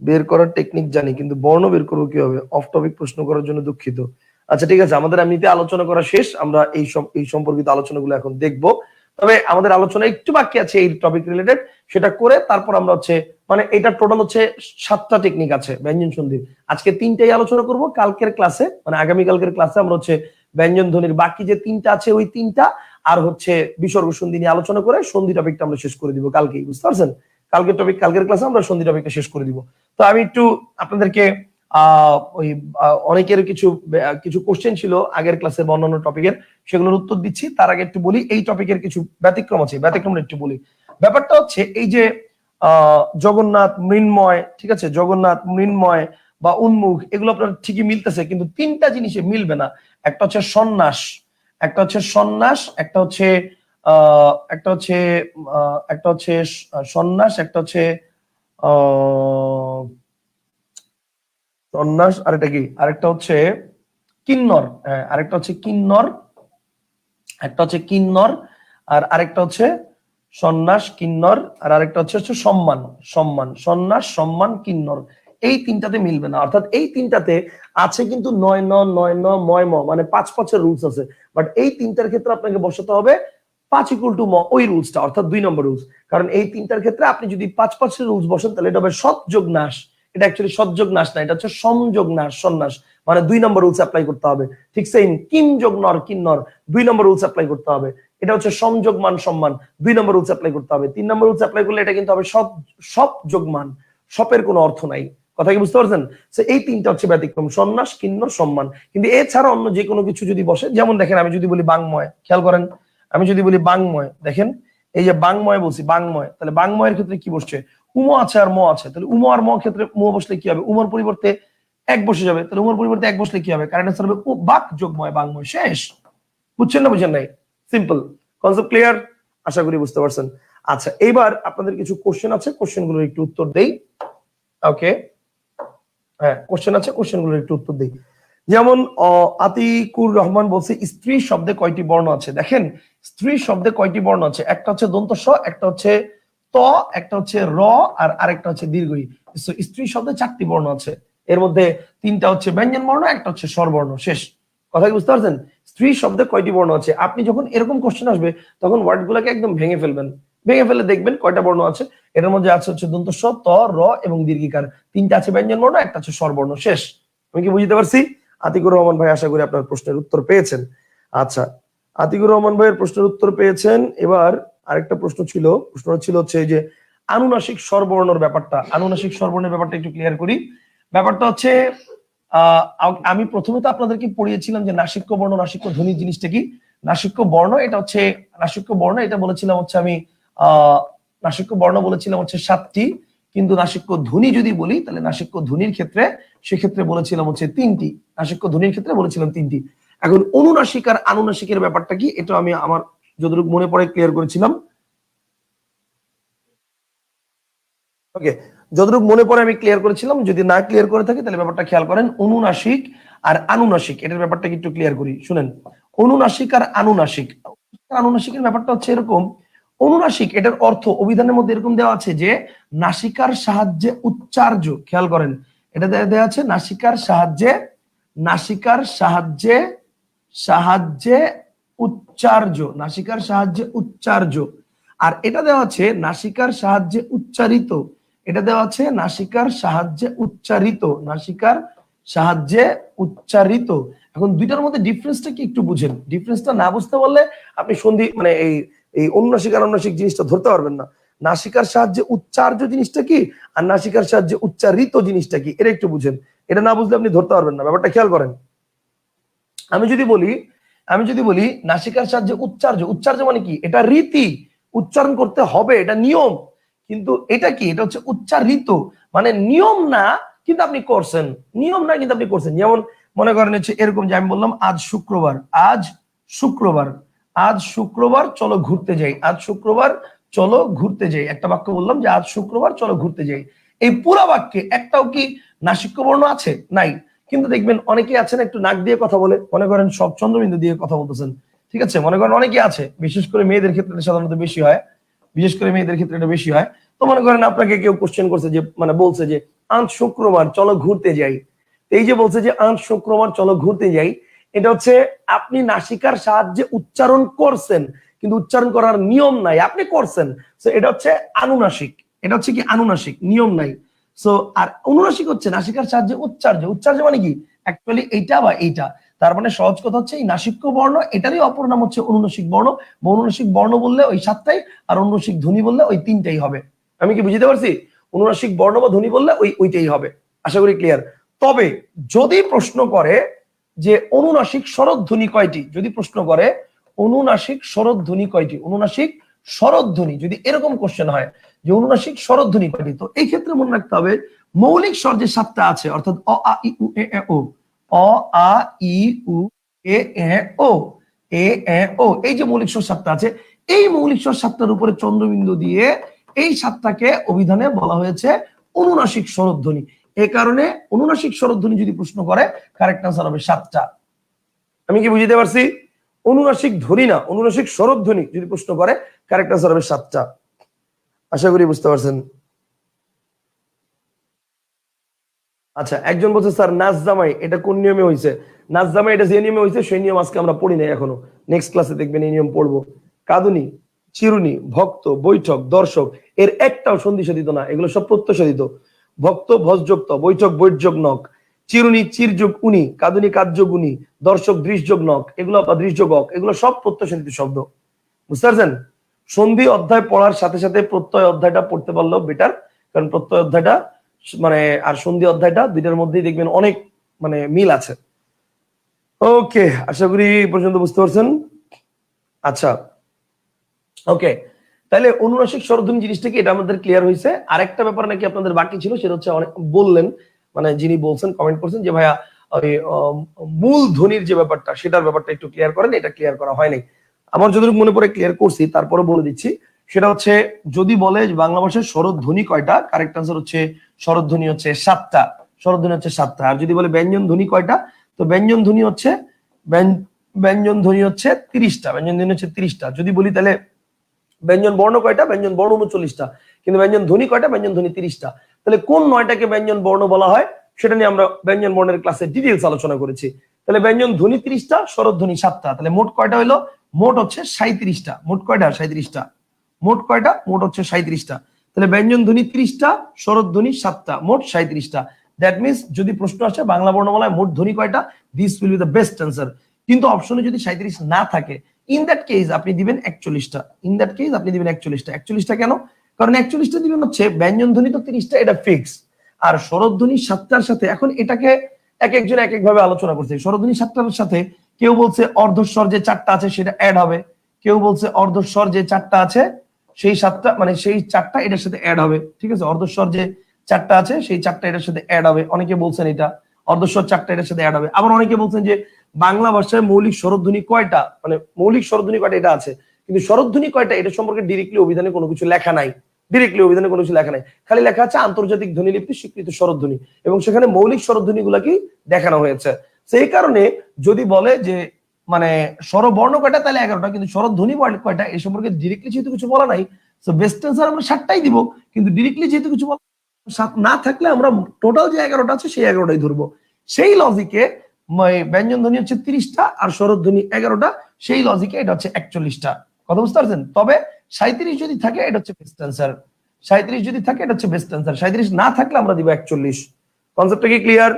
বের করার টেকনিক জানি, কিন্তু বর্ণ বের করবো কিভাবে? অফ টপিক প্রশ্ন করার জন্য দুঃখিত। আচ্ছা ঠিক আছে, আমাদের এমনিতে আলোচনা করা শেষ, আমরা এই সম্পর্কিত আলোচনাগুলো এখন দেখব। তবে আমাদের আলোচনা একটু বাকি আছে এই টপিক রিলেটেড, সেটা করে তারপর আমরা হচ্ছে মানে এটা টোটাল হচ্ছে 7টা টেকনিক আছে ব্যঞ্জন সন্ধির। আজকে 3টাই আলোচনা করব, কালকের ক্লাসে মানে আগামীকালকের ক্লাসে আমরা হচ্ছে ব্যঞ্জন ধ্বনির বাকি যে 3টা আছে ওই 3টা আর হচ্ছে বিসর্গ সন্ধি নিয়ে আলোচনা করে সন্ধি টপিকটা আমরা শেষ করে দিব কালকেই, বুঝতে পারছেন? কালকের টপিক কালকের ক্লাসে আমরা সন্ধি টপিকটা শেষ করে দিব। তো আমি একটু আপনাদেরকে ওই অনেকের কিছু কিছু কোশ্চেন ছিল আগের ক্লাসের অন্যান্য টপিকের, সেগুলোর উত্তর দিচ্ছি। তার আগে একটু বলি এই টপিকের কিছু ব্যতিক্রম আছে, ব্যতিক্রম একটু বলি। ব্যাপারটা হচ্ছে এই যে জগন্নাথ মৃন্ময়, ঠিক আছে, জগন্নাথ মৃন্ময় বা উন্মুখ, এগুলো আপনার ঠিকই মিলতেছে, কিন্তু 3টা জিনিসে মিলবে না। একটা হচ্ছে সন্ন্যাস, একটা হচ্ছে সন্ন্যাস, একটা হচ্ছে একটা হচ্ছে একটা হচ্ছে সন্ন্যাস, একটা হচ্ছে সন্ন্যাস, আর এটা কি, আরেকটা হচ্ছে কিন্নর, আরেকটা হচ্ছে কিন্নর, একটা হচ্ছে কিন্নর, আর আরেকটা হচ্ছে সন্ন্যাস কিন্নর, আর আরেকটা হচ্ছে হচ্ছে সম্মান, সম্মান, সন্ন্যাস সম্মান কিন্নর। এই 3টাতে মিলবে না, অর্থাৎ এই 3টাতে আছে কিন্তু 9 9 9 9 ময় ম, মানে 5 5 রুলস আছে, বাট এই 3টার ক্ষেত্রে আপনাকে বসাতে হবে 5 = ম, ওই রুলসটা, অর্থাৎ 2 নম্বর রুলস। কারণ এই 3টার ক্ষেত্রে আপনি যদি 5 5 রুলস বসেন তাহলে এটা হবে সৎযোগ নাশ, এটা অ্যাকচুয়ালি সৎযোগ নাশ না, এটা হচ্ছে সমযোগ নাশ, সন্ন্যাস, মানে 2 নম্বর রুলস অ্যাপ্লাই করতে হবে। ঠিক সেম কিম যোগ নর কিন্নর, 2 নম্বর রুলস অ্যাপ্লাই করতে হবে। এটা হচ্ছে সমযোগ মান সম্মান, 2 নম্বর রুলস অ্যাপ্লাই করতে হবে। 3 নম্বর রুলস অ্যাপ্লাই করলে এটা কিন্তু হবে সব যোগ মান, সপের কোনো অর্থ নাই। কথা কি বুঝতে পারছেন? এই 3টা হচ্ছে ব্যতিক্রম, সন্ন্যাস কিন্নর সম্মান। কিন্তু এছাড়া অন্য যে কোনো কিছু যদি বসে, যেমন দেখেন আমি যদি বলি বাংময়, খেয়াল করেন, আমি যদি বলি বাংময়, দেখেন এই যে বাংময় বলছি, বাংময়, তাহলে বাংময়ের ক্ষেত্রে কি বসছে? উম আছে আর ম আছে, তাহলে উম আর ম ক্ষেত্রে ম বসলে কি হবে? উমর পরিবর্তে এক বসে যাবে, তাহলে উমর পরিবর্তে এক বসলে কি হবে? কারেন্ট আনসার হবে বাক যোগময় বাংময়, শেষ। বুঝছেন না বুঝেন নাই? Simple concept, clear? আশা করি বুঝতে পারছেন। আচ্ছা এইবার আপনাদের কিছু কোশ্চেন আছে, কোশ্চেনগুলোর একটু উত্তর দেই। ওকে, হ্যাঁ কোশ্চেন আছে, কোশ্চেনগুলোর একটু উত্তর দেই। যেমন আতিকুর রহমান বলছে স্ত্রী শব্দে কয়টি বর্ণ আছে? দেখেন স্ত্রী শব্দে কয়টি বর্ণ আছে, একটা হচ্ছে দন্ত স, একটা হচ্ছে ত, একটা হচ্ছে র, আর আরেকটা হচ্ছে দীর্ঘই। স্ত্রী শব্দে 4টি বর্ণ আছে, এর মধ্যে 3টা হচ্ছে ব্যঞ্জন বর্ণ, একটা হচ্ছে স্বরবর্ণ, শেষ। কথা কি বুঝতে পারছেন? স্ত্রী শব্দে কয়টি বর্ণ আছে, আপনি যখন এরকম কোশ্চেন আসবে তখন ওয়ার্ড গুলাকে একদম ভেঙে ফেলবেন, ভেঙে ফেলে দেখবেন কয়টা বর্ণ আছে। এটার মধ্যে আছে হচ্ছে দন্ত স, ত, র এবং দীর্ঘিকার, 3টা আছে ব্যঞ্জন বর্ণ, একটা হচ্ছে স্বরবর্ণ, শেষ। আমি কি বুঝতে পারছি? আতিকুর রহমান ভাই আশা করি আপনার প্রশ্নের উত্তর পেয়েছেন। আচ্ছা আতিকুর রহমান ভাইয়ের প্রশ্নের উত্তর পেয়েছেন। এবার আরেকটা প্রশ্ন ছিল, প্রশ্ন ছিল হচ্ছে এই যে আনুনাসিক স্বরবর্ণের ব্যাপারটা, আনুনাসিক স্বরবর্ণের ব্যাপারটা একটু ক্লিয়ার করি। ব্যাপারটা হচ্ছে আমি প্রথমে তো আপনাদেরকে পড়িয়েছিলাম যে নাসিক্য বর্ণ নাসিক্য ধ্বনি জিনিসটা কি। নাসিক্য বর্ণ এটা হচ্ছে নাসিক্য বর্ণ, এটা বলেছিলাম হচ্ছে আমি নাসিক্য বর্ণ বলেছিলাম হচ্ছে 7টি, কিন্তু নাসিক্য ধ্বনি যদি বলি তাহলে নাসিক্য ধ্বনির ক্ষেত্রে সেক্ষেত্রে বলেছিলাম হচ্ছে 3টি, নাসিক্য ধ্বনির ক্ষেত্রে বলেছিলাম 3টি। এখন অনুনাসিক আর আনুনাসিকের ব্যাপারটা কি, এটা আমি আমার যতটুকু মনে পড়ে ক্লিয়ার করেছিলাম। ওকে, যতটুকু মনে পড়ে আমি ক্লিয়ার করেছিলাম, যদি না ক্লিয়ার করে থাকি তাহলে ব্যাপারটা খেয়াল করেন। অনুনাসিক আর আনুনাসিক এটার ব্যাপারটা একটু ক্লিয়ার করি, শুনেন। অনুনাসিক আর আনুনাসিক, আনুনাসিকের ব্যাপারটা হচ্ছে এরকম, অনুনাসিক এটার অর্থ অভিধানের মধ্যে এরকম দেওয়া আছে যে নাসিকার সাহায্যে উচ্চার্য, খেয়াল করেন এটা দেওয়া আছে নাসিকার সাহায্যে, নাসিকার সাহায্যে, সাহায্যে উচ্চার্য, নাসিকার সাহায্যে উচ্চার্য। আর এটা দেওয়া আছে নাসিকার সাহায্যে উচ্চারিত, এটা দেওয়া আছে নাসিকার সাহায্যে উচ্চারিত, নাসিকার সাহায্যে উচ্চারিত। এখন দুইটার মধ্যে ডিফারেন্সটা কি একটু বুঝেন, ডিফারেন্সটা না বুঝতে পারলে আপনি সন্ধি মানে এই এই অনুনাসিক আর অনুনাসিক জিনিসটা ধরতে পারবেন না। নাসিকার সাহায্যে উচ্চার্য জিনিসটা কি আর নাসিকার সাহায্যে উচ্চারিত জিনিসটা কি, এটা একটু বুঝেন। এটা না বুঝলে আপনি ধরতে পারবেন না, ব্যাপারটা খেয়াল করেন। আমি যদি বলি নাসিকার সাহায্যে উচ্চার্য, উচ্চার্য মানে কি, এটা রীতি, উচ্চারণ করতে হবে, এটা নিয়ম। কিন্তু এটা কি, এটা হচ্ছে উচ্চারিত, মানে নিয়ম না কিন্তু আপনি করছেন, নিয়ম না কিন্তু আপনি করছেন। যেমন মনে করেন হচ্ছে এরকম যে আমি বললাম আজ শুক্রবার, আজ শুক্রবার, আজ শুক্রবার চলো ঘুরতে যাই, আজ শুক্রবার চলো ঘুরতে যাই, একটা বাক্য বললাম যে আজ শুক্রবার চলো ঘুরতে যাই। এই পুরা বাক্যে একটাও কি নাসিক্য বর্ণ আছে? নাই। কিন্তু দেখবেন অনেকে আছেন একটু নাক দিয়ে কথা বলে, মনে করেন সব চন্দ্রবিন্দু দিয়ে কথা বলতেছেন, ঠিক আছে, মনে করেন অনেকে আছে, বিশেষ করে মেয়েদের ক্ষেত্রে সাধারণত বেশি হয়, বিশেষ করে মেয়েদের ক্ষেত্রে এটা বেশি হয়। তো মনে করেন আপনাকে কেউ কোশ্চেন করছে যে, মানে বলছে যে আজ শুক্রবার চলো ঘুরতে যাই, এই যে বলছে যে আজ শুক্রবার চলো ঘুরতে যাই, এটা হচ্ছে আপনি নাসিকার সাহায্যে উচ্চারণ করছেন, কিন্তু উচ্চারণ করার নিয়ম নাই, আপনি করছেন। তো এটা হচ্ছে আনুনাসিক, এটা হচ্ছে কি আনুনাসিক, নিয়ম নাই। সো আর অনুনাসিক হচ্ছে নাসিকার সাহায্যে উচ্চার্য, উচ্চার্য মানে কি অ্যাকচুয়ালি এইটা বা এইটা। তার মানে সহজ কথা হচ্ছে এই নাসিক্য বর্ণ এটারই অপর নাম হচ্ছে অনুনাসিক বর্ণ। অনুনাসিক বর্ণ বললে ওই 7টাই, আর অনুনাসিক ধ্বনি বললে ওই 3টাই হবে। আমি কি বুঝতে পারছি? অনুনাসিক বর্ণ বা ধ্বনি বললে ওইটাই হবে। আশা করি ক্লিয়ার। তবে যদি প্রশ্ন করে যে অনুনাসিক স্বরধ্বনি কয়টি, যদি প্রশ্ন করে অনুনাসিক স্বরধ্বনি কয়টি, অনুনাসিক স্বরধ্বনি যদি এরকম কোশ্চেন হয় যে অনুনাসিক স্বরধ্বনি কয়টি, তো এই ক্ষেত্রে মনে রাখতে হবে মৌলিক স্বর যে 7টা আছে, অর্থাৎ অ আ ই উ এ ও, অ আ ই উ এ ও, এ ও, এই যে মৌলিক স্বর 7টা আছে, এই মৌলিক স্বর 7টার উপরে চন্দ্রবিন্দু দিয়ে এই 7টাকে অভিধানে বলা হয়েছে অনুনাসিক স্বরধ্বনি। এই কারণে অনুনাসিক স্বরধ্বনি যদি প্রশ্ন করে কারেক্ট আনসার হবে 7টা। আমি কি বুঝতে পারছি? অনুনাসিক ধ্বনি না, অনুনাসিক স্বরধ্বনি যদি প্রশ্ন করে কারেক্ট আনসার হবে 7টা। আশা করি বুঝতে পারছেন। আচ্ছা, একজন বলছে স্যার নাচ জামাই এটা কোন নিয়মে হয়েছে? নাচ জামাই এটা যে নিয়মে হয়েছে সেই নিয়ম আজকে আমরা পড়ি নাই এখনো, নেক্সট ক্লাসে দেখবেন এই নিয়ম পড়বো। কাঁদুনি, চিরুনি, ভক্ত, বৈঠক, দর্শক এর একটাও সন্ধি সাধিত না, এগুলো সব প্রত্যয় সাধিত। ভক্ত ভসযোগ, বৈঠক বৈঠযোগ নক, চিরুনি চিরযোগ উনি, কাঁদুনি কাজযোগ উনি, দর্শক দৃশযোগ নক, এগুলো দৃশযোগ অক, এগুলো সব প্রত্যয় সাধিত শব্দ। বুঝতে পারছেন? সন্ধি অধ্যায় পড়ার সাথে সাথে প্রত্যয় অধ্যায়টা পড়তে পারলেও বেটার, কারণ প্রত্যয় অধ্যায়টা মানে আর সন্ধি অধ্যায়টা দুইটার মধ্যেই দেখবেন অনেক মানে মিল আছে। ওকে, আশা করি এই পর্যন্ত বুঝতে পারছেন। আচ্ছা, ওকে, তাহলে অনুনাসিক স্বরধ্বনি জিনিসটা কি এটা আমাদের ক্লিয়ার হয়েছে। আরেকটা ব্যাপার নাকি আপনাদের বাকি ছিল, সেটা হচ্ছে অনেক বললেন, মানে যিনি বলছেন কমেন্ট করছেন যে ভাইয়া ওই মূল ধ্বনির যে ব্যাপারটা সেটার ব্যাপারটা একটু ক্লিয়ার করেন, এটা ক্লিয়ার করা হয়নি। আমার যতটুকু মনে পড়ে ক্লিয়ার করছি, তারপরে বলে দিচ্ছি। সেটা হচ্ছে যদি বলে বাংলা ভাষায় স্বরধ্বনি কয়টা, কারেক্ট আনসার হচ্ছে স্বরধ্বনি হচ্ছে 7টা, স্বরধ্বনি হচ্ছে 7টা। আর যদি বলে ব্যঞ্জন ধ্বনি কয়টা, তো ব্যঞ্জন ধ্বনি হচ্ছে ব্যঞ্জন ধ্বনি হচ্ছে 30টা, ব্যঞ্জন ধ্বনি হচ্ছে 30টা। যদি বলি তাহলে ব্যঞ্জন বর্ণ কয়টা, ব্যঞ্জন বর্ণ 39টা, কিন্তু ব্যঞ্জন ধ্বনি কয়টা, ব্যঞ্জন ধ্বনি 30টা। তাহলে কোন 9টাকে ব্যঞ্জন বর্ণ বলা হয় সেটা নিয়ে আমরা ব্যঞ্জন বর্ণের ক্লাসে ডিটেইলস আলোচনা করেছি। তাহলে ব্যঞ্জন ধ্বনি 30টা, স্বরধ্বনি 7টা, তাহলে মোট কয়টা হলো? মোট হচ্ছে 37টা। মোট কয়টা? 37টা। মোট কয়টা? মোট হচ্ছে 37টা। তাহলে ব্যঞ্জন ধ্বনি 30টা, স্বরধ্বনি 7টা, মোট 37টা। দ্যাট মিনস যদি প্রশ্ন আসে বাংলা বর্ণমালায় মোট ধ্বনি কয়টা, this will be the best answer. কিন্তু অপশনে যদি 37 না থাকে, ইন দ্যাট কেস আপনি দিবেন 41টা। ইন দ্যাট কেস আপনি দিবেন 41টা। 41টা কেন? কারণ 41টা দিবেন হচ্ছে ব্যঞ্জন ধ্বনি তো 30টা, এটা ফিক্স, আর স্বরধ্বনি 7টার সাথে এখন এটাকে এক একজন এক একভাবে আলোচনা করছে। স্বরধ্বনি 7টার সাথে কেউ বলছে অর্ধস্বর যে 4টা আছে সেটা অ্যাড হবে, কেউ বলছে অর্ধস্বর যে 4টা আছে সেই 7টা মানে সেই 4টা এটার সাথে অ্যাড হবে, ঠিক আছে, অর্ধস্বর যে 4টা আছে সেই 4টা এটার সাথে অ্যাড হবে। অনেকে বলছেন এটা অর্ধস্বর 4টা এটার সাথে অ্যাড হবে। আবার অনেকে বলছেন যে বাংলা ভাষায় মৌলিক স্বরধ্বনি কয়টা, মানে মৌলিক স্বরধ্বনি কয়টা এটা আছে, কিন্তু স্বরধ্বনি কয়টা এটা সম্পর্কে ডিরেক্টলি অভিধানে কোনো কিছু লেখা নাই। ডিরেক্টলি অভিধানে কোনো কিছু লেখা নাই, খালি লেখা আছে আন্তর্জাতিক ধ্বনিলিপি স্বীকৃত স্বরধ্বনি, এবং সেখানে মৌলিক স্বরধ্বনি গুলাকেই দেখানো হয়েছে। সেই কারণে যদি বলে যে মানে স্বরবর্ণ কয়টা, তাহলে 11টা, কিন্তু স্বরধ্বনি কয়টা এই সম্পর্কে ডিরেক্টলি যেহেতু কিছু বলা নাই, তো বেস্ট অ্যান্সার আমরা 7টাই দিব, কিন্তু ডিরেক্টলি যেহেতু কিছু বলা না থাকলে আমরা টোটাল যে 11টা আছে সেই 11টাই ধরবো। সেই লজিকে ব্যঞ্জন ধ্বনি হচ্ছে 30টা আর স্বরধ্বনি 11টা, সেই লজিকে এটা হচ্ছে 41টা। কথা বুঝতে পারছেন? তবে 37 যদি থাকে এটা হচ্ছে বেস্ট অ্যান্সার, 37 যদি থাকে এটা হচ্ছে বেস্ট অ্যান্সার, 37 না থাকলে আমরা দিব 41। কনসেপ্টটা কি ক্লিয়ার?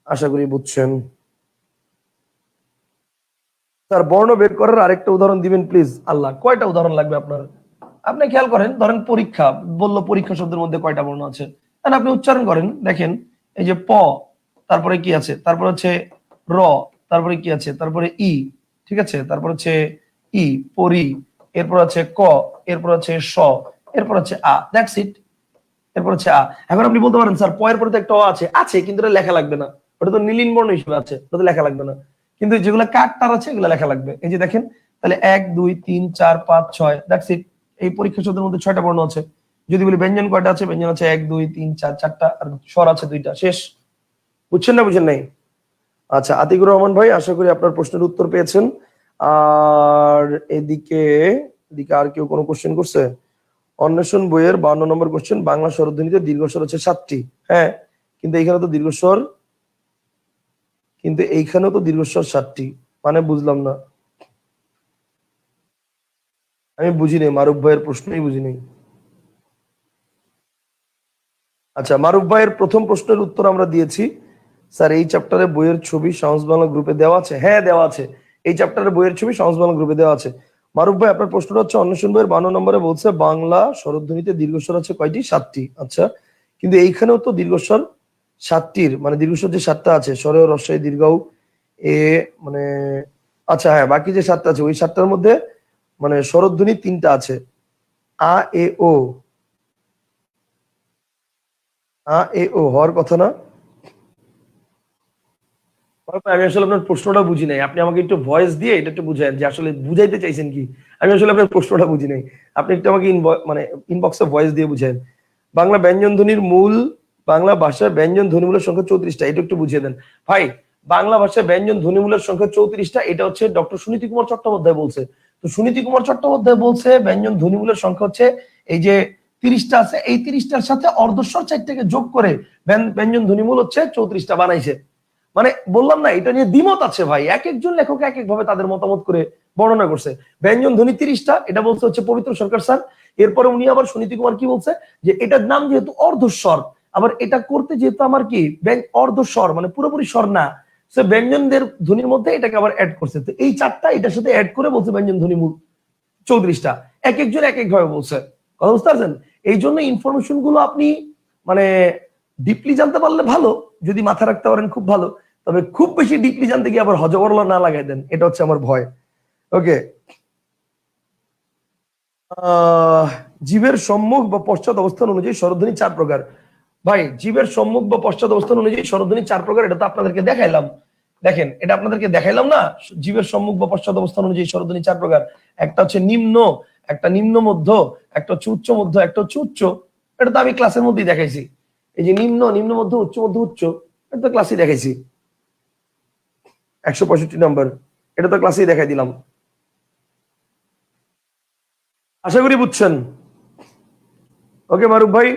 আশা করি বুঝছেন। স্যার বর্ণ বের করার আরেকটা উদাহরণ দিবেন প্লিজ। আল্লাহ, কয়টা উদাহরণ লাগবে আপনার? আপনি খেয়াল করেন, ধরেন পরীক্ষা বললো, পরীক্ষা শব্দের মধ্যে কয়টা বর্ণ আছে, তাহলে আপনি উচ্চারণ করেন, দেখেন এই যে প, তারপরে কি আছে, তারপর হচ্ছে র, তারপরে কি আছে, তারপরে ই, ঠিক আছে, তারপর হচ্ছে ই, পরি, এরপর আছে ক, এরপর আছে স, এরপর হচ্ছে আ, দ্যাটস ইট। এরপর হচ্ছে আ। এখন আপনি বলতে পারেন স্যার পয়ের পরে তো একটা অ আছে, আছে কিন্তু এটা লেখা লাগবে না, ওটা তো নীলিন বর্ণ হিসেবে আছে, ওটা তো লেখা লাগবে না। কিন্তু যেগুলো কাঠটার আছে এগুলো লেখা লাগবে। এই যে দেখেন, তাহলে 1 2 3 4 5 6, দ্যাটস ইট। এই পরীক্ষা শব্দের মধ্যে 6টা বর্ণ আছে। যদি বলি ব্যঞ্জন কয়টা আছে, ব্যঞ্জন আছে 1 2 3 4, 4টা, আর স্বর আছে 2টা, শেষ। বুঝছেন না বুঝেন নাই? আচ্ছা, আতিকুর রহমান ভাই, আশা করি আপনার প্রশ্নের উত্তর পেয়েছেন। আর এদিকে এদিকে আর কেউ কোনো কোশ্চেন করছে? অন্বেষণ বইয়ের 52 নম্বর কোশ্চেন, বাংলা স্বরধ্বনিতে দীর্ঘস্বর হচ্ছে 7টি। হ্যাঁ, কিন্তু এইখানে তো দীর্ঘস্বর, কিন্তু এইখানেও তো দীর্ঘস্বর 7টি, মানে বুঝলাম না, আমি বুঝি নাই, মারুফ ভাইয়ের প্রশ্নই বুঝি নাই। আচ্ছা, মারুফ ভাইয়ের প্রথম প্রশ্নের উত্তর আমরা দিয়েছি। স্যার এই চ্যাপ্টারে বইয়ের ছবি সহজ বাংলা গ্রুপে দেওয়া আছে? হ্যাঁ, দেওয়া আছে। এই চ্যাপ্টারে বইয়ের ছবি সহজ বাংলা গ্রুপে দেওয়া আছে। মারুফ ভাই, আপনার প্রশ্নটা হচ্ছে অন্বেষণ বইয়ের 52 নম্বরে বলছে বাংলা স্বরধ্বনিতে দীর্ঘস্বর আছে কয়টি? 7টি। আচ্ছা, কিন্তু এইখানেও তো দীর্ঘস্বর 7টির, মানে দীর্ঘস্বর যে 7টা আছে, স্বরেও রস্বই দীর্ঘও এ, মানে আচ্ছা হ্যাঁ, বাকি যে 7টা আছে ওই 7টার মধ্যে মানে স্বরধ্বনি 3টা আছে, আ এ ও। আ এ ও হওয়ার কথা না? আমি আসলে আপনার প্রশ্নটা বুঝি নাই, আপনি আমাকে একটু ভয়েস দিয়ে এটা একটু বুঝায়েন যে আসলে বুঝাইতে চাইছেন কি। আমি আসলে আপনার প্রশ্নটা বুঝি নাই, আপনি একটু আমাকে মানে ইনবক্সে ভয়েস দিয়ে বুঝায়েন। বাংলা ব্যঞ্জন ধ্বনির মূল, বাংলা ভাষার ব্যঞ্জন ধ্বনিমূলের সংখ্যা 34টা, এটা একটু বুঝিয়ে দেন ভাই। বাংলা ভাষায় ব্যঞ্জন ধ্বনিমূলের সংখ্যা 34টা, এটা হচ্ছে ডক্টর সুনীতি কুমার চট্টোপাধ্যায় বলছে। তো সুনীতি কুমার চট্টোপাধ্যায় বলছে ব্যঞ্জন ধ্বনিমূলের সংখ্যা হচ্ছে এই যে 30টা আছে, এই 30টার সাথে অর্ধস্বর 4টাকে যোগ করে ব্যঞ্জন ধ্বনিমূল হচ্ছে 34টা বানাইছে। মানে বললাম না, এটা নিয়ে দ্বিমত আছে ভাই, এক একজন লেখক এক এক ভাবে তাদের মতামত করে বর্ণনা করছে। ব্যঞ্জন ধ্বনি 30টা, এটা বলছে হচ্ছে পবিত্র সরকার স্যার। এরপরে উনি আবার সুনীতি কুমার কি বলছে, যে এটার নাম যেহেতু অর্ধস্বর, আবার এটা করতে যেহেতু আমার কি অর্ধস্বর মানে পুরোপুরি স্বর না, সে ব্যঞ্জনদের ধ্বনির মধ্যে এটাকে আবার অ্যাড করছে। তো এই 4টা এটার সাথে অ্যাড করে বলছে ব্যঞ্জন ধ্বনি মূল 34টা। এক একজন এক এক ভাবে বলছে, কথা বুঝতে পারছেন? এই জন্য ইনফরমেশন গুলো আপনি মানে ডিপলি জানতে পারলে ভালো, যদি মাথা রাখতে পারেন খুব ভালো, তবে খুব বেশি ডিপলি জানতে গিয়ে আবার হজবরলা না লাগাই দেন, এটা হচ্ছে আমার ভয়। ওকে, জীবের সম্মুখ বা পশ্চাৎ অবস্থান অনুযায়ী স্বরধ্বনি 4 প্রকার। ভাই, জীবের সম্মুখ বা পশ্চাৎ অবস্থান অনুযায়ী স্বরধ্বনি 4 প্রকার, এটা তো আপনাদেরকে দেখাইলাম। দেখেন, এটা আপনাদেরকে দেখাইলাম না, জীবের সম্মুখ বা পশ্চাৎ অবস্থান অনুযায়ী স্বরধ্বনি 4 প্রকার। একটা হচ্ছে নিম্ন, একটা নিম্ন মধ্য, একটা হচ্ছে উচ্চ মধ্য, একটা হচ্ছে উচ্চ। এটা তো আমি ক্লাসের মধ্যেই দেখাইছি। এই যে নিম্ন, নিম্ন মধ্য, উচ্চ মধ্য, উচ্চ, এটা তো ক্লাসে দেখাইছি। 165 নম্বর, এটা তো ক্লাসেই দেখাই দিলাম। আশা করি বুঝছেন। ওকে মারুফ ভাই,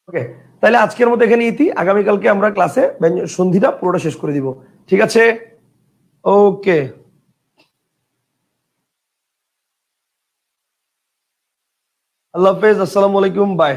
ওকে, তাহলে আজকের মতো এখানে ইতি। আগামীকালকে আমরা ক্লাসে সন্ধিটা পুরোটা শেষ করে দিব। ঠিক আছে? ওকে, আল্লাহ হাফেজ, আসসালামু আলাইকুম, বাই।